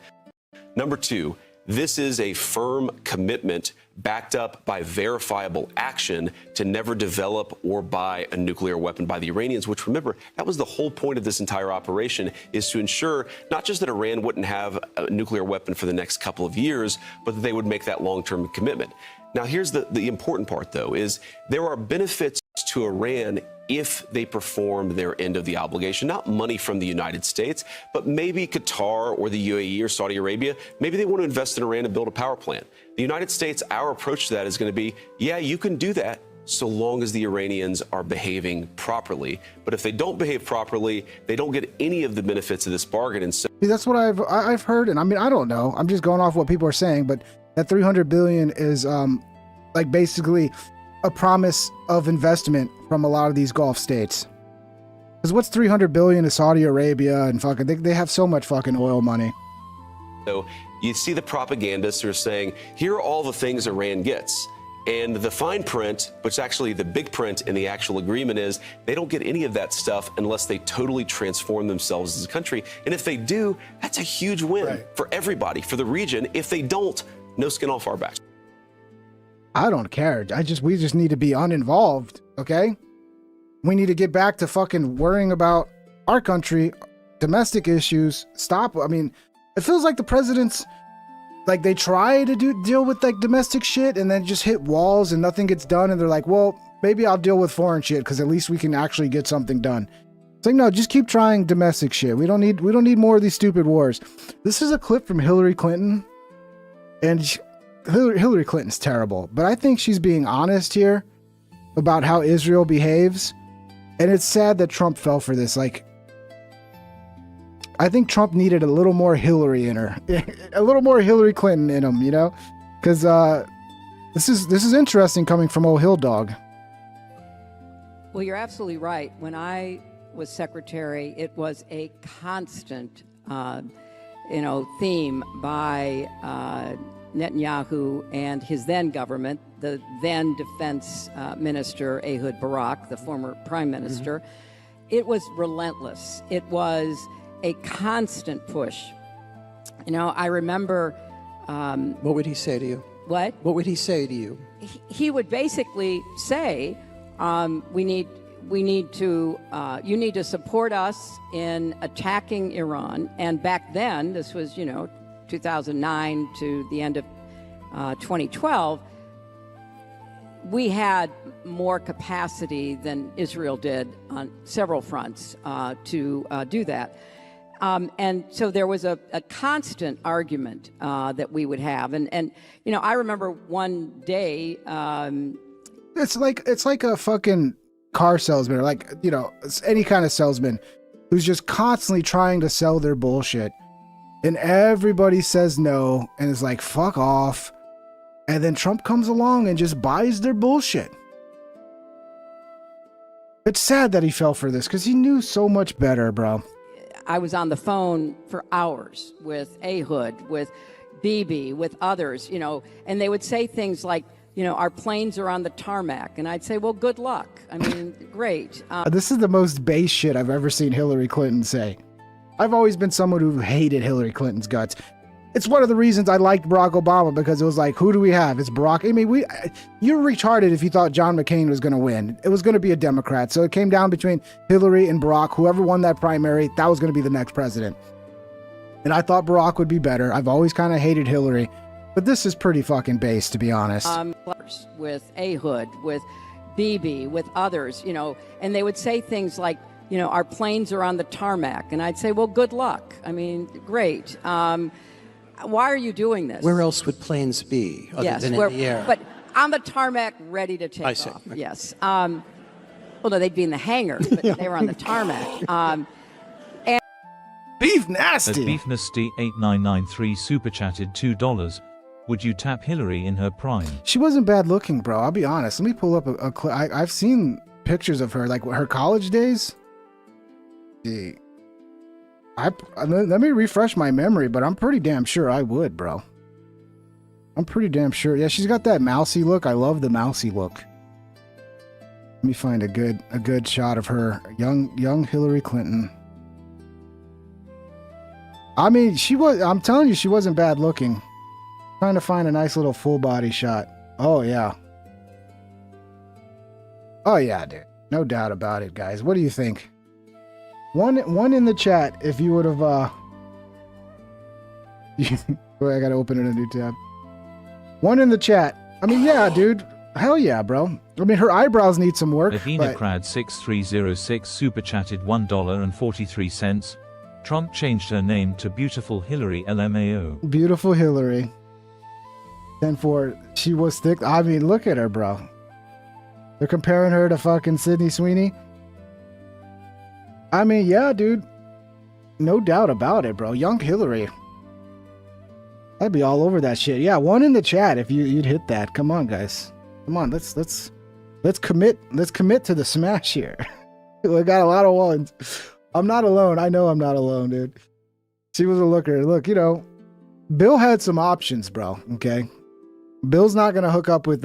Number two, this is a firm commitment backed up by verifiable action to never develop or buy a nuclear weapon by the Iranians, which, remember, that was the whole point of this entire operation, is to ensure not just that Iran wouldn't have a nuclear weapon for the next couple of years, but that they would make that long-term commitment. Now, here's the important part, though, is there are benefits to Iran if they perform their end of the obligation. Not money from the United States, but maybe Qatar or the UAE or Saudi Arabia. Maybe they want to invest in Iran and build a power plant. The United States, our approach to that is going to be, yeah, you can do that so long as the Iranians are behaving properly. But if they don't behave properly, they don't get any of the benefits of this bargain. And so that's what I've heard. And I mean, I don't know. I'm just going off what people are saying, but that $300 billion is like basically a promise of investment from a lot of these Gulf states. Because what's $300 billion to Saudi Arabia and fucking, they have so much fucking oil money. So you see the propagandists who are saying, here are all the things Iran gets. And the fine print, which actually the big print in the actual agreement is, they don't get any of that stuff unless they totally transform themselves as a country. And if they do, that's a huge win for everybody, for the region. If they don't, no skin off our backs. I don't care. We just need to be uninvolved, okay? We need to get back to fucking worrying about our country, domestic issues. Stop. I mean, it feels like the presidents, like they try to deal with like domestic shit and then just hit walls and nothing gets done. And they're like, well, maybe I'll deal with foreign shit because at least we can actually get something done. It's like, no, just keep trying domestic shit. We don't need more of these stupid wars. This is a clip from Hillary Clinton, and Hillary Clinton's terrible, but I think she's being honest here about how Israel behaves. And it's sad that Trump fell for this. Like, I think Trump needed a little more Hillary in her, a little more Hillary Clinton in him, you know, because this is interesting coming from old Hill Dog. Well, you're absolutely right. When I was secretary, it was a constant, theme by Netanyahu and his then government, the then defense minister, Ehud Barak, the former prime minister. It was relentless. It was a constant push. You know, I remember... what would he say to you? What? What would he say to you? He would basically say, you need to support us in attacking Iran. And back then, this was, 2009 to the end of 2012, we had more capacity than Israel did on several fronts to do that. And so there was a constant argument that we would have. And I remember one day... It's like a fucking car salesman, or like, any kind of salesman who's just constantly trying to sell their bullshit. And everybody says no and is like, fuck off. And then Trump comes along and just buys their bullshit. It's sad that he fell for this because he knew so much better, bro. I was on the phone for hours with Ehud, with Bibi, with others, and they would say things like, our planes are on the tarmac. And I'd say, well, good luck. I mean, great. This is the most base shit I've ever seen Hillary Clinton say. I've always been someone who hated Hillary Clinton's guts. It's one of the reasons I liked Barack Obama, because it was like, who do we have? It's Barack. I mean, you're retarded if you thought John McCain was going to win. It was going to be a Democrat. So it came down between Hillary and Barack. Whoever won that primary, that was going to be the next president. And I thought Barack would be better. I've always kind of hated Hillary, but this is pretty fucking base, to be honest. With Ehud, with Bibi, with others, you know, and they would say things like, you know, our planes are on the tarmac. And I'd say, well, good luck. I mean, great. Why are you doing this? Where else would planes be other than in the air? But on the tarmac, ready to take off. Yes. Well, no, they'd be in the hangar, but they were on the tarmac. And Beef Nasty. As Beef Nasty 8993 super chatted $2. Would you tap Hillary in her prime? She wasn't bad looking, bro. I'll be honest. Let me pull up a clip. I've seen pictures of her, like her college days. Let me refresh my memory, but I'm pretty damn sure I would, bro. I'm pretty damn sure. Yeah, she's got that mousy look. I love the mousy look. Let me find a good shot of her, young Hillary Clinton. I mean, I'm telling you, she wasn't bad looking. Trying to find a nice little full body shot. Oh yeah. Oh yeah, dude. No doubt about it, guys. What do you think? One in the chat if you would have I gotta open it in a new tab. One in the chat. I mean, yeah, dude. Hell yeah, bro. I mean, her eyebrows need some work. Avina Crad 6306 super chatted $1.43. Trump changed her name to Beautiful Hillary LMAO. Beautiful Hillary. 10-4. She was thick. I mean, look at her, bro. They're comparing her to fucking Sydney Sweeney. I mean, yeah, dude. No doubt about it, bro. Young Hillary. I'd be all over that shit. Yeah, one in the chat if you'd hit that. Come on, guys. Come on, let's commit. Let's commit to the smash here. We got a lot of ones. I'm not alone. I know I'm not alone, dude. She was a looker. Look, you know, Bill had some options, bro. Okay. Bill's not gonna hook up with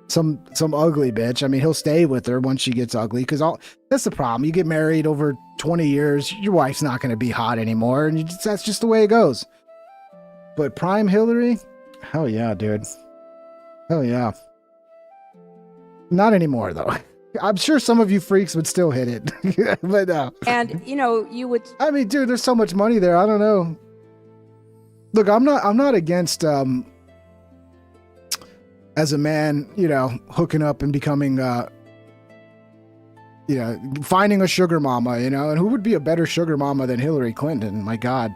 some ugly bitch. I mean, he'll stay with her once she gets ugly, because that's the problem. You get married over 20 years, your wife's not gonna be hot anymore, and that's just the way it goes. But prime Hillary, hell yeah, dude. Hell yeah. Not anymore though. I'm sure some of you freaks would still hit it, but and you know, you would. I mean, dude, there's so much money there. I don't know. Look, I'm not against as a man, you know, hooking up and becoming, you know, finding a sugar mama, you know, and who would be a better sugar mama than Hillary Clinton? My God,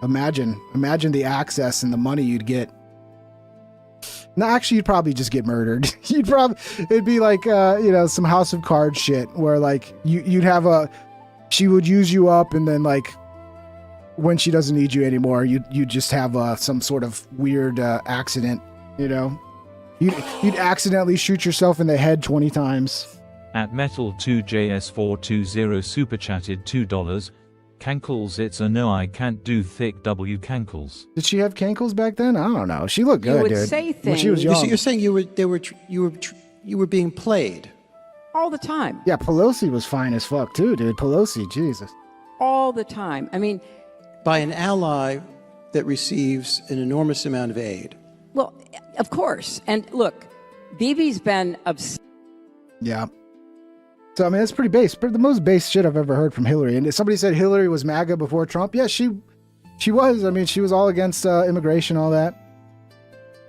imagine the access and the money you'd get. No, actually, you'd probably just get murdered. It'd be like, you know, some House of Cards shit where like she would use you up, and then like when she doesn't need you anymore, you just have some sort of weird accident, you know. You'd accidentally shoot yourself in the head 20 times. At Metal2JS420 super chatted $2. Cankles, it's a no, I can't do thick W cankles. Did she have cankles back then? I don't know. She looked good, you would dude. Say things. When she was young. You're saying you were being played all the time. Yeah, Pelosi was fine as fuck too, dude. Pelosi, Jesus. All the time. I mean, by an ally that receives an enormous amount of aid. Well, of course. And look, Bibi's been obsessed. Yeah. So, I mean, that's pretty base. The most base shit I've ever heard from Hillary. And if somebody said Hillary was MAGA before Trump, yeah, she was. I mean, she was all against immigration, all that.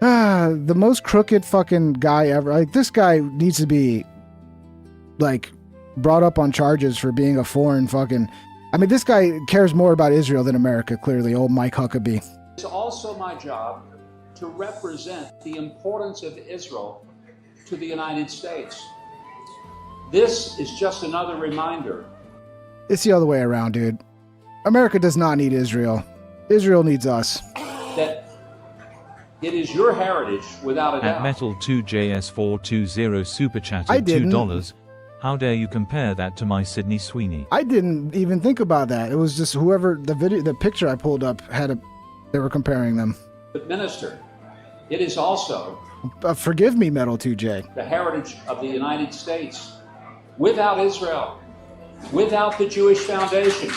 The most crooked fucking guy ever. Like, this guy needs to be, like, brought up on charges for being a foreign fucking... I mean, this guy cares more about Israel than America, clearly. Old Mike Huckabee. It's also my job to represent the importance of Israel to the United States. This is just another reminder. It's the other way around, dude. America does not need Israel. Israel needs us. That it is your heritage, without a doubt. At Metal2JS420 super chatted $2. How dare you compare that to my Sydney Sweeney? I didn't even think about that. It was just whoever the picture I pulled up they were comparing them. But Minister, it is also forgive me, Metal 2J. The heritage of the United States. Without Israel, without the Jewish Foundation,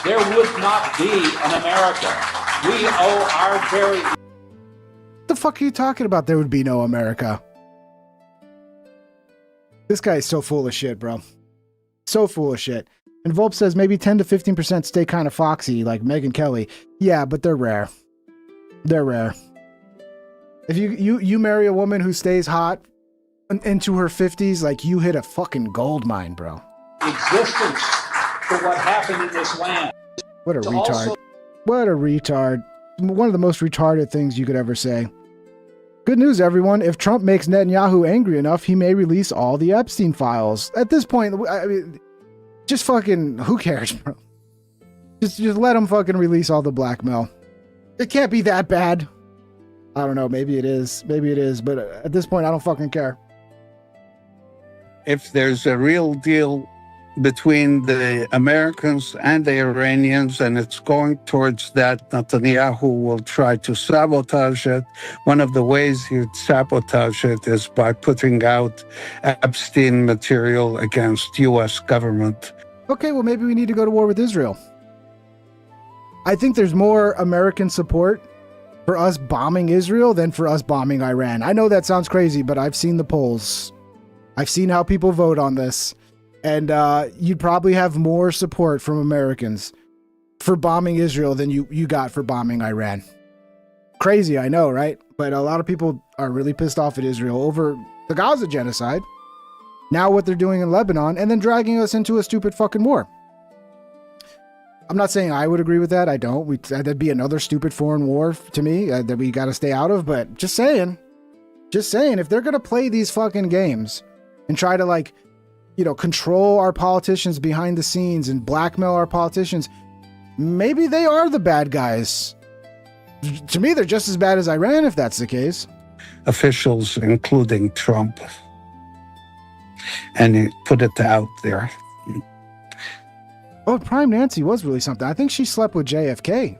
there would not be an America. We owe our very... What the fuck are you talking about? There would be no America. This guy is so full of shit, bro. So full of shit. And Volpe says maybe 10 to 15% stay kind of foxy, like Megyn Kelly. Yeah, but they're rare. They're rare. If you marry a woman who stays hot into her 50s, like you hit a fucking gold mine, bro. existence for what happened in this land. What a retard. What a retard. One of the most retarded things you could ever say. Good news, everyone. If Trump makes Netanyahu angry enough, he may release all the Epstein files. At this point, I mean, just fucking, who cares, bro? Just let him fucking release all the blackmail. It can't be that bad. I don't know. Maybe it is. Maybe it is. But at this point, I don't fucking care. If there's a real deal between the Americans and the Iranians, and it's going towards that, Netanyahu will try to sabotage it. One of the ways he'd sabotage it is by putting out Epstein material against U.S. government. Okay, well, maybe we need to go to war with Israel. I think there's more American support for us bombing Israel than for us bombing Iran. I know that sounds crazy, but I've seen the polls. I've seen how people vote on this. And you'd probably have more support from Americans for bombing Israel than you got for bombing Iran. Crazy, I know, right? But a lot of people are really pissed off at Israel over the Gaza genocide, now what they're doing in Lebanon, and then dragging us into a stupid fucking war. I'm not saying I would agree with that. I don't. That'd be another stupid foreign war to me that we got to stay out of. But just saying, if they're going to play these fucking games and try to, like, you know, control our politicians behind the scenes and blackmail our politicians, maybe they are the bad guys. To me, they're just as bad as Iran, if that's the case. Officials, including Trump, and he put it out there. Oh, Prime Nancy was really something. I think she slept with JFK.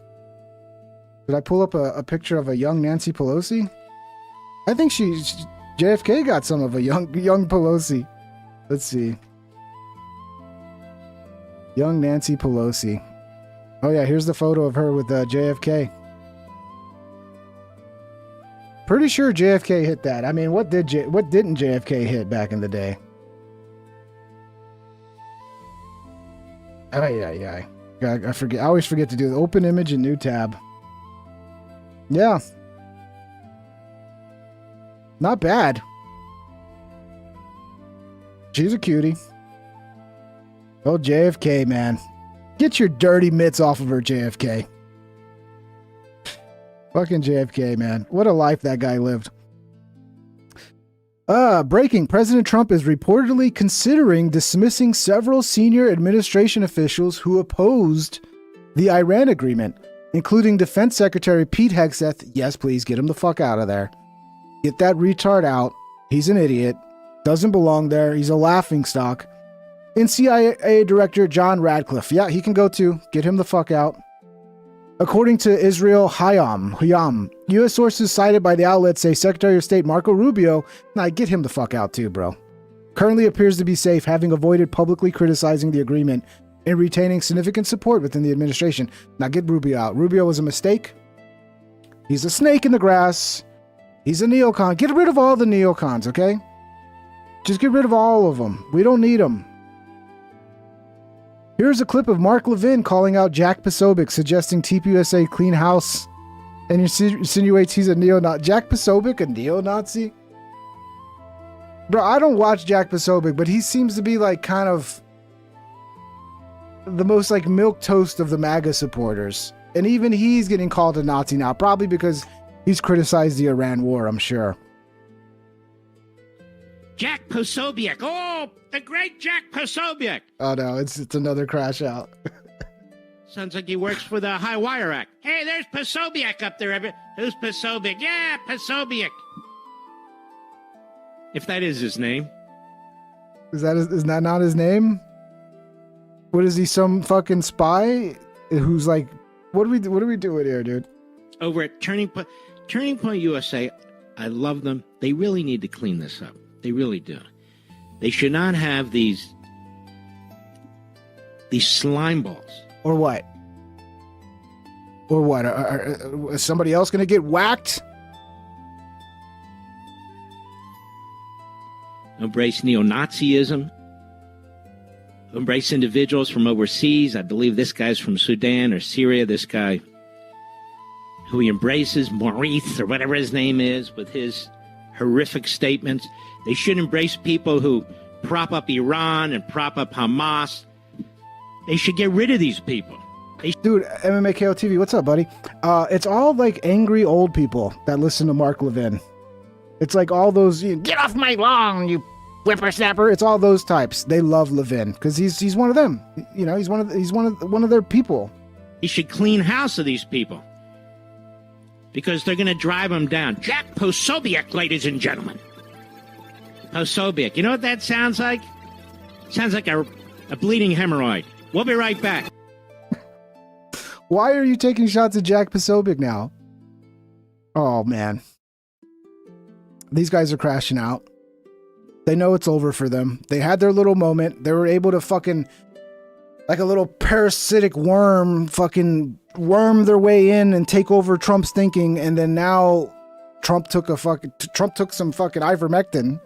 Did I pull up a picture of a young Nancy Pelosi? I think JFK got some of a young Pelosi. Let's see. Young Nancy Pelosi. Oh yeah, here's the photo of her with JFK. Pretty sure JFK hit that. I mean, what didn't JFK hit back in the day? Yeah. I forget. I always forget to do the open image and new tab. Yeah. Not bad. She's a cutie. Oh, JFK, man. Get your dirty mitts off of her, JFK. Fucking JFK, man. What a life that guy lived. Breaking. President Trump is reportedly considering dismissing several senior administration officials who opposed the Iran agreement, including Defense Secretary Pete Hegseth. Yes, please, get him the fuck out of there. Get that retard out. He's an idiot. Doesn't belong there. He's a laughingstock. And CIA Director John Radcliffe. Yeah, he can go too. Get him the fuck out. According to Israel Hayam, U.S. sources cited by the outlet say Secretary of State Marco Rubio, get him the fuck out too, bro, currently appears to be safe, having avoided publicly criticizing the agreement and retaining significant support within the administration. Now get Rubio out. Rubio was a mistake. He's a snake in the grass. He's a neocon. Get rid of all the neocons, okay? Just get rid of all of them. We don't need them. Here's a clip of Mark Levin calling out Jack Posobiec, suggesting TPUSA clean house, and insinuates he's a neo-Nazi. Jack Posobiec, a neo-Nazi? Bro, I don't watch Jack Posobiec, but he seems to be like kind of the most like milquetoast of the MAGA supporters. And even he's getting called a Nazi now, probably because he's criticized the Iran war, I'm sure. Jack Posobiec. Oh, the great Jack Posobiec. Oh no, it's another crash out. Sounds like he works for the High Wire Act. Hey, there's Posobiec up there. Who's Posobiec? Yeah, Posobiec. If that is his name. Is that not his name? What is he, some fucking spy who's like, what are we doing here, dude? Over at Turning Point USA, I love them. They really need to clean this up. They really do. They should not have these slime balls. Or what? Or what? Is somebody else going to get whacked? Embrace neo-Nazism. Embrace individuals from overseas. I believe this guy's from Sudan or Syria, this guy who he embraces, Maurice or whatever his name is, with his horrific statements. They should embrace people who prop up Iran and prop up Hamas. They should get rid of these people. Dude, MMA KO TV, what's up, buddy? It's all like angry old people that listen to Mark Levin. It's like all those, get off my lawn, you whippersnapper. It's all those types. They love Levin because he's one of them. You know, he's one of their people. He should clean house of these people because they're going to drive them down. Jack Posobiec, ladies and gentlemen. Posobiec. You know what that sounds like? Sounds like a bleeding hemorrhoid. We'll be right back. Why are you taking shots at Jack Posobiec now? Oh, man. These guys are crashing out. They know it's over for them. They had their little moment. They were able to fucking, like a little parasitic worm, fucking worm their way in and take over Trump's thinking. And then now Trump took some fucking ivermectin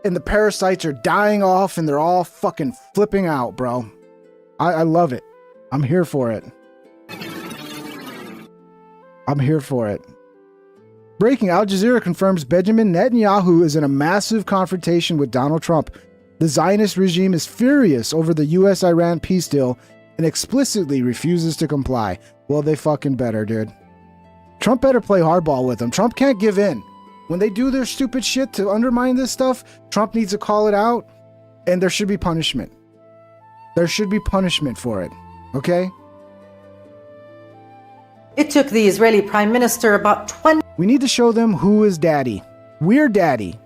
and the parasites are dying off and they're all fucking flipping out, bro. I love it. I'm here for it. I'm here for it. Breaking: Al Jazeera confirms Benjamin Netanyahu is in a massive confrontation with Donald Trump. The Zionist regime is furious over the U.S.-Iran peace deal and explicitly refuses to comply. Well, they fucking better, dude. Trump better play hardball with them. Trump can't give in. When they do their stupid shit to undermine this stuff, Trump needs to call it out, and there should be punishment. There should be punishment for it, okay? It took the Israeli Prime Minister about 20... We need to show them who is daddy. We're daddy.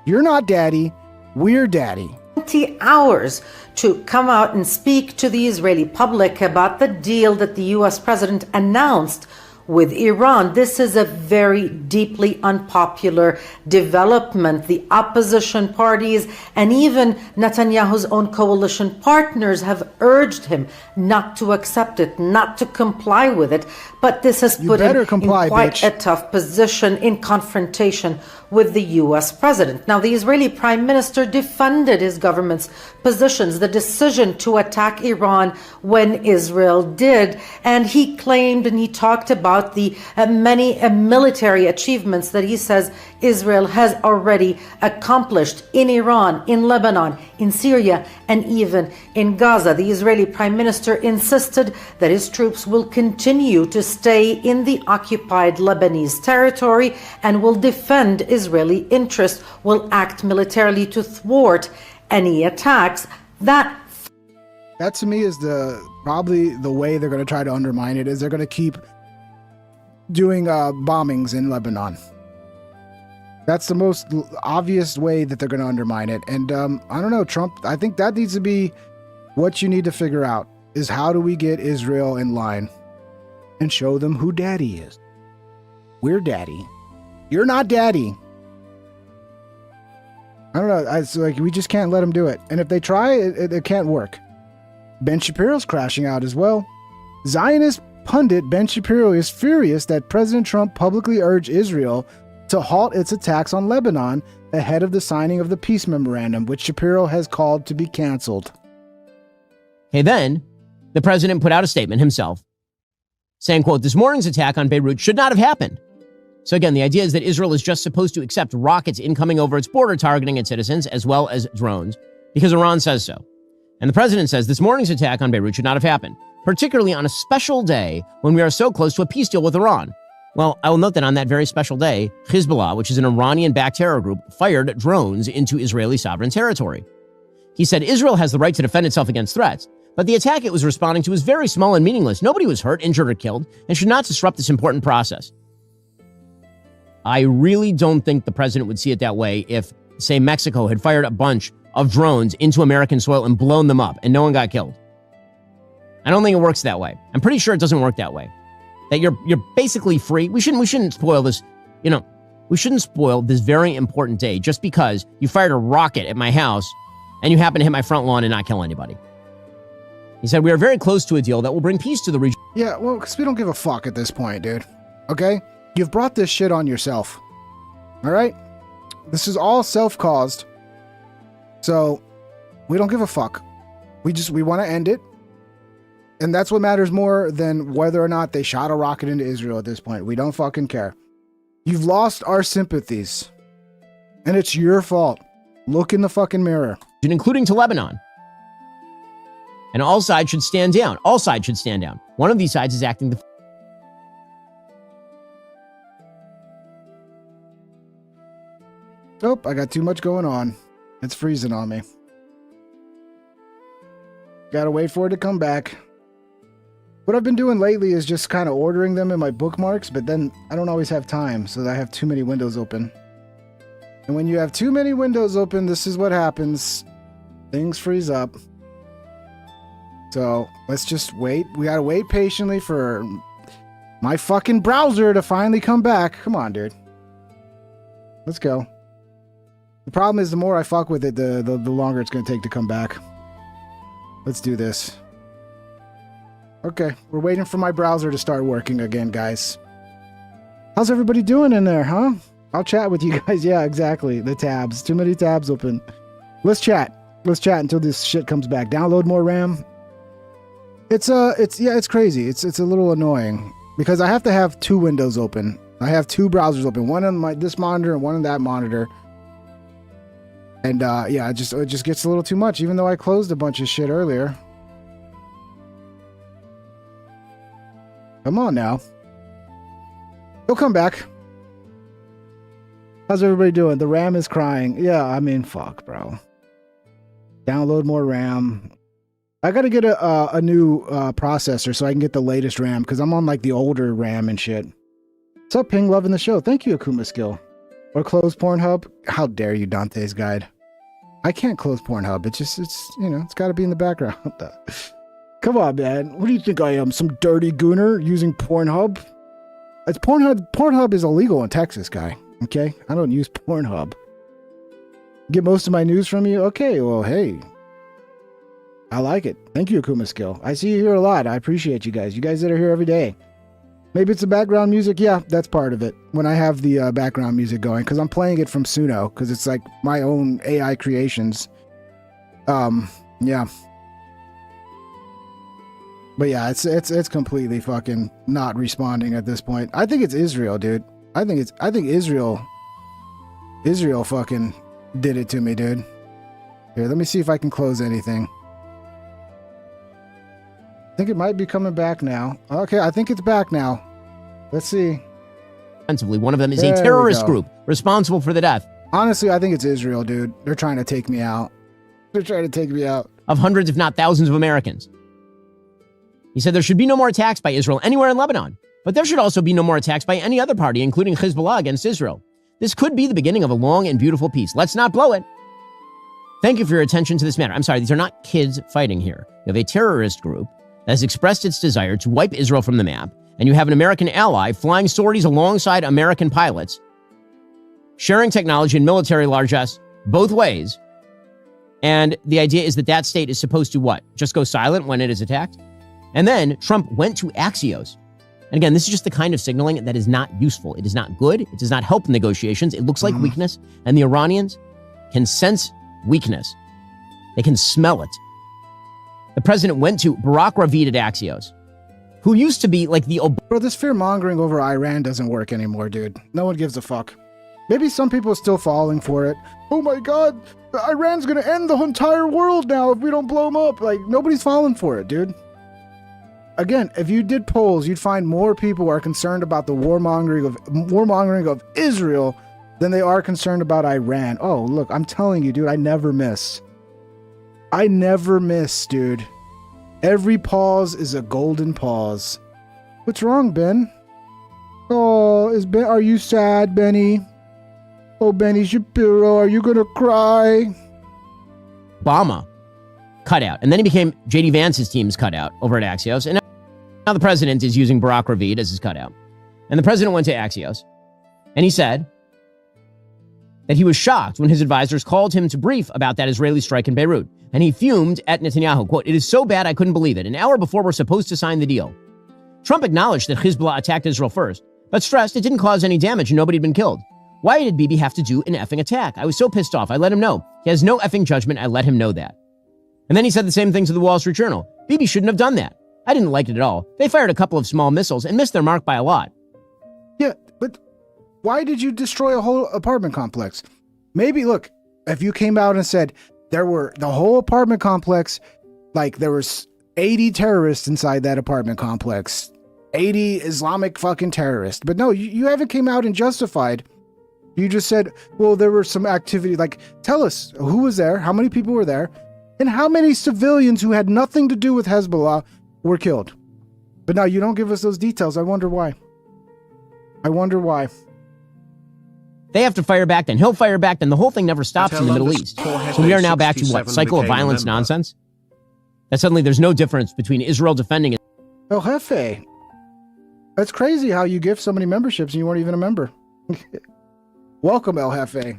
You're not daddy. We're daddy. 20 hours to come out and speak to the Israeli public about the deal that the U.S. president announced with Iran. This is a very deeply unpopular development. The opposition parties and even Netanyahu's own coalition partners have urged him not to accept it, not to comply with it. But this has put him in quite a tough position in confrontation with the U.S. president. Now, the Israeli prime minister defended his government's positions, the decision to attack Iran when Israel did. And he claimed and he talked about the many military achievements that he says Israel has already accomplished in Iran, in Lebanon, in Syria, and even in Gaza. The Israeli prime minister insisted that his troops will continue to stay in the occupied Lebanese territory and will defend Israeli interests, will act militarily to thwart any attacks. That to me is probably the way they're going to try to undermine it, is they're going to keep doing bombings in Lebanon. That's the most obvious way that they're going to undermine it. And I don't know, Trump, I think that needs to be what you need to figure out, is how do we get Israel in line and show them who daddy is. We're daddy. You're not daddy. I don't know. It's like, we just can't let them do it. And if they try, it can't work. Ben Shapiro's crashing out as well. Zionist pundit Ben Shapiro is furious that President Trump publicly urged Israel to halt its attacks on Lebanon ahead of the signing of the peace memorandum, which Shapiro has called to be canceled. Okay, then the president put out a statement himself saying, quote, "This morning's attack on Beirut should not have happened." So again, the idea is that Israel is just supposed to accept rockets incoming over its border targeting its citizens as well as drones because Iran says so. And the president says this morning's attack on Beirut should not have happened, particularly on a special day when we are so close to a peace deal with Iran. Well, I will note that on that very special day, Hezbollah, which is an Iranian-backed terror group, fired drones into Israeli sovereign territory. He said Israel has the right to defend itself against threats, but the attack it was responding to was very small and meaningless. Nobody was hurt, injured, or killed, and should not disrupt this important process. I really don't think the president would see it that way if, say, Mexico had fired a bunch of drones into American soil and blown them up and no one got killed. I don't think it works that way. I'm pretty sure it doesn't work that way. That you're basically free. We shouldn't spoil this, we shouldn't spoil this very important day just because you fired a rocket at my house and you happen to hit my front lawn and not kill anybody. He said, we are very close to a deal that will bring peace to the region. Yeah, well, because we don't give a fuck at this point, dude. Okay? You've brought this shit on yourself. All right? This is all self-caused. So, we don't give a fuck. We want to end it. And that's what matters more than whether or not they shot a rocket into Israel at this point. We don't fucking care. You've lost our sympathies. And it's your fault. Look in the fucking mirror. Including to Lebanon. And all sides should stand down. All sides should stand down. One of these sides is acting the... Nope, I got too much going on. It's freezing on me. Gotta wait for it to come back. What I've been doing lately is just kind of ordering them in my bookmarks, but then I don't always have time, so I have too many windows open. And when you have too many windows open, this is what happens. Things freeze up. So let's just wait. We gotta wait patiently for my fucking browser to finally come back. Come on, dude. Let's go. The problem is the more I fuck with it, the longer it's gonna take to come back. Let's do this. Okay, we're waiting for my browser to start working again, guys. How's everybody doing in there, huh? I'll chat with you guys. Yeah, exactly. The tabs. Too many tabs open. Let's chat. Let's chat until this shit comes back. Download more RAM. It's crazy. It's a little annoying because I have to have two windows open. I have two browsers open, one on this monitor and one on that monitor. And yeah, it just gets a little too much, even though I closed a bunch of shit earlier. Come on now. He'll come back. How's everybody doing? The RAM is crying. Yeah, I mean, fuck, bro. Download more RAM. I gotta get a new processor so I can get the latest RAM, because I'm on like the older RAM and shit. What's up, Ping? Loving the show. Thank you, Akuma Skill. Or close Pornhub. How dare you, Dante's Guide. I can't close Pornhub. It's you know, it's gotta be in the background. Come on, man. What do you think I am? Some dirty gooner using Pornhub? It's Pornhub. Pornhub is illegal in Texas, guy. Okay? I don't use Pornhub. Get most of my news from you? Okay, well, hey. I like it. Thank you, Akuma Skill. I see you here a lot. I appreciate you guys. You guys that are here every day. Maybe it's the background music. Yeah, that's part of it. When I have the background music going, because I'm playing it from Suno, because it's like my own AI creations. Yeah. But yeah, it's completely fucking not responding at this point. I think it's Israel, dude. I think Israel fucking did it to me, dude. Here, let me see if I can close anything. I think it might be coming back now. Okay, I think it's back now. Let's see. One of them is a terrorist group responsible for the death. Honestly, I think it's Israel, dude. They're trying to take me out. They're trying to take me out. Of hundreds, if not thousands of Americans. He said there should be no more attacks by Israel anywhere in Lebanon, but there should also be no more attacks by any other party, including Hezbollah, against Israel. This could be the beginning of a long and beautiful peace. Let's not blow it. Thank you for your attention to this matter. I'm sorry, these are not kids fighting here. You have a terrorist group that has expressed its desire to wipe Israel from the map, and you have an American ally flying sorties alongside American pilots, sharing technology and military largesse both ways. And the idea is that that state is supposed to what? Just go silent when it is attacked? And then Trump went to Axios. And again, this is just the kind of signaling that is not useful. It is not good. It does not help negotiations. It looks like weakness. And the Iranians can sense weakness. They can smell it. The president went to Barack Ravid at Axios, who used to be like the... Bro, this fear-mongering over Iran doesn't work anymore, dude. No one gives a fuck. Maybe some people are still falling for it. Oh my God, Iran's gonna end the entire world now if we don't blow them up. Like, nobody's falling for it, dude. Again, if you did polls, you'd find more people are concerned about the warmongering of Israel than they are concerned about Iran. Oh, look, I'm telling you, dude, I never miss. I never miss, dude. Every pause is a golden pause. What's wrong, Ben? Oh, are you sad, Benny? Oh, Benny Shapiro, are you gonna cry? Obama cutout. And then he became J.D. Vance's team's cutout over at Axios. And now the president is using Barack Ravid as his cutout. And the president went to Axios. And he said that he was shocked when his advisors called him to brief about that Israeli strike in Beirut. And he fumed at Netanyahu. Quote, "It is so bad I couldn't believe it. An hour before we're supposed to sign the deal." Trump acknowledged that Hezbollah attacked Israel first, but stressed it didn't cause any damage and nobody had been killed. Why did Bibi have to do an effing attack? I was so pissed off. I let him know. He has no effing judgment. I let him know that. And then he said the same thing to the Wall Street Journal. Bibi shouldn't have done that. I didn't like it at all. They fired a couple of small missiles and missed their mark by a lot. Yeah, but why did you destroy a whole apartment complex? Maybe, look, if you came out and said there were the whole apartment complex, like there was 80 terrorists inside that apartment complex, 80 Islamic fucking terrorists. But no, you haven't came out and justified. You just said, well, there were some activity. Like, tell us who was there, how many people were there, and how many civilians who had nothing to do with Hezbollah were killed. But now you don't give us those details. I wonder why. They have to fire back, then he'll fire back, then the whole thing never stops in the Middle East. So we are now back to what? Cycle of violence nonsense? That suddenly there's no difference between Israel defending it. El Jefe. That's crazy how you give so many memberships and you weren't even a member. Welcome, El Jefe.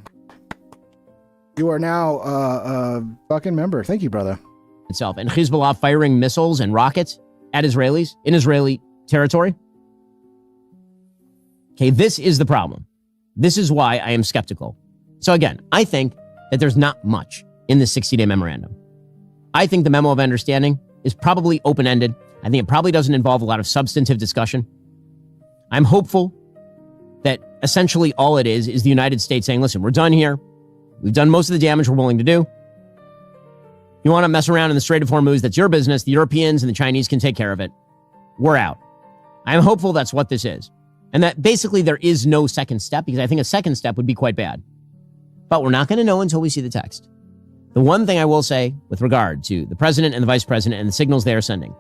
You are now a fucking member. Thank you, brother. Itself. And Hezbollah firing missiles and rockets at Israelis in Israeli territory. Okay, this is the problem. This is why I am skeptical. So again, I think that there's not much in this 60-day memorandum. I think the memo of understanding is probably open-ended. I think it probably doesn't involve a lot of substantive discussion. I'm hopeful that essentially all it is the United States saying, listen, we're done here. We've done most of the damage we're willing to do. You want to mess around in the Strait of Hormuz, that's your business. The Europeans and the Chinese can take care of it. We're out. I'm hopeful that's what this is. And that basically there is no second step, because I think a second step would be quite bad. But we're not going to know until we see the text. The one thing I will say with regard to the president and the vice president and the signals they are sending,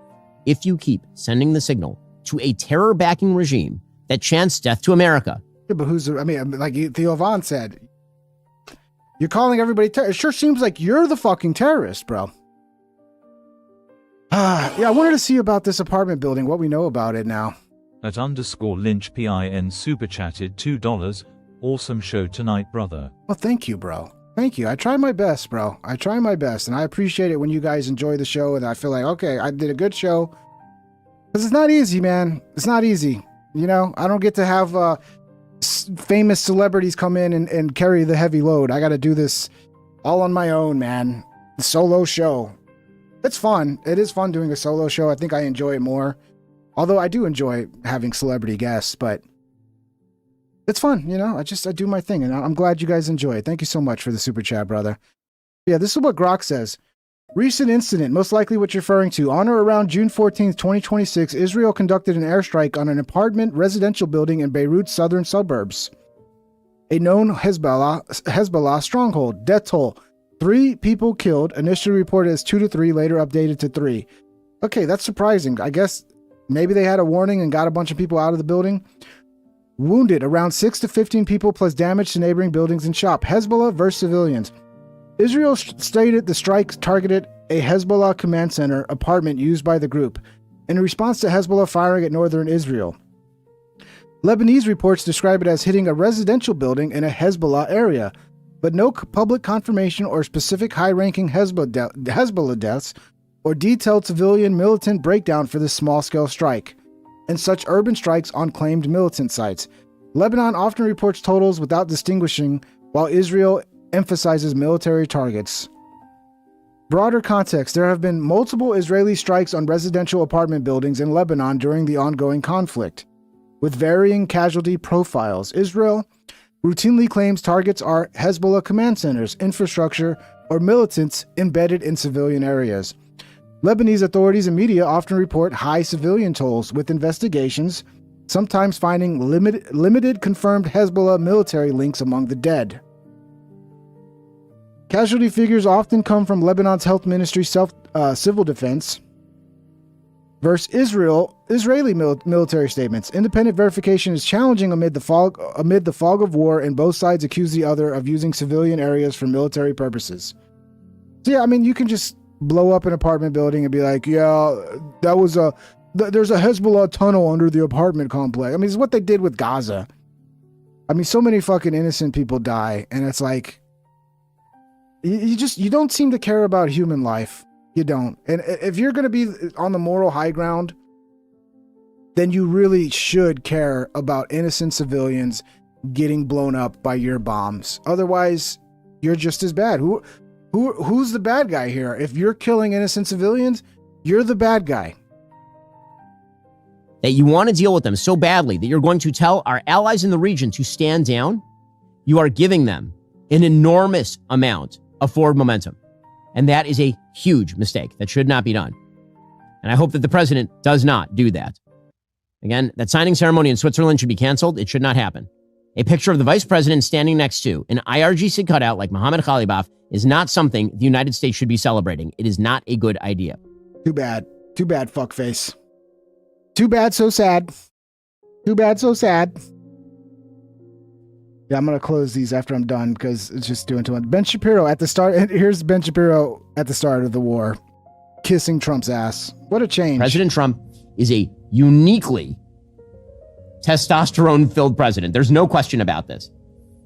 if you keep sending the signal to a terror-backing regime that chants death to America. Yeah, but like Theo Von said, you're calling everybody terrorist. It sure seems like you're the fucking terrorist, bro. Yeah, I wanted to see about this apartment building, what we know about it now. At _Lynch PIN super chatted $2. Awesome show tonight, brother. Well, thank you, bro. Thank you. I try my best, bro. I try my best, and I appreciate it when you guys enjoy the show, and I feel like, okay, I did a good show. Because it's not easy, man. It's not easy. You know, I don't get to have famous celebrities come in and carry the heavy load. I got to do this all on my own, man. The solo show. It's fun. It is fun doing a solo show. I think I enjoy it more. Although I do enjoy having celebrity guests, but it's fun, you know? I do my thing, and I'm glad you guys enjoy it. Thank you so much for the super chat, brother. Yeah, this is what Grok says. Recent incident, most likely what you're referring to. On or around June 14th, 2026, Israel conducted an airstrike on an apartment residential building in Beirut's southern suburbs. A known Hezbollah stronghold. Death toll. 3 people killed, initially reported as 2 to 3, later updated to 3. Okay, that's surprising. I guess maybe they had a warning and got a bunch of people out of the building. Wounded, around 6 to 15 people, plus damage to neighboring buildings and shop. Hezbollah versus civilians. Israel stated the strikes targeted a Hezbollah command center apartment used by the group in response to Hezbollah firing at northern Israel. Lebanese reports describe it as hitting a residential building in a Hezbollah area, but no public confirmation or specific high-ranking Hezbollah deaths or detailed civilian militant breakdown for this small-scale strike, and such urban strikes on claimed militant sites. Lebanon often reports totals without distinguishing, while Israel emphasizes military targets. Broader context, there have been multiple Israeli strikes on residential apartment buildings in Lebanon during the ongoing conflict, with varying casualty profiles. Israel routinely claims targets are Hezbollah command centers, infrastructure, or militants embedded in civilian areas. Lebanese authorities and media often report high civilian tolls, with investigations sometimes finding limited confirmed Hezbollah military links among the dead. Casualty figures often come from Lebanon's health ministry civil defense versus Israeli military statements. Independent verification is challenging amid the fog of war, and both sides accuse the other of using civilian areas for military purposes. So yeah, I mean, you can just blow up an apartment building and be like, yeah, that was there's a Hezbollah tunnel under the apartment complex. I mean, it's what they did with Gaza. I mean, so many fucking innocent people die, and it's like, you don't seem to care about human life. You don't. And if you're going to be on the moral high ground, then you really should care about innocent civilians getting blown up by your bombs. Otherwise, you're just as bad. Who's the bad guy here? If you're killing innocent civilians, you're the bad guy. That you want to deal with them so badly that you're going to tell our allies in the region to stand down, you are giving them an enormous amount of forward momentum. And that is a huge mistake that should not be done. And I hope that the president does not do that. Again, that signing ceremony in Switzerland should be canceled. It should not happen. A picture of the vice president standing next to an IRGC cutout like Mohammed Khalibaf is not something the United States should be celebrating. It is not a good idea. Too bad. Too bad, fuckface. Too bad, so sad. Too bad, so sad. Yeah, I'm going to close these after I'm done because it's just doing too much. Ben Shapiro at the start. Here's Ben Shapiro at the start of the war, kissing Trump's ass. What a change. President Trump is a uniquely testosterone-filled president. There's no question about this.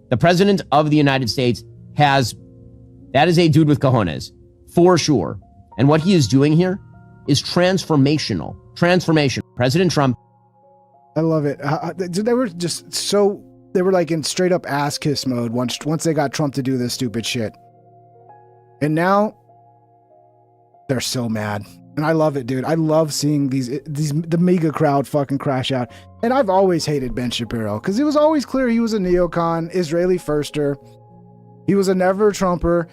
The president of the United States that is a dude with cojones, for sure. And what he is doing here is transformational. Transformation. President Trump. I love it. They were just so, they were like in straight up ass kiss mode once they got Trump to do this stupid shit. And now they're so mad. And I love it, dude. I love seeing the mega crowd fucking crash out. And I've always hated Ben Shapiro because it was always clear he was a neocon, Israeli firster. He was a never Trumper,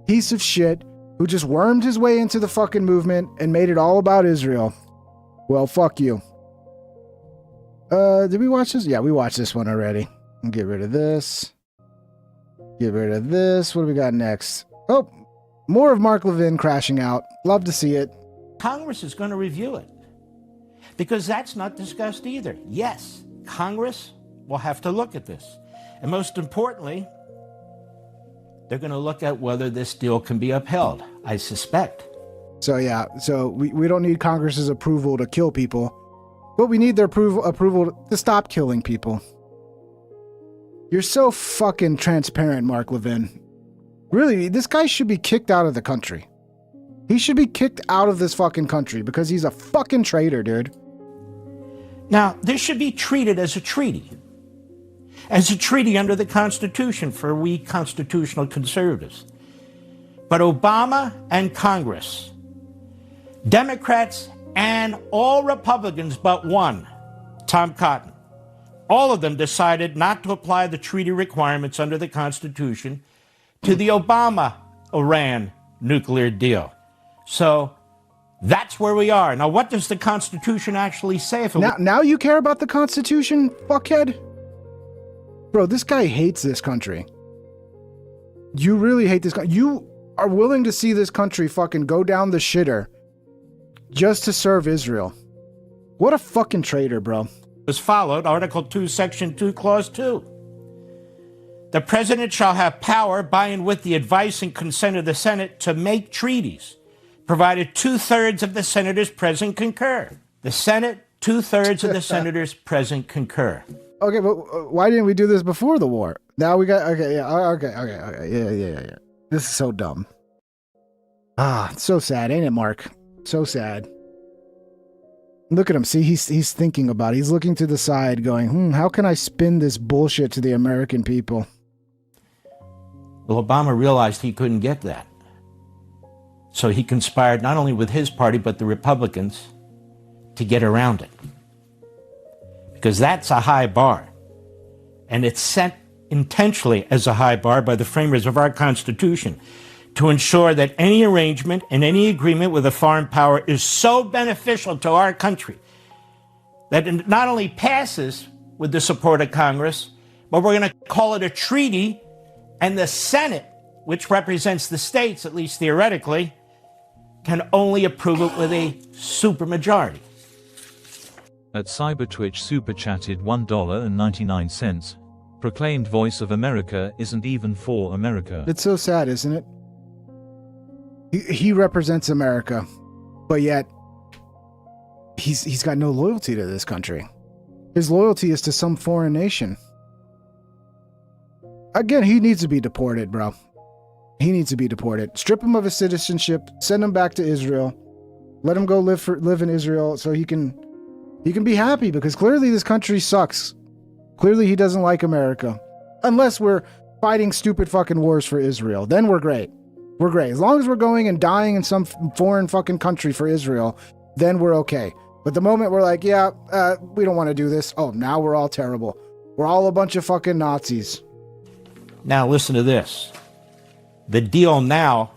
piece of shit who just wormed his way into the fucking movement and made it all about Israel. Well, fuck you. Did we watch this? Yeah, we watched this one already. Get rid of this. Get rid of this. What do we got next? Oh, more of Mark Levin crashing out. Love to see it. Congress is going to review it because that's not discussed either. Yes, Congress will have to look at this. And most importantly, they're going to look at whether this deal can be upheld, I suspect. So yeah, so we don't need Congress's approval to kill people, but we need their approval to stop killing people. You're so fucking transparent, Mark Levin. Really, this guy should be kicked out of the country. He should be kicked out of this fucking country because he's a fucking traitor, dude. Now, this should be treated as a treaty. As a treaty under the Constitution for we constitutional conservatives. But Obama and Congress, Democrats and all Republicans but one, Tom Cotton, all of them decided not to apply the treaty requirements under the Constitution to the Obama-Iran nuclear deal. So that's where we are. Now, what does the Constitution actually say? Now you care about the Constitution, fuckhead? Bro, this guy hates this country. You really hate this country. You are willing to see this country fucking go down the shitter just to serve Israel. What a fucking traitor, bro. Was followed, Article 2, Section 2, Clause 2. The president shall have power by and with the advice and consent of the Senate to make treaties, provided 2/3 of the senators present concur. The Senate, 2/3 of the senators present concur. Okay, but why didn't we do this before the war? Now we got, okay, yeah. This is so dumb. Ah, so sad, ain't it, Mark? So sad. Look at him. See, he's thinking about it. He's looking to the side going, how can I spin this bullshit to the American people? Well, Obama realized he couldn't get that. So he conspired not only with his party, but the Republicans to get around it. Because that's a high bar. And it's set intentionally as a high bar by the framers of our Constitution to ensure that any arrangement and any agreement with a foreign power is so beneficial to our country that it not only passes with the support of Congress, but we're going to call it a treaty, and the Senate, which represents the states, at least theoretically, can only approve it with a supermajority. At CyberTwitch super chatted $1.99. Proclaimed voice of America isn't even for America. It's so sad, isn't it? He represents America, but yet he's got no loyalty to this country. His loyalty is to some foreign nation. Again, he needs to be deported, bro. He needs to be deported. Strip him of his citizenship. Send him back to Israel. Let him go live in Israel so he can be happy, because clearly this country sucks. Clearly he doesn't like America. Unless we're fighting stupid fucking wars for Israel. Then we're great. We're great. As long as we're going and dying in some foreign fucking country for Israel, then we're okay. But the moment we're like, yeah, we don't want to do this. Oh, now we're all terrible. We're all a bunch of fucking Nazis. Now listen to this. The deal now,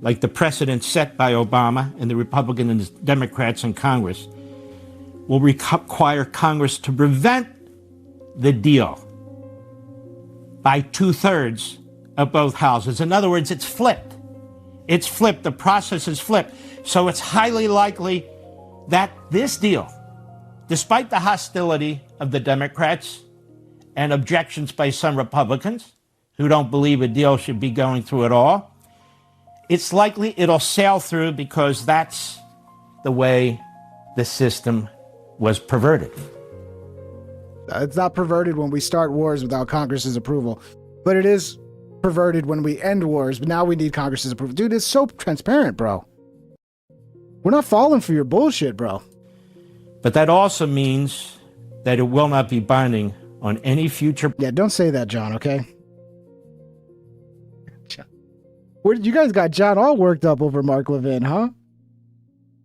like the precedent set by Obama and the Republicans and Democrats in Congress, will require Congress to prevent the deal by 2/3 of both houses. In other words, it's flipped. It's flipped. The process is flipped. So it's highly likely that this deal, despite the hostility of the Democrats and objections by some Republicans who don't believe a deal should be going through at all, it's likely it'll sail through because that's the way the system was perverted. It's not perverted when we start wars without Congress's approval, but it is perverted when we end wars, but now we need Congress's approval. Dude, it's so transparent, bro. We're not falling for your bullshit, bro. But that also means that it will not be binding on any future... Yeah, don't say that, John, okay? You guys got John all worked up over Mark Levin, huh?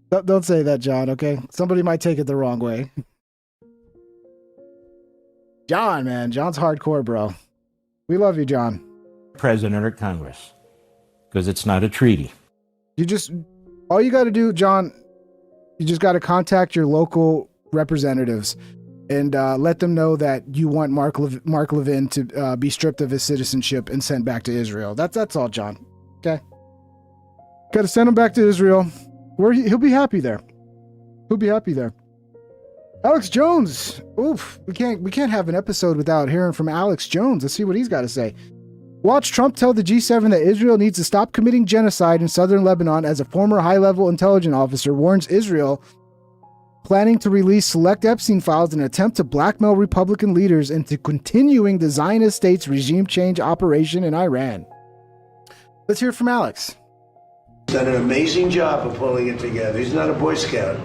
Don't say that, John, okay? Somebody might take it the wrong way. John, man. John's hardcore, bro. We love you, John. President or Congress, because it's not a treaty. All you got to do, John, you just got to contact your local representatives and let them know that you want Mark Levin to be stripped of his citizenship and sent back to Israel. That's all, John. Okay? Got to send him back to Israel. He'll be happy there. He'll be happy there. Alex Jones. Oof. We can't have an episode without hearing from Alex Jones. Let's see what he's got to say. Watch Trump tell the G7 that Israel needs to stop committing genocide in southern Lebanon as a former high-level intelligence officer warns Israel planning to release select Epstein files in an attempt to blackmail Republican leaders into continuing the Zionist state's regime change operation in Iran. Let's hear from Alex. He's done an amazing job of pulling it together. He's not a Boy Scout,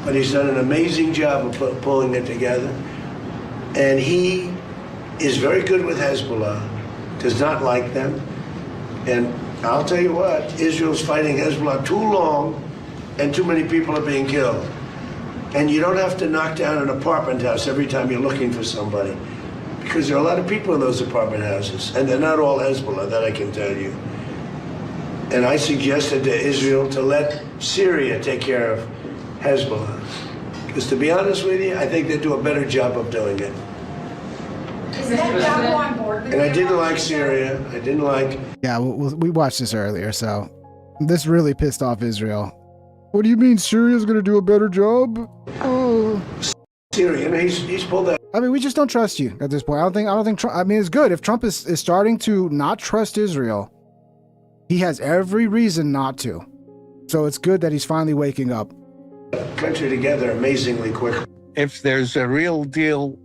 but he's done an amazing job of pulling it together. And he is very good with Hezbollah, does not like them. And I'll tell you what, Israel's fighting Hezbollah too long and too many people are being killed. And you don't have to knock down an apartment house every time you're looking for somebody, because there are a lot of people in those apartment houses, and they're not all Hezbollah, that I can tell you. And I suggested to Israel to let Syria take care of Hezbollah. Because to be honest with you, I think they do a better job of doing it. Is that on board? And I didn't like Syria. I didn't like... Yeah, we watched this earlier, so this really pissed off Israel. What do you mean Syria's going to do a better job? Oh. Syria, he's pulled that. I mean, we just don't trust you at this point. I don't think Trump... I mean, it's good. If Trump is starting to not trust Israel, he has every reason not to. So it's good that he's finally waking up. Country together amazingly quick. If there's a real deal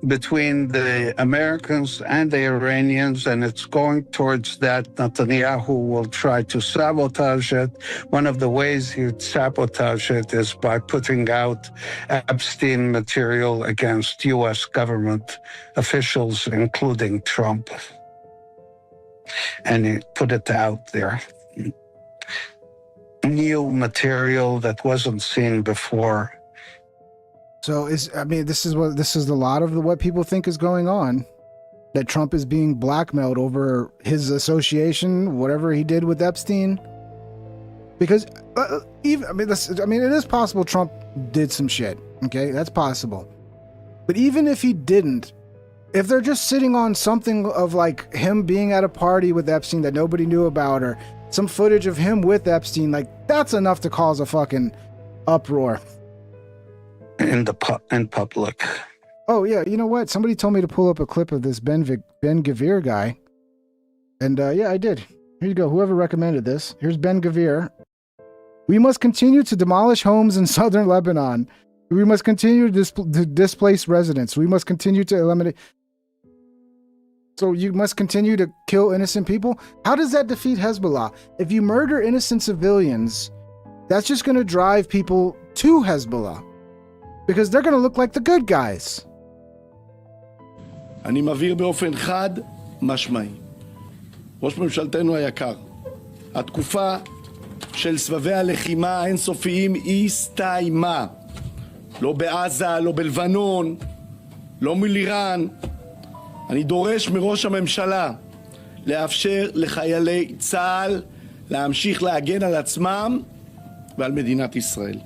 between the Americans and the Iranians, and it's going towards that, Netanyahu will try to sabotage it. One of the ways he'd sabotage it is by putting out Epstein material against U.S. government officials, including Trump. And he put it out there. New material that wasn't seen before. So this is a lot of what people think is going on, that Trump is being blackmailed over his association, whatever he did with Epstein. Because it is possible Trump did some shit. Okay, that's possible. But even if he didn't, if they're just sitting on something of like him being at a party with Epstein that nobody knew about, or some footage of him with Epstein, like that's enough to cause a fucking uproar. In public. Oh yeah, you know what? Somebody told me to pull up a clip of this Ben Gvir guy, and yeah, I did. Here you go. Whoever recommended this. Here's Ben Gvir. We must continue to demolish homes in southern Lebanon. We must continue to displace residents. We must continue to eliminate. So you must continue to kill innocent people? How does that defeat Hezbollah? If you murder innocent civilians, that's just going to drive people to Hezbollah because they're going to look like the good guys. אני מבהיר באופן חד משמעי. ראש ממשלתנו היקר, התקופה של סבבי הלחימה האינסופיים היא הסתיימה. לא בעזה, לא בלבנון, לא מול איראן. אני דורש מראש הממשלה לאפשר לחיילי צה"ל להמשיך להגן על עצמם ועל מדינת ישראל.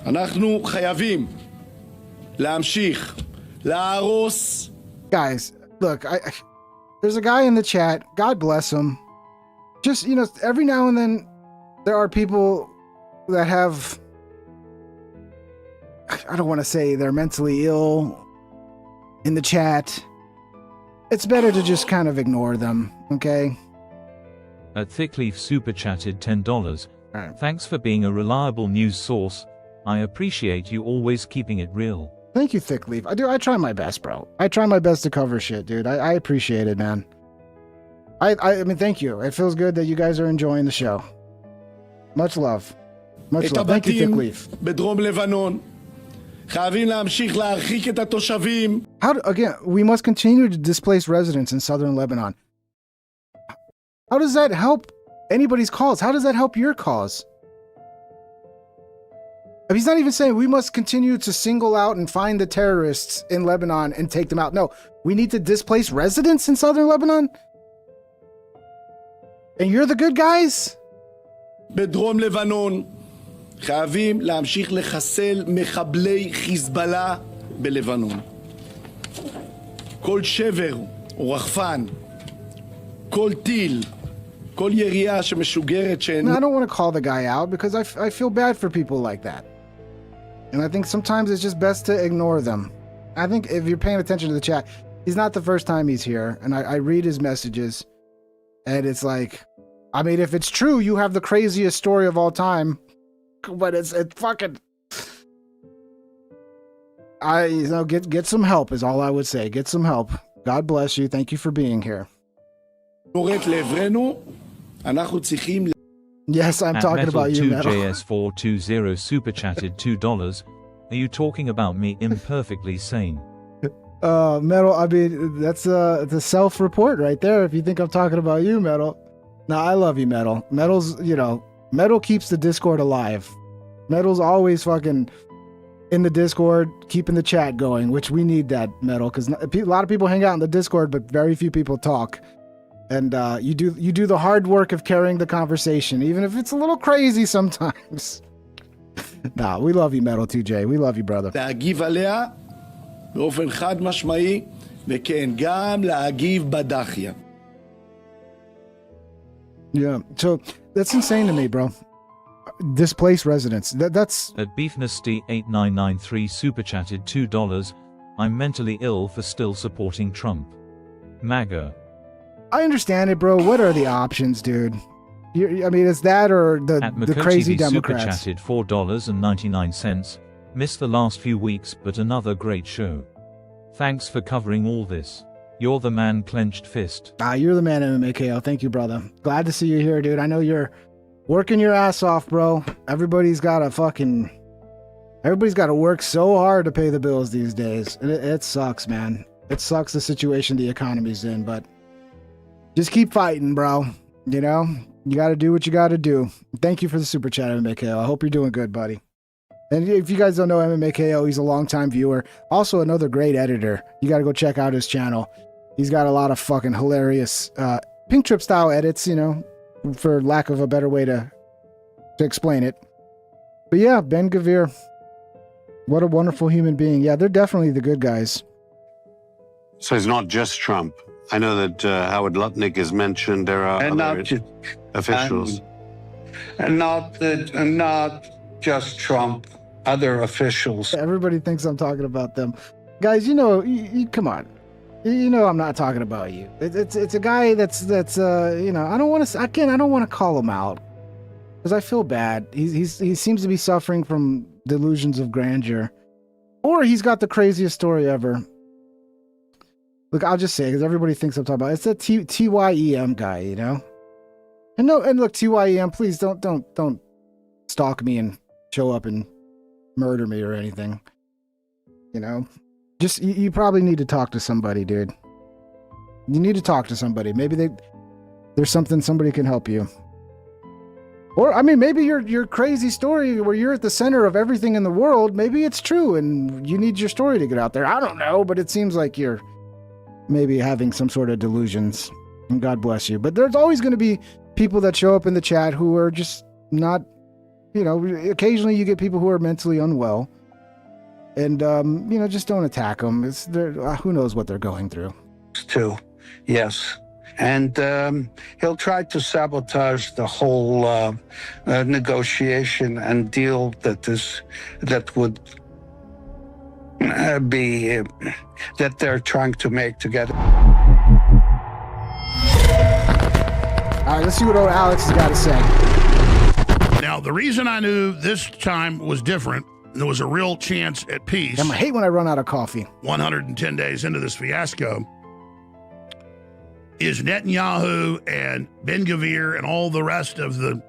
אנחנו חייבים להמשיך להרוס. Guys, look, there's a guy in the chat, God bless him. Just, you know, every now and then there are people that have, I don't want to say they're mentally ill in the chat. It's better to just kind of ignore them, okay? Thickleaf super chatted $10. Thanks for being a reliable news source. I appreciate you always keeping it real. Thank you, Thickleaf. I try my best, bro. I try my best to cover shit, dude. I appreciate it, man. I mean, thank you. It feels good that you guys are enjoying the show. Much love. Much love. Thank you, Thickleaf. בדרום לבנון. חייבים להמשיך להרחיק את התושבים. Again, we must continue to displace residents in southern Lebanon. How does that help anybody's cause? How does that help your cause? He's not even saying we must continue to single out and find the terrorists in Lebanon and take them out. No, we need to displace residents in southern Lebanon? And you're the good guys? בדרום לבנון חייבים להמשיך לחסל מחבלי חיזבאללה בלבנון. כל שבר או רחפן, כל טיל, כל ירייה שמשוגרת No, I don't want to call the guy out because I feel bad for people like that. And I think sometimes it's just best to ignore them. I think if you're paying attention to the chat, he's not the first time he's here. And I read his messages. And it's like, I mean, if it's true, you have the craziest story of all time. But it's fucking... get some help is all I would say. Get some help. God bless you. Thank you for being here. Yes, I'm talking about you, Metal. JS420 super chatted $2. Are you talking about me imperfectly sane? Metal, I mean, that's the self-report right there. If you think I'm talking about you, Metal. No, I love you, Metal. Metal's, you know, Metal keeps the Discord alive. Metal's always fucking in the Discord, keeping the chat going, which we need that, Metal, because a lot of people hang out in the Discord, but very few people talk. And you do the hard work of carrying the conversation, even if it's a little crazy sometimes. Nah, we love you, Metal 2J. We love you, brother. להגיב עליה באופן חד משמעי, וכן, גם להגיב בדחיה. Yeah, so that's insane to me, bro. Displaced residents. That's... At Beefnasty8993 super chatted $2. I'm mentally ill for still supporting Trump. MAGA. I understand it, bro. What are the options, dude? I mean, it's that or the crazy Democrats. Super chatted $4.99. Missed the last few weeks, but another great show. Thanks for covering all this. You're the man, clenched fist. You're the man, MMAKO. Thank you, brother. Glad to see you here, dude. I know you're working your ass off, bro. Everybody's got to work so hard to pay the bills these days. It sucks, man. It sucks the situation the economy's in, but just keep fighting, bro. You know, you got to do what you got to do. Thank you for the super chat, MMAKO. I hope you're doing good, buddy. And if you guys don't know MMAKO, he's a longtime viewer. Also, another great editor. You got to go check out his channel. He's got a lot of fucking hilarious Pink Trip style edits, you know, for lack of a better way to explain it. But yeah, Ben Gavir, what a wonderful human being. Yeah, they're definitely the good guys. So it's not just Trump. I know that Howard Lutnick is mentioned. There are other officials. And not just Trump, other officials. Everybody thinks I'm talking about them. Guys, you know, come on. You know I'm not talking about you. It's a guy that's you know, I don't want to call him out because I feel bad. He seems to be suffering from delusions of grandeur, or he's got the craziest story ever. Look, I'll just say, because everybody thinks I'm talking about, it's that TYEM guy, you know? And no, and look, TYEM, please don't stalk me and show up and murder me or anything. You know? Just, you probably need to talk to somebody, dude. You need to talk to somebody. Maybe there's something somebody can help you. Or, I mean, maybe your crazy story where you're at the center of everything in the world, maybe it's true and you need your story to get out there. I don't know, but it seems like you're maybe having some sort of delusions. And God bless you. But there's always going to be people that show up in the chat who are just not, you know, occasionally you get people who are mentally unwell. And, you know, just don't attack them. Who knows what they're going through. Too, yes. And he'll try to sabotage the whole negotiation and deal that would be that they're trying to make together. All right, let's see what old Alex has got to say. Now, the reason I knew this time was different, and there was a real chance at peace. I hate when I run out of coffee. 110 days into this fiasco, is Netanyahu and Ben-Gvir and all the rest of the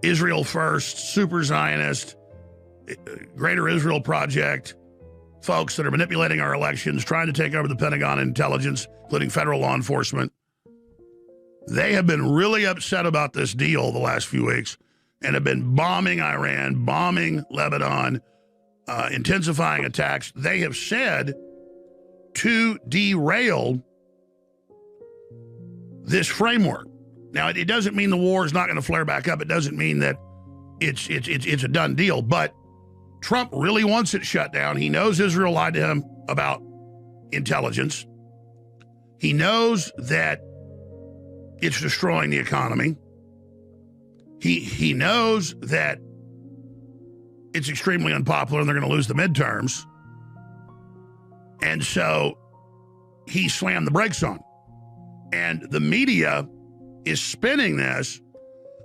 Israel First, Super Zionist, Greater Israel Project folks that are manipulating our elections, trying to take over the Pentagon and intelligence, including federal law enforcement. They have been really upset about this deal the last few weeks and have been bombing Iran, bombing Lebanon, intensifying attacks. They have said to derail this framework. Now, it doesn't mean the war is not going to flare back up. It doesn't mean that it's a done deal. But Trump really wants it shut down. He knows Israel lied to him about intelligence. He knows that it's destroying the economy. He knows that it's extremely unpopular and they're going to lose the midterms. And so he slammed the brakes on. And the media is spinning this,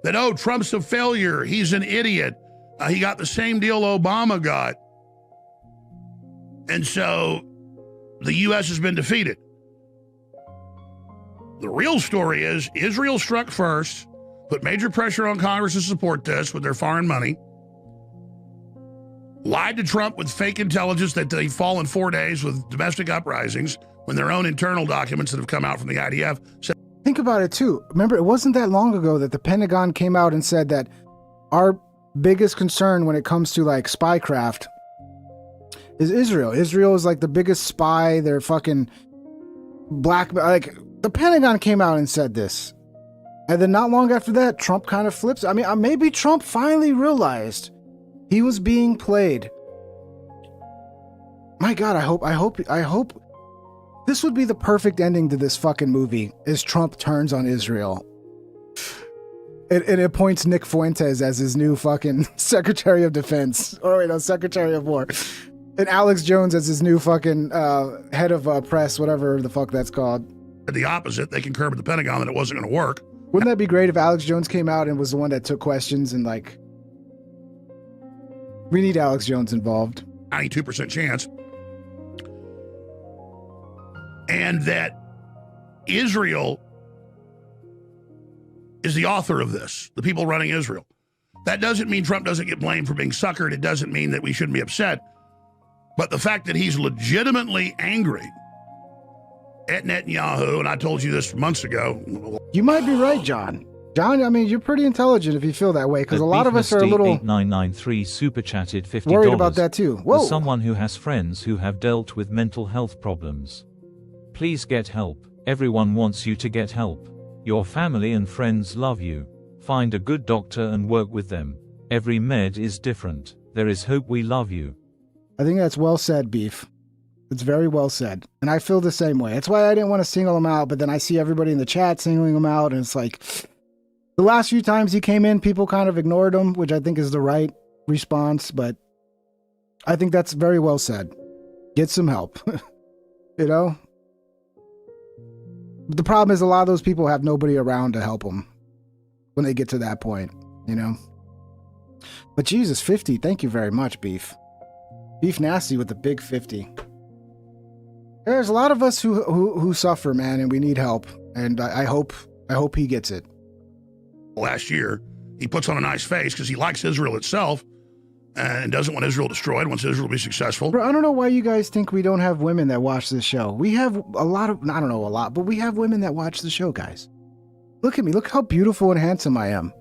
that, oh, Trump's a failure. He's an idiot. He got the same deal Obama got. And so the U.S. has been defeated. The real story is Israel struck first, put major pressure on Congress to support this with their foreign money, lied to Trump with fake intelligence that they fall in 4 days with domestic uprisings when their own internal documents that have come out from the IDF said. Think about it too. Remember, it wasn't that long ago that the Pentagon came out and said that our biggest concern when it comes to like spycraft is Israel. Israel is like the biggest spy. They're fucking black. Like the Pentagon came out and said this. And then not long after that, Trump kind of flips. I mean, maybe Trump finally realized he was being played. My God, I hope this would be the perfect ending to this fucking movie, is Trump turns on Israel. It appoints Nick Fuentes as his new fucking Secretary of Defense. Or wait, no, Secretary of War. And Alex Jones as his new fucking head of press, whatever the fuck that's called. The opposite, they concurred with the Pentagon that it wasn't going to work. Wouldn't that be great if Alex Jones came out and was the one that took questions and like, we need Alex Jones involved. 92% chance. And that Israel is the author of this, the people running Israel. That doesn't mean Trump doesn't get blamed for being suckered. It doesn't mean that we shouldn't be upset. But the fact that he's legitimately angry at Netanyahu, and I told you this months ago. You might be right, John. John, I mean, you're pretty intelligent if you feel that way, because a lot of us are a little 8993 super chatted $50. worried about that too. Whoa. For someone who has friends who have dealt with mental health problems. Please get help. Everyone wants you to get help. Your family and friends love you. Find a good doctor and work with them. Every med is different. There is hope. We love you. I think that's well said, Beef. It's very well said. And I feel the same way. That's why I didn't want to single him out, but then I see everybody in the chat singling him out, and it's like, the last few times he came in, people kind of ignored him, which I think is the right response, but I think that's very well said. Get some help. You know? But the problem is a lot of those people have nobody around to help them when they get to that point, you know? But Jesus, 50, thank you very much, Beef. Beef Nasty with the big 50. There's a lot of us who suffer, man, and we need help. And I hope he gets it. Last year, he puts on a nice face because he likes Israel itself and doesn't want Israel destroyed, wants Israel to be successful. Bro, I don't know why you guys think we don't have women that watch this show. We have a lot of, I don't know a lot, but we have women that watch the show, guys. Look at me. Look how beautiful and handsome I am.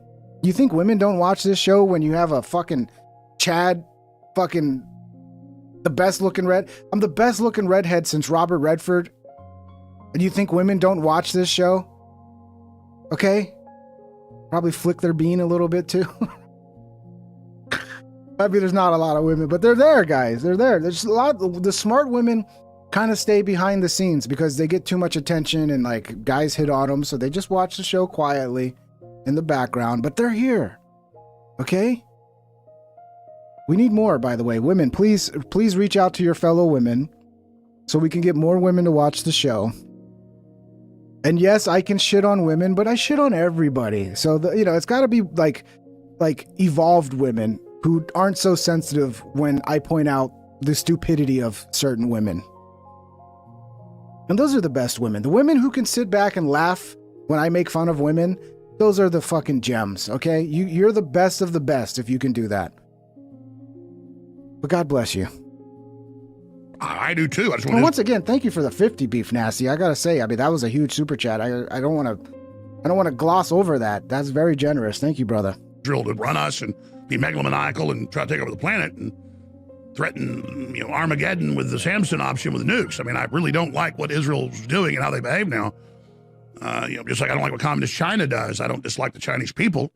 You think women don't watch this show when you have a fucking Chad fucking the best looking red? I'm the best looking redhead since Robert Redford. And you think women don't watch this show? Okay? Probably flick their bean a little bit too. Maybe there's not a lot of women, but they're there, guys. They're there. There's a lot. The smart women kind of stay behind the scenes because they get too much attention and like guys hit on them. So they just watch the show quietly in the background, but they're here. Okay? We need more, by the way. Women, please reach out to your fellow women so we can get more women to watch the show. And yes, I can shit on women, but I shit on everybody. So, it's got to be like evolved women who aren't so sensitive when I point out the stupidity of certain women. And those are the best women. The women who can sit back and laugh when I make fun of women, those are the fucking gems, okay? You're the best of the best if you can do that. But God bless you. I do too. I just want once again, thank you for the 50 Beef Nasty. I gotta say, I mean, that was a huge super chat. I don't want to gloss over that. That's very generous. Thank you, brother. Israel to run us and be megalomaniacal and try to take over the planet and threaten, Armageddon with the Samson option with nukes. I mean, I really don't like what Israel's doing and how they behave now. Just like I don't like what communist China does. I don't dislike the Chinese people,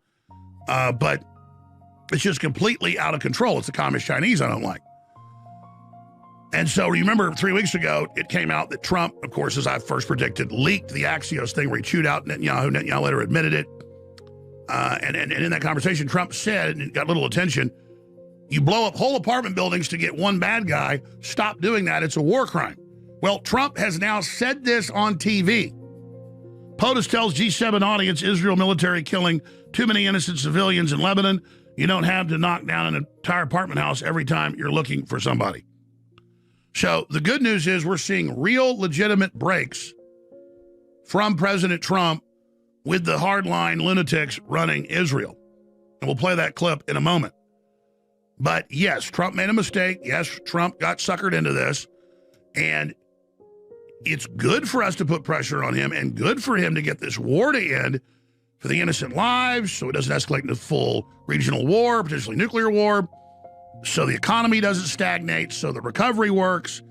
but it's just completely out of control. It's the communist Chinese I don't like. And so remember 3 weeks ago, it came out that Trump, of course, as I first predicted, leaked the Axios thing where he chewed out Netanyahu. Netanyahu later admitted it. And in that conversation, Trump said, and it got little attention, you blow up whole apartment buildings to get one bad guy. Stop doing that. It's a war crime. Well, Trump has now said this on TV. POTUS tells G7 audience Israel military killing too many innocent civilians in Lebanon. You don't have to knock down an entire apartment house every time you're looking for somebody. So the good news is we're seeing real legitimate breaks from President Trump with the hardline lunatics running Israel. And we'll play that clip in a moment. But yes, Trump made a mistake. Yes, Trump got suckered into this. And it's good for us to put pressure on him and good for him to get this war to end for the innocent lives so it doesn't escalate into full regional war, potentially nuclear war, so the economy doesn't stagnate, so the recovery works.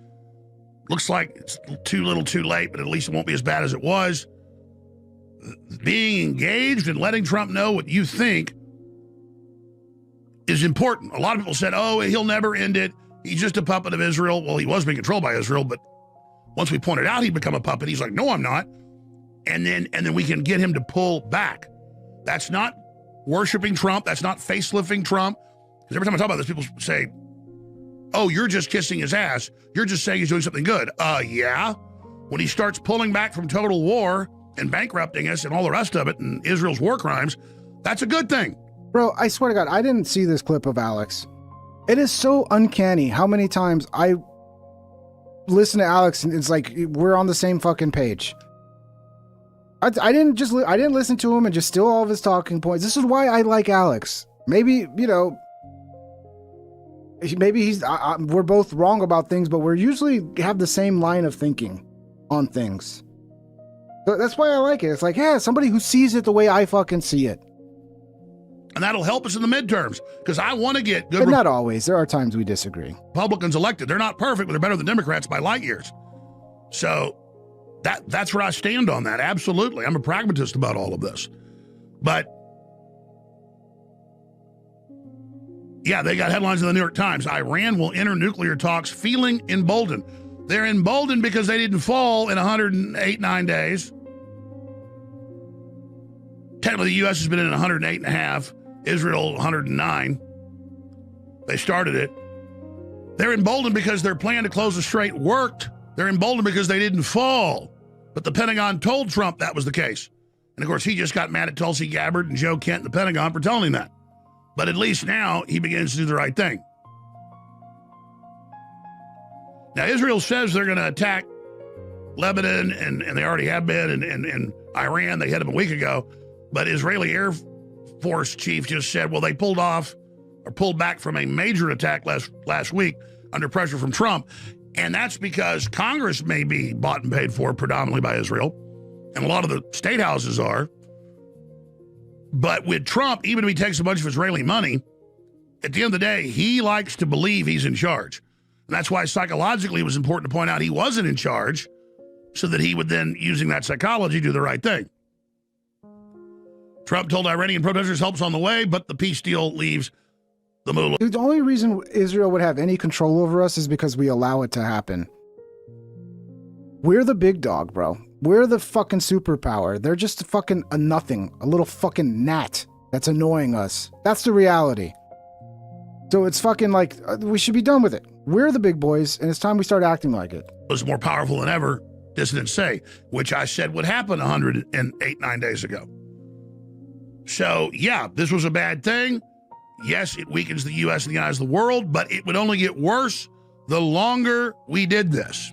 Looks like it's too little too late, but at least it won't be as bad as it was. Being engaged and letting Trump know what you think is important. A lot of people said, oh, he'll never end it. He's just a puppet of Israel. Well, he was being controlled by Israel, but once we pointed out he'd become a puppet, he's like, no, I'm not. And then we can get him to pull back. That's not worshiping Trump. That's not facelifting Trump. Because every time I talk about this, people say, oh, you're just kissing his ass. You're just saying he's doing something good. Yeah. When he starts pulling back from total war and bankrupting us and all the rest of it and Israel's war crimes, that's a good thing. Bro, I swear to God, I didn't see this clip of Alex. It is so uncanny how many times I listen to Alex and it's like we're on the same fucking page. I didn't listen to him and just steal all of his talking points. This is why I like Alex. Maybe, we're both wrong about things, but we're usually have the same line of thinking on things. So that's why I like it. It's like, yeah, somebody who sees it the way I fucking see it. And that'll help us in the midterms because I want to get good. But not always. There are times we disagree. Republicans elected. They're not perfect, but they're better than Democrats by light years. So that's where I stand on that. Absolutely. I'm a pragmatist about all of this. But yeah, they got headlines in the New York Times. Iran will enter nuclear talks feeling emboldened. They're emboldened because they didn't fall in 108-9 days. Technically, the U.S. has been in 108.5. Israel, 109. They started it. They're emboldened because their plan to close the strait worked. They're emboldened because they didn't fall. But the Pentagon told Trump that was the case. And of course, he just got mad at Tulsi Gabbard and Joe Kent in the Pentagon for telling him that. But at least now he begins to do the right thing. Now, Israel says they're going to attack Lebanon, and they already have been, and Iran, they hit them a week ago. But Israeli Air Force chief just said, well, they pulled back from a major attack last week under pressure from Trump. And that's because Congress may be bought and paid for predominantly by Israel, and a lot of the state houses are. But with Trump, even if he takes a bunch of Israeli money, at the end of the day, he likes to believe he's in charge. And that's why psychologically it was important to point out he wasn't in charge, so that he would then, using that psychology, do the right thing. Trump told Iranian protesters help's on the way, but the peace deal leaves the moolah. Dude, the only reason Israel would have any control over us is because we allow it to happen. We're the big dog, bro. We're the fucking superpower. They're just fucking a nothing, a little fucking gnat that's annoying us. That's the reality. So it's fucking like, we should be done with it. We're the big boys, and it's time we start acting like it. Was more powerful than ever, dissidents say, which I said would happen 9 days ago. So, yeah, this was a bad thing. Yes, it weakens the U.S. in the eyes of the world, but it would only get worse the longer we did this.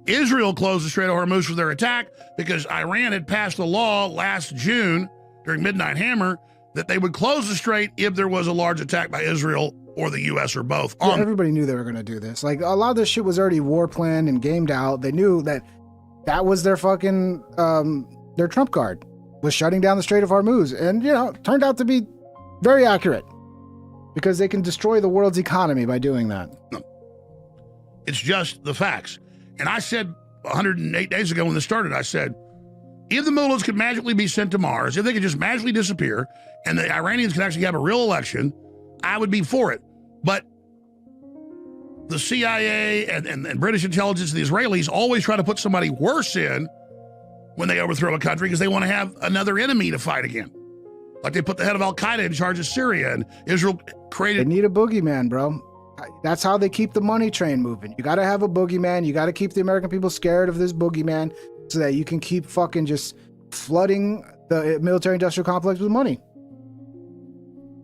Israel closed the Strait of Hormuz for their attack because Iran had passed a law last June during Midnight Hammer that they would close the strait if there was a large attack by Israel or the U.S. or both. Yeah, everybody knew they were going to do this. Like, a lot of this shit was already war planned and gamed out. They knew that was their fucking, their trump card, was shutting down the Strait of Hormuz. And, you know, turned out to be very accurate because they can destroy the world's economy by doing that. No. It's just the facts. And I said 108 days ago when this started, I said, if the mullahs could magically be sent to Mars, if they could just magically disappear, and the Iranians could actually have a real election, I would be for it. But the CIA and British intelligence and the Israelis always try to put somebody worse in when they overthrow a country because they want to have another enemy to fight again. Like they put the head of Al-Qaeda in charge of Syria, and Israel created... They need a boogeyman, bro. That's how they keep the money train moving. You got to have a boogeyman. You got to keep the American people scared of this boogeyman so that you can keep fucking just flooding the military-industrial complex with money.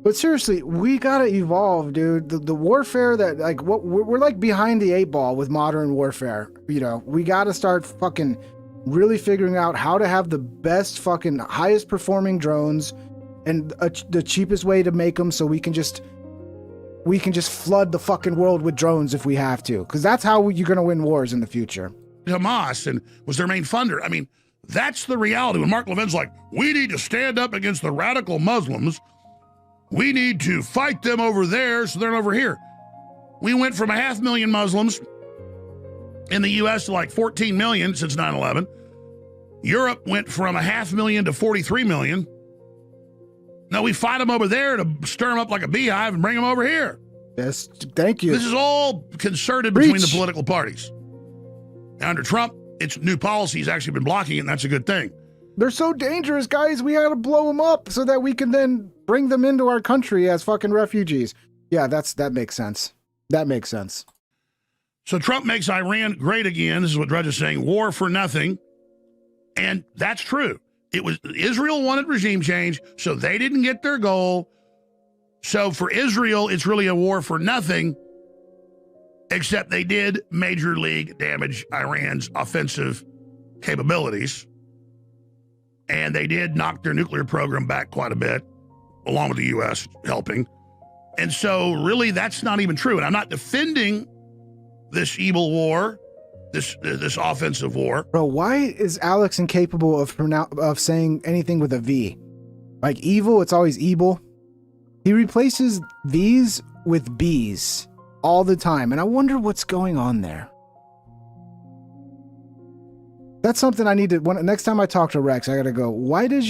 But seriously, we got to evolve, dude. The warfare that, like, we're like behind the 8 ball with modern warfare. You know, we got to start fucking really figuring out how to have the best fucking highest performing drones and the cheapest way to make them so we can just flood the fucking world with drones if we have to, because that's how you're going to win wars in the future. Hamas and was their main funder. I mean, that's the reality. When Mark Levin's like, we need to stand up against the radical Muslims. We need to fight them over there so they're over here. We went from 500,000 Muslims in the U.S. to like 14 million since 9/11. Europe went from 500,000 to 43 million. Now we fight them over there to stir them up like a beehive and bring them over here. Yes, thank you. This is all concerted between the political parties. Now, under Trump, its new policies actually been blocking it, and that's a good thing. They're so dangerous, guys. We got to blow them up so that we can then bring them into our country as fucking refugees. Yeah, that makes sense. That makes sense. So Trump makes Iran great again. This is what Drudge is saying. War for nothing. And that's true. It was Israel wanted regime change, so they didn't get their goal. So for Israel, it's really a war for nothing, except they did major league damage Iran's offensive capabilities. And they did knock their nuclear program back quite a bit, along with the U.S. helping. And so really that's not even true. And I'm not defending this evil war, this offensive war. Bro, why is Alex incapable of saying anything with a V? Like evil, it's always evil. He replaces V's with B's all the time, and I wonder what's going on there. That's something I need to, next time I talk to Rex, I gotta go, why is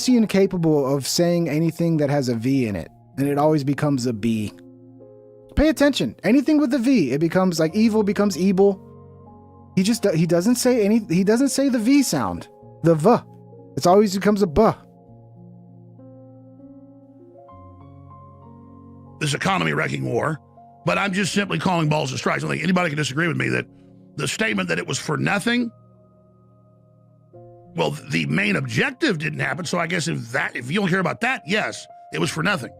he incapable of saying anything that has a V in it, and it always becomes a B? Pay attention. Anything with a V, it becomes like evil becomes evil. He doesn't say the V sound. The V. It always becomes a B. This economy wrecking war, but I'm just simply calling balls and strikes. I don't think anybody can disagree with me that the statement that it was for nothing, well, the main objective didn't happen. So I guess if you don't care about that, yes, it was for nothing.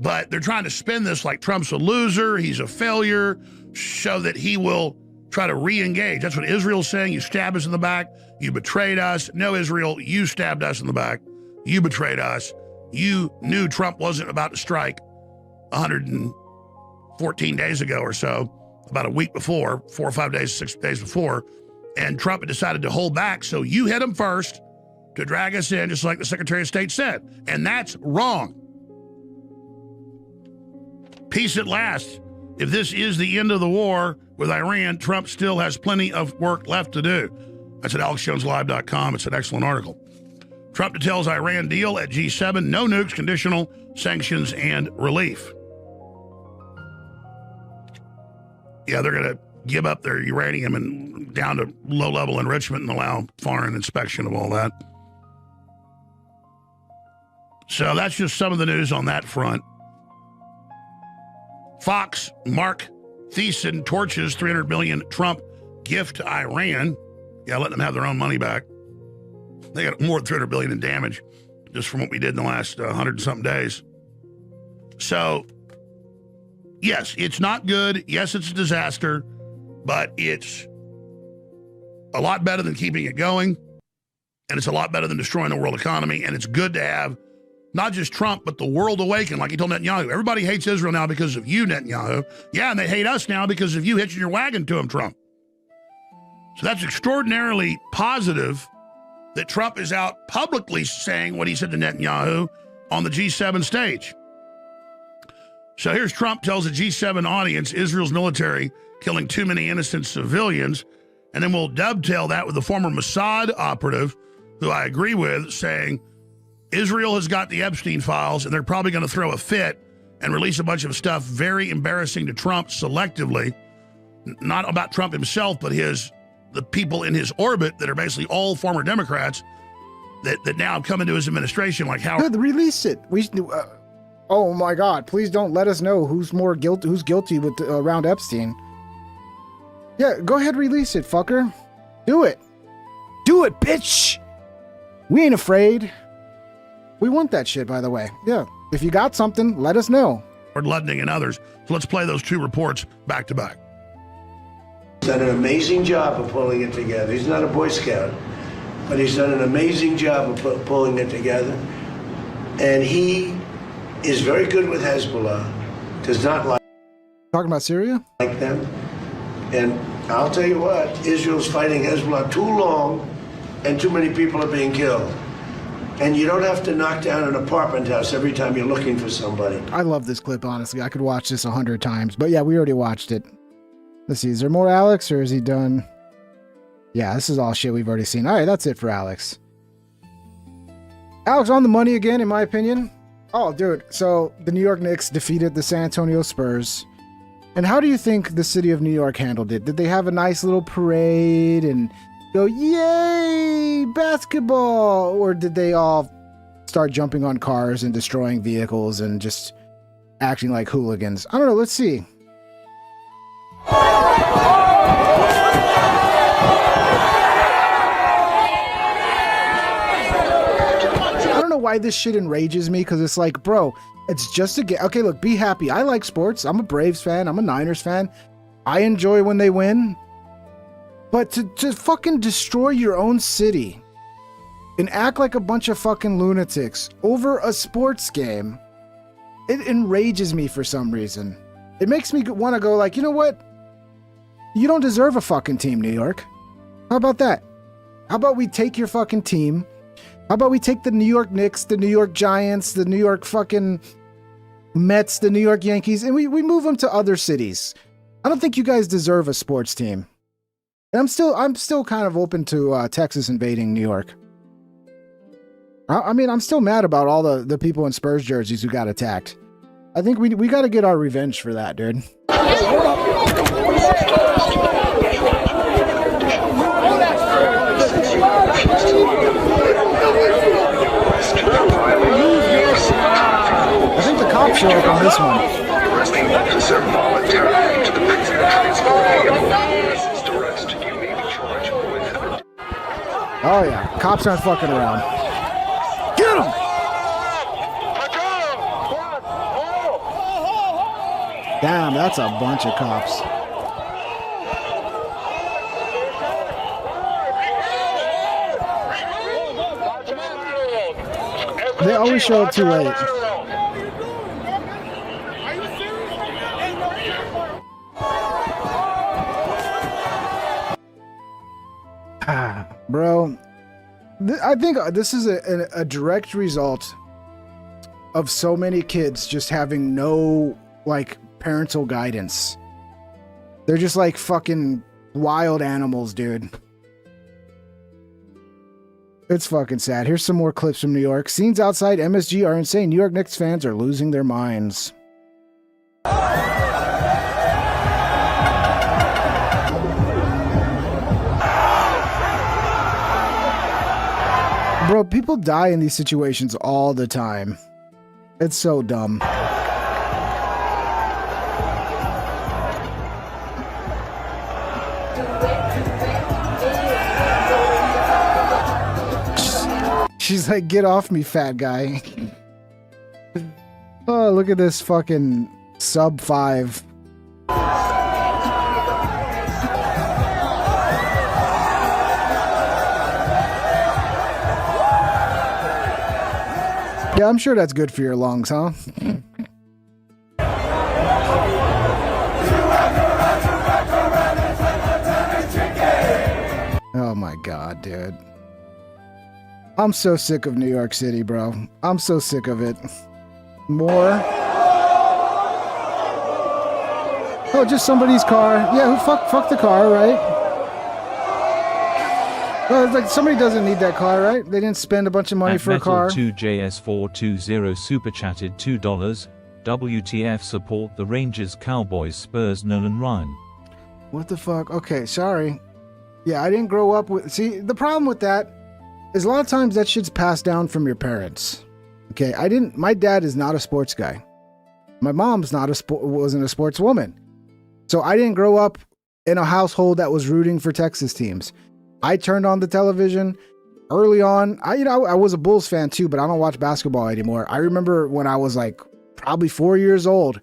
But they're trying to spin this like Trump's a loser, he's a failure, so that he will try to re-engage. That's what Israel's saying. You stabbed us in the back. You betrayed us. No, Israel, you stabbed us in the back. You betrayed us. You knew Trump wasn't about to strike 114 days ago or so, about a week before, 4 or 5 days, 6 days before, and Trump had decided to hold back, so you hit him first to drag us in, just like the Secretary of State said. And that's wrong. Peace at last. If this is the end of the war with Iran, Trump still has plenty of work left to do. That's at alexjoneslive.com. It's an excellent article. Trump details Iran deal at G7, no nukes, conditional sanctions, and relief. Yeah, they're going to give up their uranium and down to low-level enrichment and allow foreign inspection of all that. So that's just some of the news on that front. Fox, Mark Thiessen torches $300 million Trump gift to Iran. Yeah, letting them have their own money back. They got more than $300 billion in damage just from what we did in the last 100-something days. So, yes, it's not good. Yes, it's a disaster, but it's a lot better than keeping it going, and it's a lot better than destroying the world economy, and it's good to have not just Trump, but the world awaken, like he told Netanyahu. Everybody hates Israel now because of you, Netanyahu. Yeah, and they hate us now because of you hitching your wagon to them, Trump. So that's extraordinarily positive that Trump is out publicly saying what he said to Netanyahu on the G7 stage. So here's Trump tells a G7 audience Israel's military killing too many innocent civilians, and then we'll dovetail that with the former Mossad operative, who I agree with, saying Israel has got the Epstein files, and they're probably going to throw a fit and release a bunch of stuff very embarrassing to Trump selectively, not about Trump himself, but the people in his orbit that are basically all former Democrats that now have come into his administration, like Howard. Good, release it. Oh my God! Please don't let us know who's guilty with around Epstein. Yeah, go ahead, release it, fucker. Do it, bitch. We ain't afraid. We want that shit, by the way. Yeah, if you got something, let us know. Or Ludning and others. So let's play those two reports back to back. He's done an amazing job of pulling it together. He's not a Boy Scout, but he's done an amazing job of pulling it together. And he is very good with Hezbollah, does not like talking about Syria? Like them. And I'll tell you what, Israel's fighting Hezbollah too long and too many people are being killed. And you don't have to knock down an apartment house every time you're looking for somebody. I love this clip, honestly. I could watch this 100 times. But yeah, we already watched it. Let's see, is there more Alex or is he done? Yeah, this is all shit we've already seen. All right, that's it for Alex. Alex on the money again, in my opinion. Oh, dude. So the New York Knicks defeated the San Antonio Spurs. And how do you think the city of New York handled it? Did they have a nice little parade and go, yay, basketball? Or did they all start jumping on cars and destroying vehicles and just acting like hooligans? I don't know. Let's see. I don't know why this shit enrages me, because it's like, bro, it's just a game. Okay, look, be happy. I like sports. I'm a Braves fan. I'm a Niners fan. I enjoy when they win. But to fucking destroy your own city and act like a bunch of fucking lunatics over a sports game, it enrages me for some reason. It makes me want to go like, you know what? You don't deserve a fucking team, New York. How about that? How about we take your fucking team? How about we take the New York Knicks, the New York Giants, the New York fucking Mets, the New York Yankees, and we move them to other cities. I don't think you guys deserve a sports team. And I'm still kind of open to Texas invading New York. I mean, I'm still mad about all the people in Spurs jerseys who got attacked. I think we got to get our revenge for that, dude. I think the cops show up on this one. Arresting officer voluntarily to the prison transporting him. Arrest, you may be charged with. Oh yeah, cops aren't fucking around. Get him! Damn, that's a bunch of cops. They always show up too late. Bro, I think this is a direct result of so many kids just having no, like, parental guidance. They're just like fucking wild animals, dude. It's fucking sad. Here's some more clips from New York. Scenes outside MSG are insane. New York Knicks fans are losing their minds. Bro, people die in these situations all the time. It's so dumb. She's like, get off me, fat guy. Oh, look at this fucking sub 5. Yeah, I'm sure that's good for your lungs, huh? Oh my God, dude. I'm so sick of New York City, bro. I'm so sick of it. More. Oh, just somebody's car. Yeah, fuck the car, right? Well, it's like somebody doesn't need that car, right? They didn't spend a bunch of money for a car. Metal2JS420 super chatted $2. WTF support the Rangers, Cowboys, Spurs, Nolan Ryan. What the fuck? Okay, sorry. Yeah, I didn't grow up with... See, the problem with that is a lot of times that shit's passed down from your parents. Okay, my dad is not a sports guy. My mom's wasn't a sportswoman. So I didn't grow up in a household that was rooting for Texas teams. I turned on the television early on. I was a Bulls fan too, but I don't watch basketball anymore. I remember when I was like probably 4 years old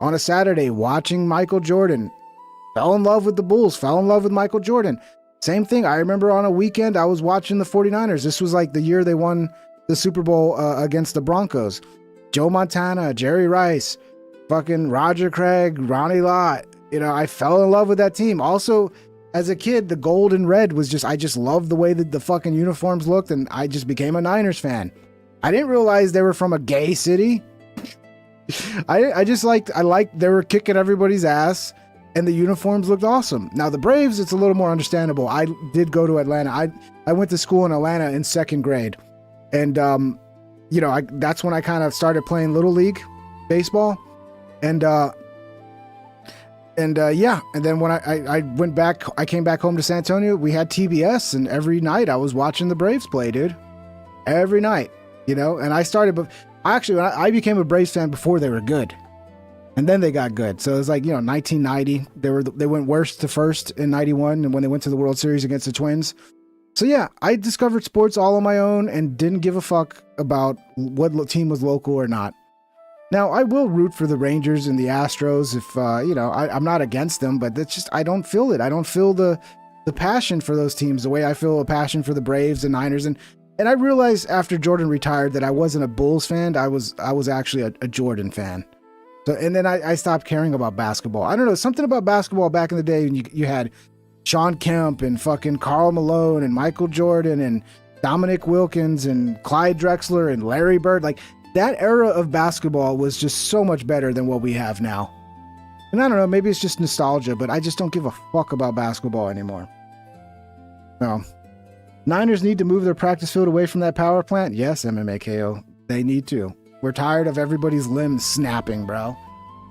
on a Saturday watching Michael Jordan. Fell in love with the Bulls, fell in love with Michael Jordan. Same thing. I remember on a weekend I was watching the 49ers. This was like the year they won the Super Bowl against the Broncos. Joe Montana, Jerry Rice, fucking Roger Craig, Ronnie Lott. I fell in love with that team. Also, as a kid, the gold and red was I just loved the way that the fucking uniforms looked, and I just became a Niners fan. I didn't realize they were from a gay city. I liked they were kicking everybody's ass, and the uniforms looked awesome. Now, the Braves, it's a little more understandable. I did go to Atlanta. I went to school in Atlanta in second grade, and that's when I kind of started playing Little League baseball, and then when I went back, I came back home to San Antonio, we had TBS, and every night I was watching the Braves play, dude. Every night, and I became a Braves fan before they were good. And then they got good. So it was like, 1990, they went worst to first in 91, and when they went to the World Series against the Twins. So yeah, I discovered sports all on my own and didn't give a fuck about what team was local or not. Now, I will root for the Rangers and the Astros if, I'm not against them, but it's just, I don't feel it. I don't feel the passion for those teams the way I feel a passion for the Braves and Niners. And I realized after Jordan retired that I wasn't a Bulls fan. I was actually a Jordan fan. So, and then I stopped caring about basketball. I don't know, something about basketball back in the day when you had Sean Kemp and fucking Karl Malone and Michael Jordan and Dominic Wilkins and Clyde Drexler and Larry Bird. Like, that era of basketball was just so much better than what we have now. And I don't know, maybe it's just nostalgia, but I just don't give a fuck about basketball anymore. No. Niners need to move their practice field away from that power plant? Yes, MMAKO. They need to. We're tired of everybody's limbs snapping, bro.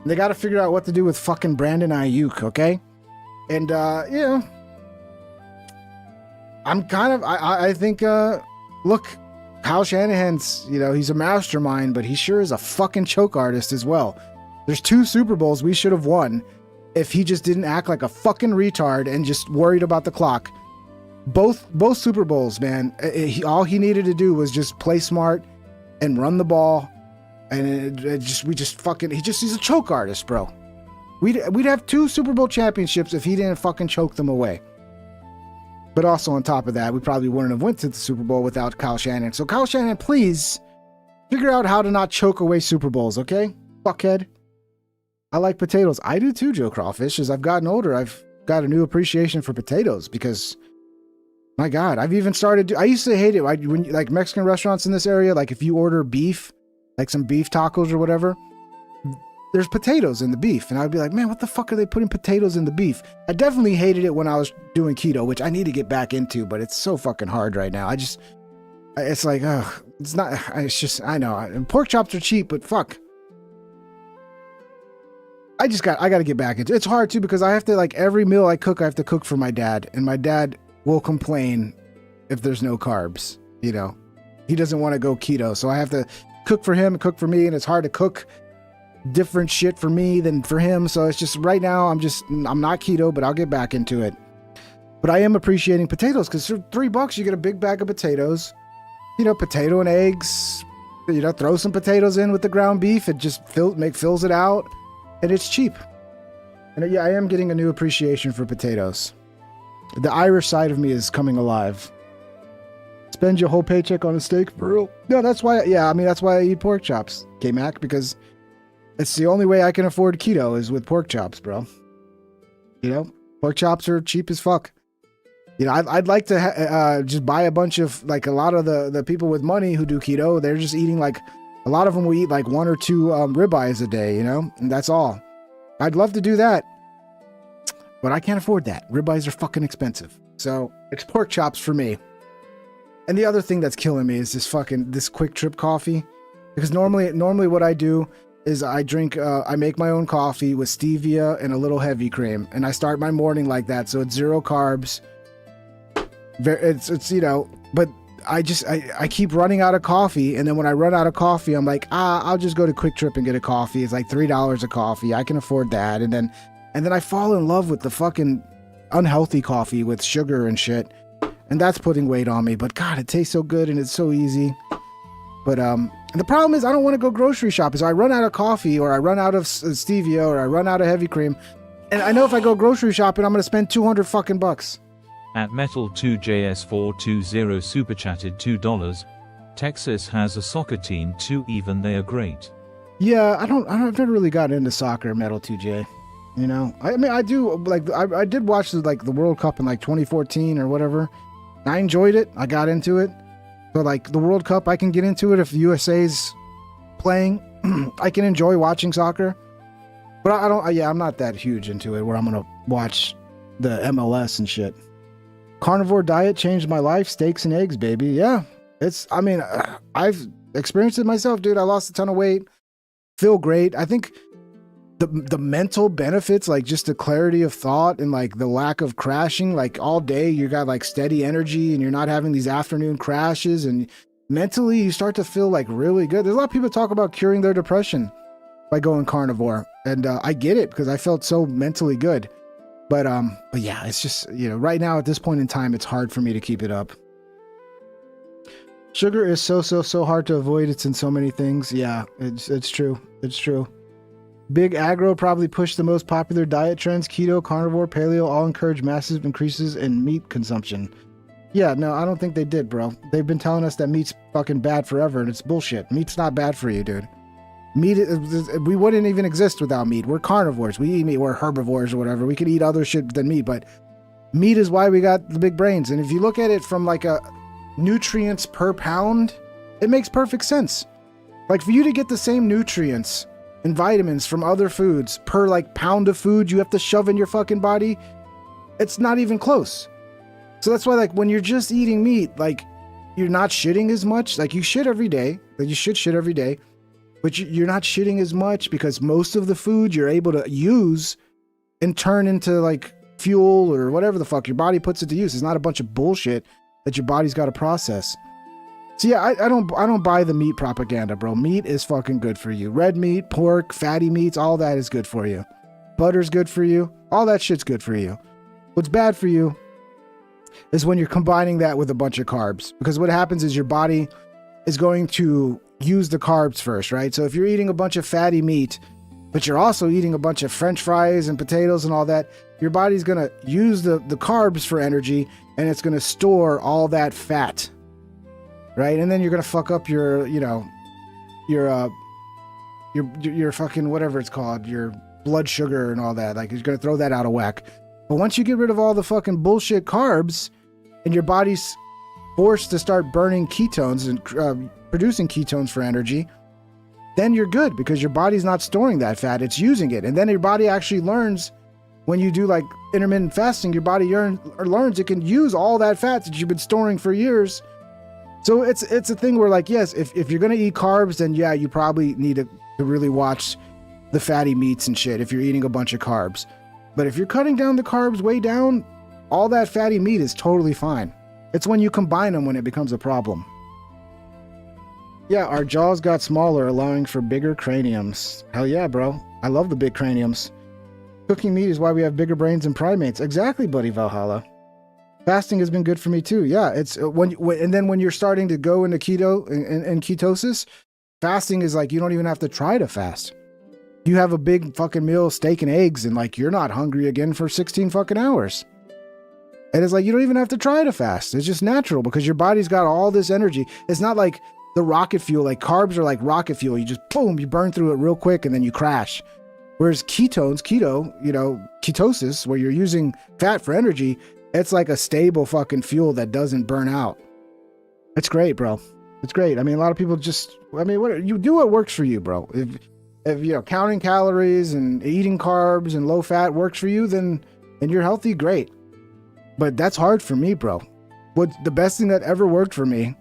And they got to figure out what to do with fucking Brandon Ayuk, okay? And, I'm kind of, I think, look, Kyle Shanahan's, he's a mastermind, but he sure is a fucking choke artist as well. There's 2 Super Bowls we should have won if he just didn't act like a fucking retard and just worried about the clock. Both Super Bowls, man. All he needed to do was just play smart and run the ball, and he's a choke artist, bro. We'd have 2 Super Bowl championships if he didn't fucking choke them away. But also on top of that, we probably wouldn't have went to the Super Bowl without Kyle Shanahan. So Kyle Shanahan, please figure out how to not choke away Super Bowls, okay? Fuckhead. I like potatoes. I do too, Joe Crawfish. As I've gotten older, I've got a new appreciation for potatoes because, my God, I've even started. I used to hate it when like Mexican restaurants in this area. Like if you order beef, like some beef tacos or whatever, there's potatoes in the beef, and I'd be like, man, what the fuck are they putting potatoes in the beef? I definitely hated it when I was doing keto, which I need to get back into, but it's so fucking hard right now. It's like, ugh, it's not. It's just, I know. And pork chops are cheap, but fuck. I got to get back into it. It's hard too because I have to, like, every meal I cook, I have to cook for my dad, and my dad will complain if there's no carbs. You know, he doesn't want to go keto, so I have to cook for him and cook for me, and it's hard to cook different shit for me than for him. So it's just right now, I'm not keto, but I'll get back into it. But I am appreciating potatoes because for $3 you get a big bag of potatoes, you know, potato and eggs, you know, throw some potatoes in with the ground beef. It just fills it out. And it's cheap. And yeah, I am getting a new appreciation for potatoes. The Irish side of me is coming alive. Spend your whole paycheck on a steak, for real? No, that's why. Yeah, I mean, that's why I eat pork chops, K-Mac, because it's the only way I can afford keto is with pork chops, bro. You know, pork chops are cheap as fuck. You know, I'd like to just buy a bunch of, like, a lot of the people with money who do keto, they're just eating, like, a lot of them will eat like 1 or 2 ribeyes a day, you know, and that's all. I'd love to do that, but I can't afford that. Ribeyes are fucking expensive. So it's pork chops for me. And the other thing that's killing me is this Quick Trip coffee. Because normally what I do is I make my own coffee with stevia and a little heavy cream. And I start my morning like that. So it's 0 carbs. It's you know, but I keep running out of coffee, and then when I run out of coffee, I'm like, I'll just go to Quick Trip and get a coffee. It's like $3 a coffee. I can afford that. And then I fall in love with the fucking unhealthy coffee with sugar and shit. And that's putting weight on me. But God, it tastes so good and it's so easy. But the problem is I don't want to go grocery shopping. So I run out of coffee, or I run out of stevia, or I run out of heavy cream. And I know if I go grocery shopping, I'm going to spend $200 fucking bucks. At Metal2JS420 super chatted $2. Texas has a soccer team too, even they are great. Yeah, I've never really gotten into soccer, Metal 2J. You know, I mean, I do, like, I did watch the World Cup in like 2014 or whatever. I enjoyed it. I got into it. But like the World Cup, I can get into it if the USA's playing. I can enjoy watching soccer. But I'm not that huge into it where I'm going to watch the MLS and shit. Carnivore diet changed my life. Steaks and eggs, baby. Yeah. I've experienced it myself, dude. I lost a ton of weight. Feel great. I think the mental benefits, like just the clarity of thought and like the lack of crashing, like all day you got like steady energy and you're not having these afternoon crashes, and mentally you start to feel like really good. There's a lot of people talk about curing their depression by going carnivore. And I get it because I felt so mentally good. But yeah, it's just, you know, right now at this point in time, it's hard for me to keep it up. Sugar is so hard to avoid. It's in so many things. Yeah, it's true. It's true. Big Agro probably pushed the most popular diet trends. Keto, carnivore, paleo all encourage massive increases in meat consumption. Yeah, no, I don't think they did, bro. They've been telling us that meat's fucking bad forever, and it's bullshit. Meat's not bad for you, dude. Meat, we wouldn't even exist without meat. We're carnivores. We eat meat. We're herbivores or whatever. We could eat other shit than meat, but meat is why we got the big brains. And if you look at it from like a nutrients per pound, it makes perfect sense. Like for you to get the same nutrients and vitamins from other foods per like pound of food you have to shove in your fucking body, it's not even close. So that's why like when you're just eating meat, like you're not shitting as much. Like you shit every day. Like you should shit every day. But you're not shitting as much because most of the food you're able to use and turn into like fuel or whatever the fuck your body puts it to use. It's not a bunch of bullshit that your body's got to process. So yeah, I don't buy the meat propaganda, bro. Meat is fucking good for you. Red meat, pork, fatty meats, all that is good for you. Butter's good for you. All that shit's good for you. What's bad for you is when you're combining that with a bunch of carbs, because what happens is your body is going to use the carbs first, right? So if you're eating a bunch of fatty meat but you're also eating a bunch of French fries and potatoes and all that, your body's going to use the carbs for energy, and it's going to store all that fat, right? And then you're going to fuck up your fucking whatever it's called, your blood sugar and all that. Like, you're going to throw that out of whack. But once you get rid of all the fucking bullshit carbs and your body's forced to start burning ketones and producing ketones for energy, then you're good because your body's not storing that fat, it's using it. And then your body actually learns, when you do like intermittent fasting, your body learns it can use all that fat that you've been storing for years. So it's a thing where, like, yes, if you're going to eat carbs, then yeah, you probably need to really watch the fatty meats and shit if you're eating a bunch of carbs. But if you're cutting down the carbs way down, all that fatty meat is totally fine. It's when you combine them when it becomes a problem. Yeah, our jaws got smaller, allowing for bigger craniums. Hell yeah, bro. I love the big craniums. Cooking meat is why we have bigger brains than primates. Exactly, buddy Valhalla. Fasting has been good for me too. Yeah, it's and then when you're starting to go into keto and ketosis, fasting is like, you don't even have to try to fast. You have a big fucking meal, steak and eggs, and like, you're not hungry again for 16 fucking hours. And it's like, you don't even have to try to fast. It's just natural because your body's got all this energy. It's not like the rocket fuel. Like, carbs are like rocket fuel. You just, boom, you burn through it real quick and then you crash. Whereas ketosis, where you're using fat for energy, it's like a stable fucking fuel that doesn't burn out. It's great, bro. It's great. I mean, a lot of people you do what works for you, bro. If counting calories and eating carbs and low fat works for you, and you're healthy, great. But that's hard for me, bro. The best thing that ever worked for me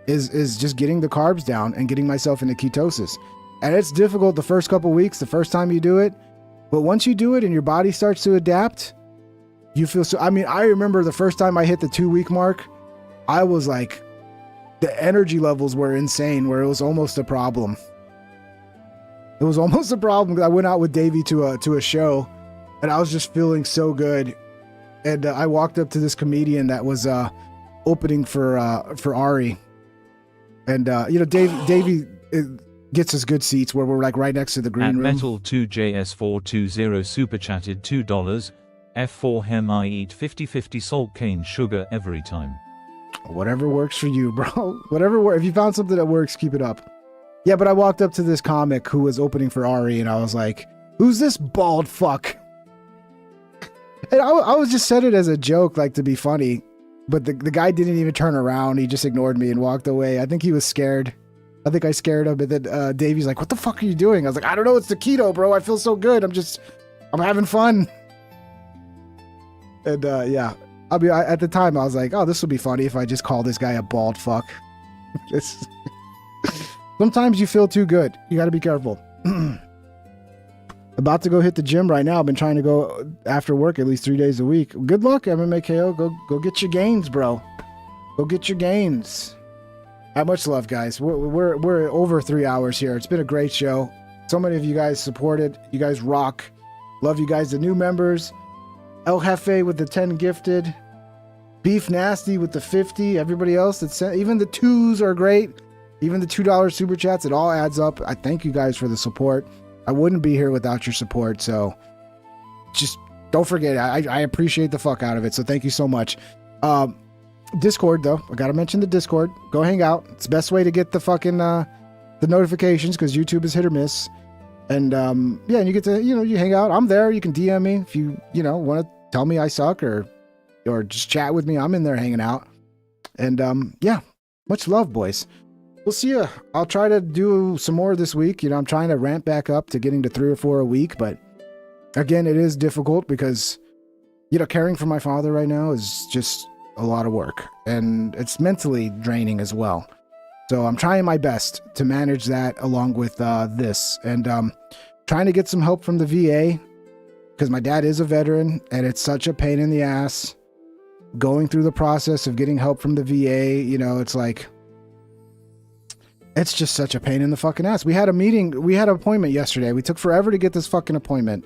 is just getting the carbs down and getting myself into ketosis. And it's difficult the first couple weeks, the first time you do it. But once you do it and your body starts to adapt, you feel so. I mean, I remember the first time I hit the 2-week mark, I was like, the energy levels were insane, where it was almost a problem. It was almost a problem. I went out with Davey to a show, and I was just feeling so good. And I walked up to this comedian that was opening for Ari, and Davey gets us good seats where we're like right next to the green room. Metal2JS420 super chatted $2. F4 hem, I eat 50/50 salt cane sugar every time. Whatever works for you, bro. Whatever. If you found something that works, keep it up. Yeah, but I walked up to this comic who was opening for Ari, and I was like, "Who's this bald fuck?" And I was just said it as a joke, like to be funny, but the guy didn't even turn around. He just ignored me and walked away. I think he was scared. I think I scared him. And then Davey's like, "What the fuck are you doing?" I was like, "I don't know. It's the keto, bro. I feel so good. I'm having fun." And yeah, at the time I was like, "Oh, this would be funny if I just call this guy a bald fuck." Sometimes you feel too good. You got to be careful. About to go hit the gym right now. I've been trying to go after work at least 3 days a week. Good luck, MMAKO. Go get your gains, bro. Go get your gains. Much love, guys. We're over 3 hours here. It's been a great show. So many of you guys supported. You guys rock. Love you guys, the new members. El Jefe with the 10 gifted. Beef Nasty with the 50. Everybody else that sent, even the 2s are great. Even the $2 super chats, it all adds up. I thank you guys for the support. I wouldn't be here without your support. So just don't forget, I appreciate the fuck out of it. So thank you so much. Discord though, I gotta mention the Discord. Go hang out. It's the best way to get the fucking the notifications, because YouTube is hit or miss. And yeah, and you get to, you hang out. I'm there. You can DM me if you want to tell me I suck or just chat with me. I'm in there hanging out. And yeah, much love, boys. We'll see you. I'll try to do some more this week. I'm trying to ramp back up to getting to 3 or 4 a week, but again, it is difficult because caring for my father right now is just a lot of work, and it's mentally draining as well. So I'm trying my best to manage that along with this, and trying to get some help from the VA, because my dad is a veteran and it's such a pain in the ass going through the process of getting help from the VA. It's like, it's just such a pain in the fucking ass. We had a meeting, we had an appointment yesterday. We took forever to get this fucking appointment,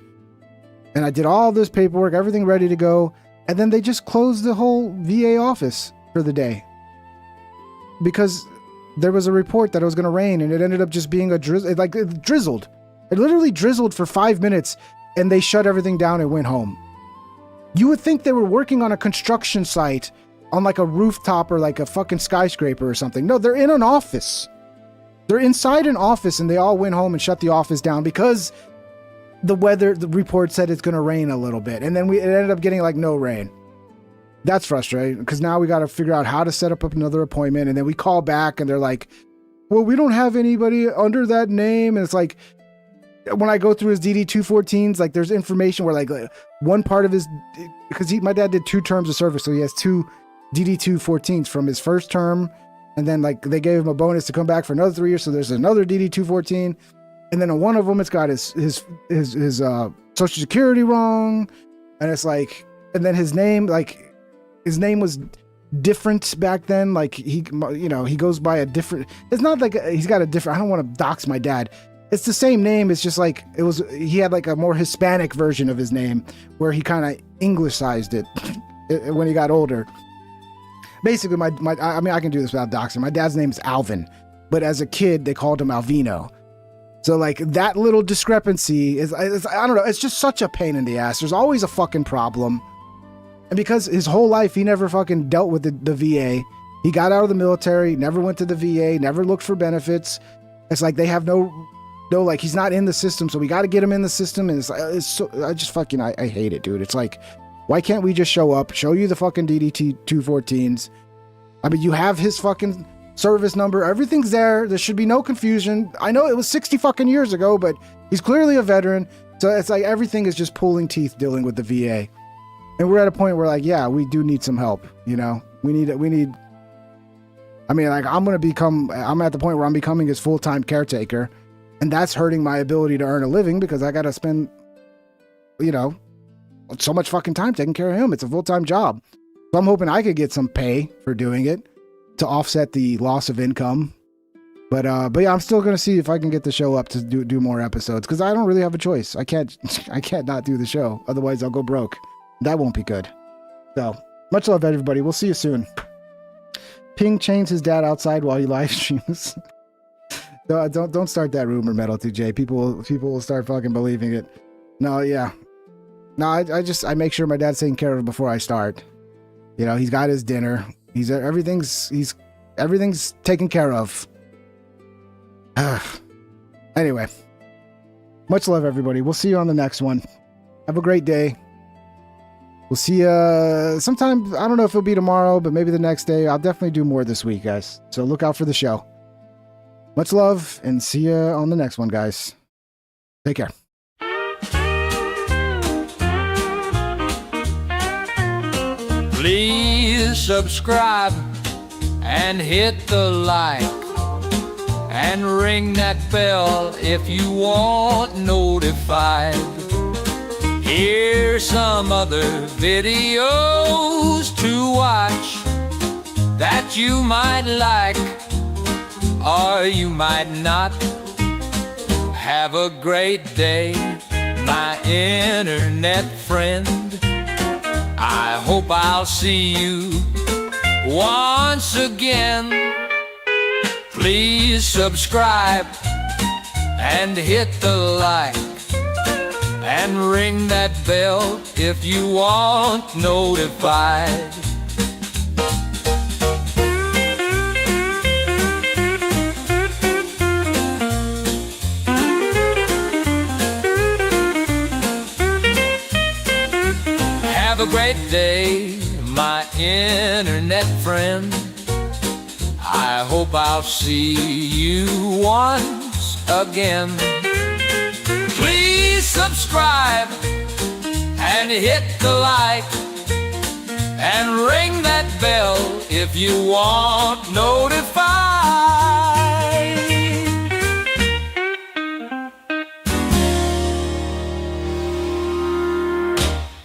and I did all this paperwork, everything ready to go. And then they just closed the whole VA office for the day because there was a report that it was going to rain, and it ended up just being it drizzled. It literally drizzled for 5 minutes and they shut everything down and went home. You would think they were working on a construction site on like a rooftop or like a fucking skyscraper or something. No, they're in an office. They're inside an office and they all went home and shut the office down because the report said it's going to rain a little bit. And then it ended up getting like no rain. That's frustrating because now we got to figure out how to set up another appointment. And then we call back and they're like, well, we don't have anybody under that name. And it's like, when I go through his DD-214s, like there's information where like one part of his, because my dad did 2 terms of service. So he has 2 DD-214s from his first term. And then like they gave him a bonus to come back for another 3 years. So there's another DD-214. And then on one of them, it's got his social security wrong. And it's like, and then his name was different back then. Like he goes by a different, it's not like he's got a different, I don't want to dox my dad. It's the same name. It's just like, he had like a more Hispanic version of his name where he kind of Englishized it when he got older. Basically, I mean, I can do this without doxing. My dad's name is Alvin, but as a kid, they called him Alvino. So like that little discrepancy is I don't know. It's just such a pain in the ass. There's always a fucking problem. And because his whole life, he never fucking dealt with the VA. He got out of the military, never went to the VA, never looked for benefits. It's like they have no, like he's not in the system. So we got to get him in the system. And it's so, I hate it, dude. It's like, why can't we just show up, show you the fucking DD-214s? I mean, you have his fucking service number. Everything's there. There should be no confusion. I know it was 60 fucking years ago, but he's clearly a veteran. So it's like everything is just pulling teeth dealing with the VA. And we're at a point where like, yeah, we do need some help. You know, we need, I mean, like I'm at the point where I'm becoming his full-time caretaker. And that's hurting my ability to earn a living because I got to spend, so much fucking time taking care of him. It's a full-time job. So I'm hoping I could get some pay for doing it to offset the loss of income. But yeah, I'm still going to see if I can get the show up to do more episodes because I don't really have a choice. I can't not do the show. Otherwise I'll go broke. That won't be good. So much love, everybody. We'll see you soon. Ping chains his dad outside while he live streams. No, don't start that rumor, Metal 2J. People will start fucking believing it. No, yeah. No, I make sure my dad's taken care of before I start. You know, he's got his dinner. Everything's taken care of. Anyway, much love, everybody. We'll see you on the next one. Have a great day. We'll see you sometime. I don't know if it'll be tomorrow, but maybe the next day. I'll definitely do more this week, guys. So look out for the show. Much love and see you on the next one, guys. Take care. Please subscribe and hit the like and ring that bell if you want notified. Here's some other videos to watch that you might like or you might not. Have a great day, my internet friend. I hope I'll see you once again. Please subscribe and hit the like and ring that bell if you want notified. Have a great day, my internet friend. I hope I'll see you once again. Please subscribe and hit the like and ring that bell if you want notification.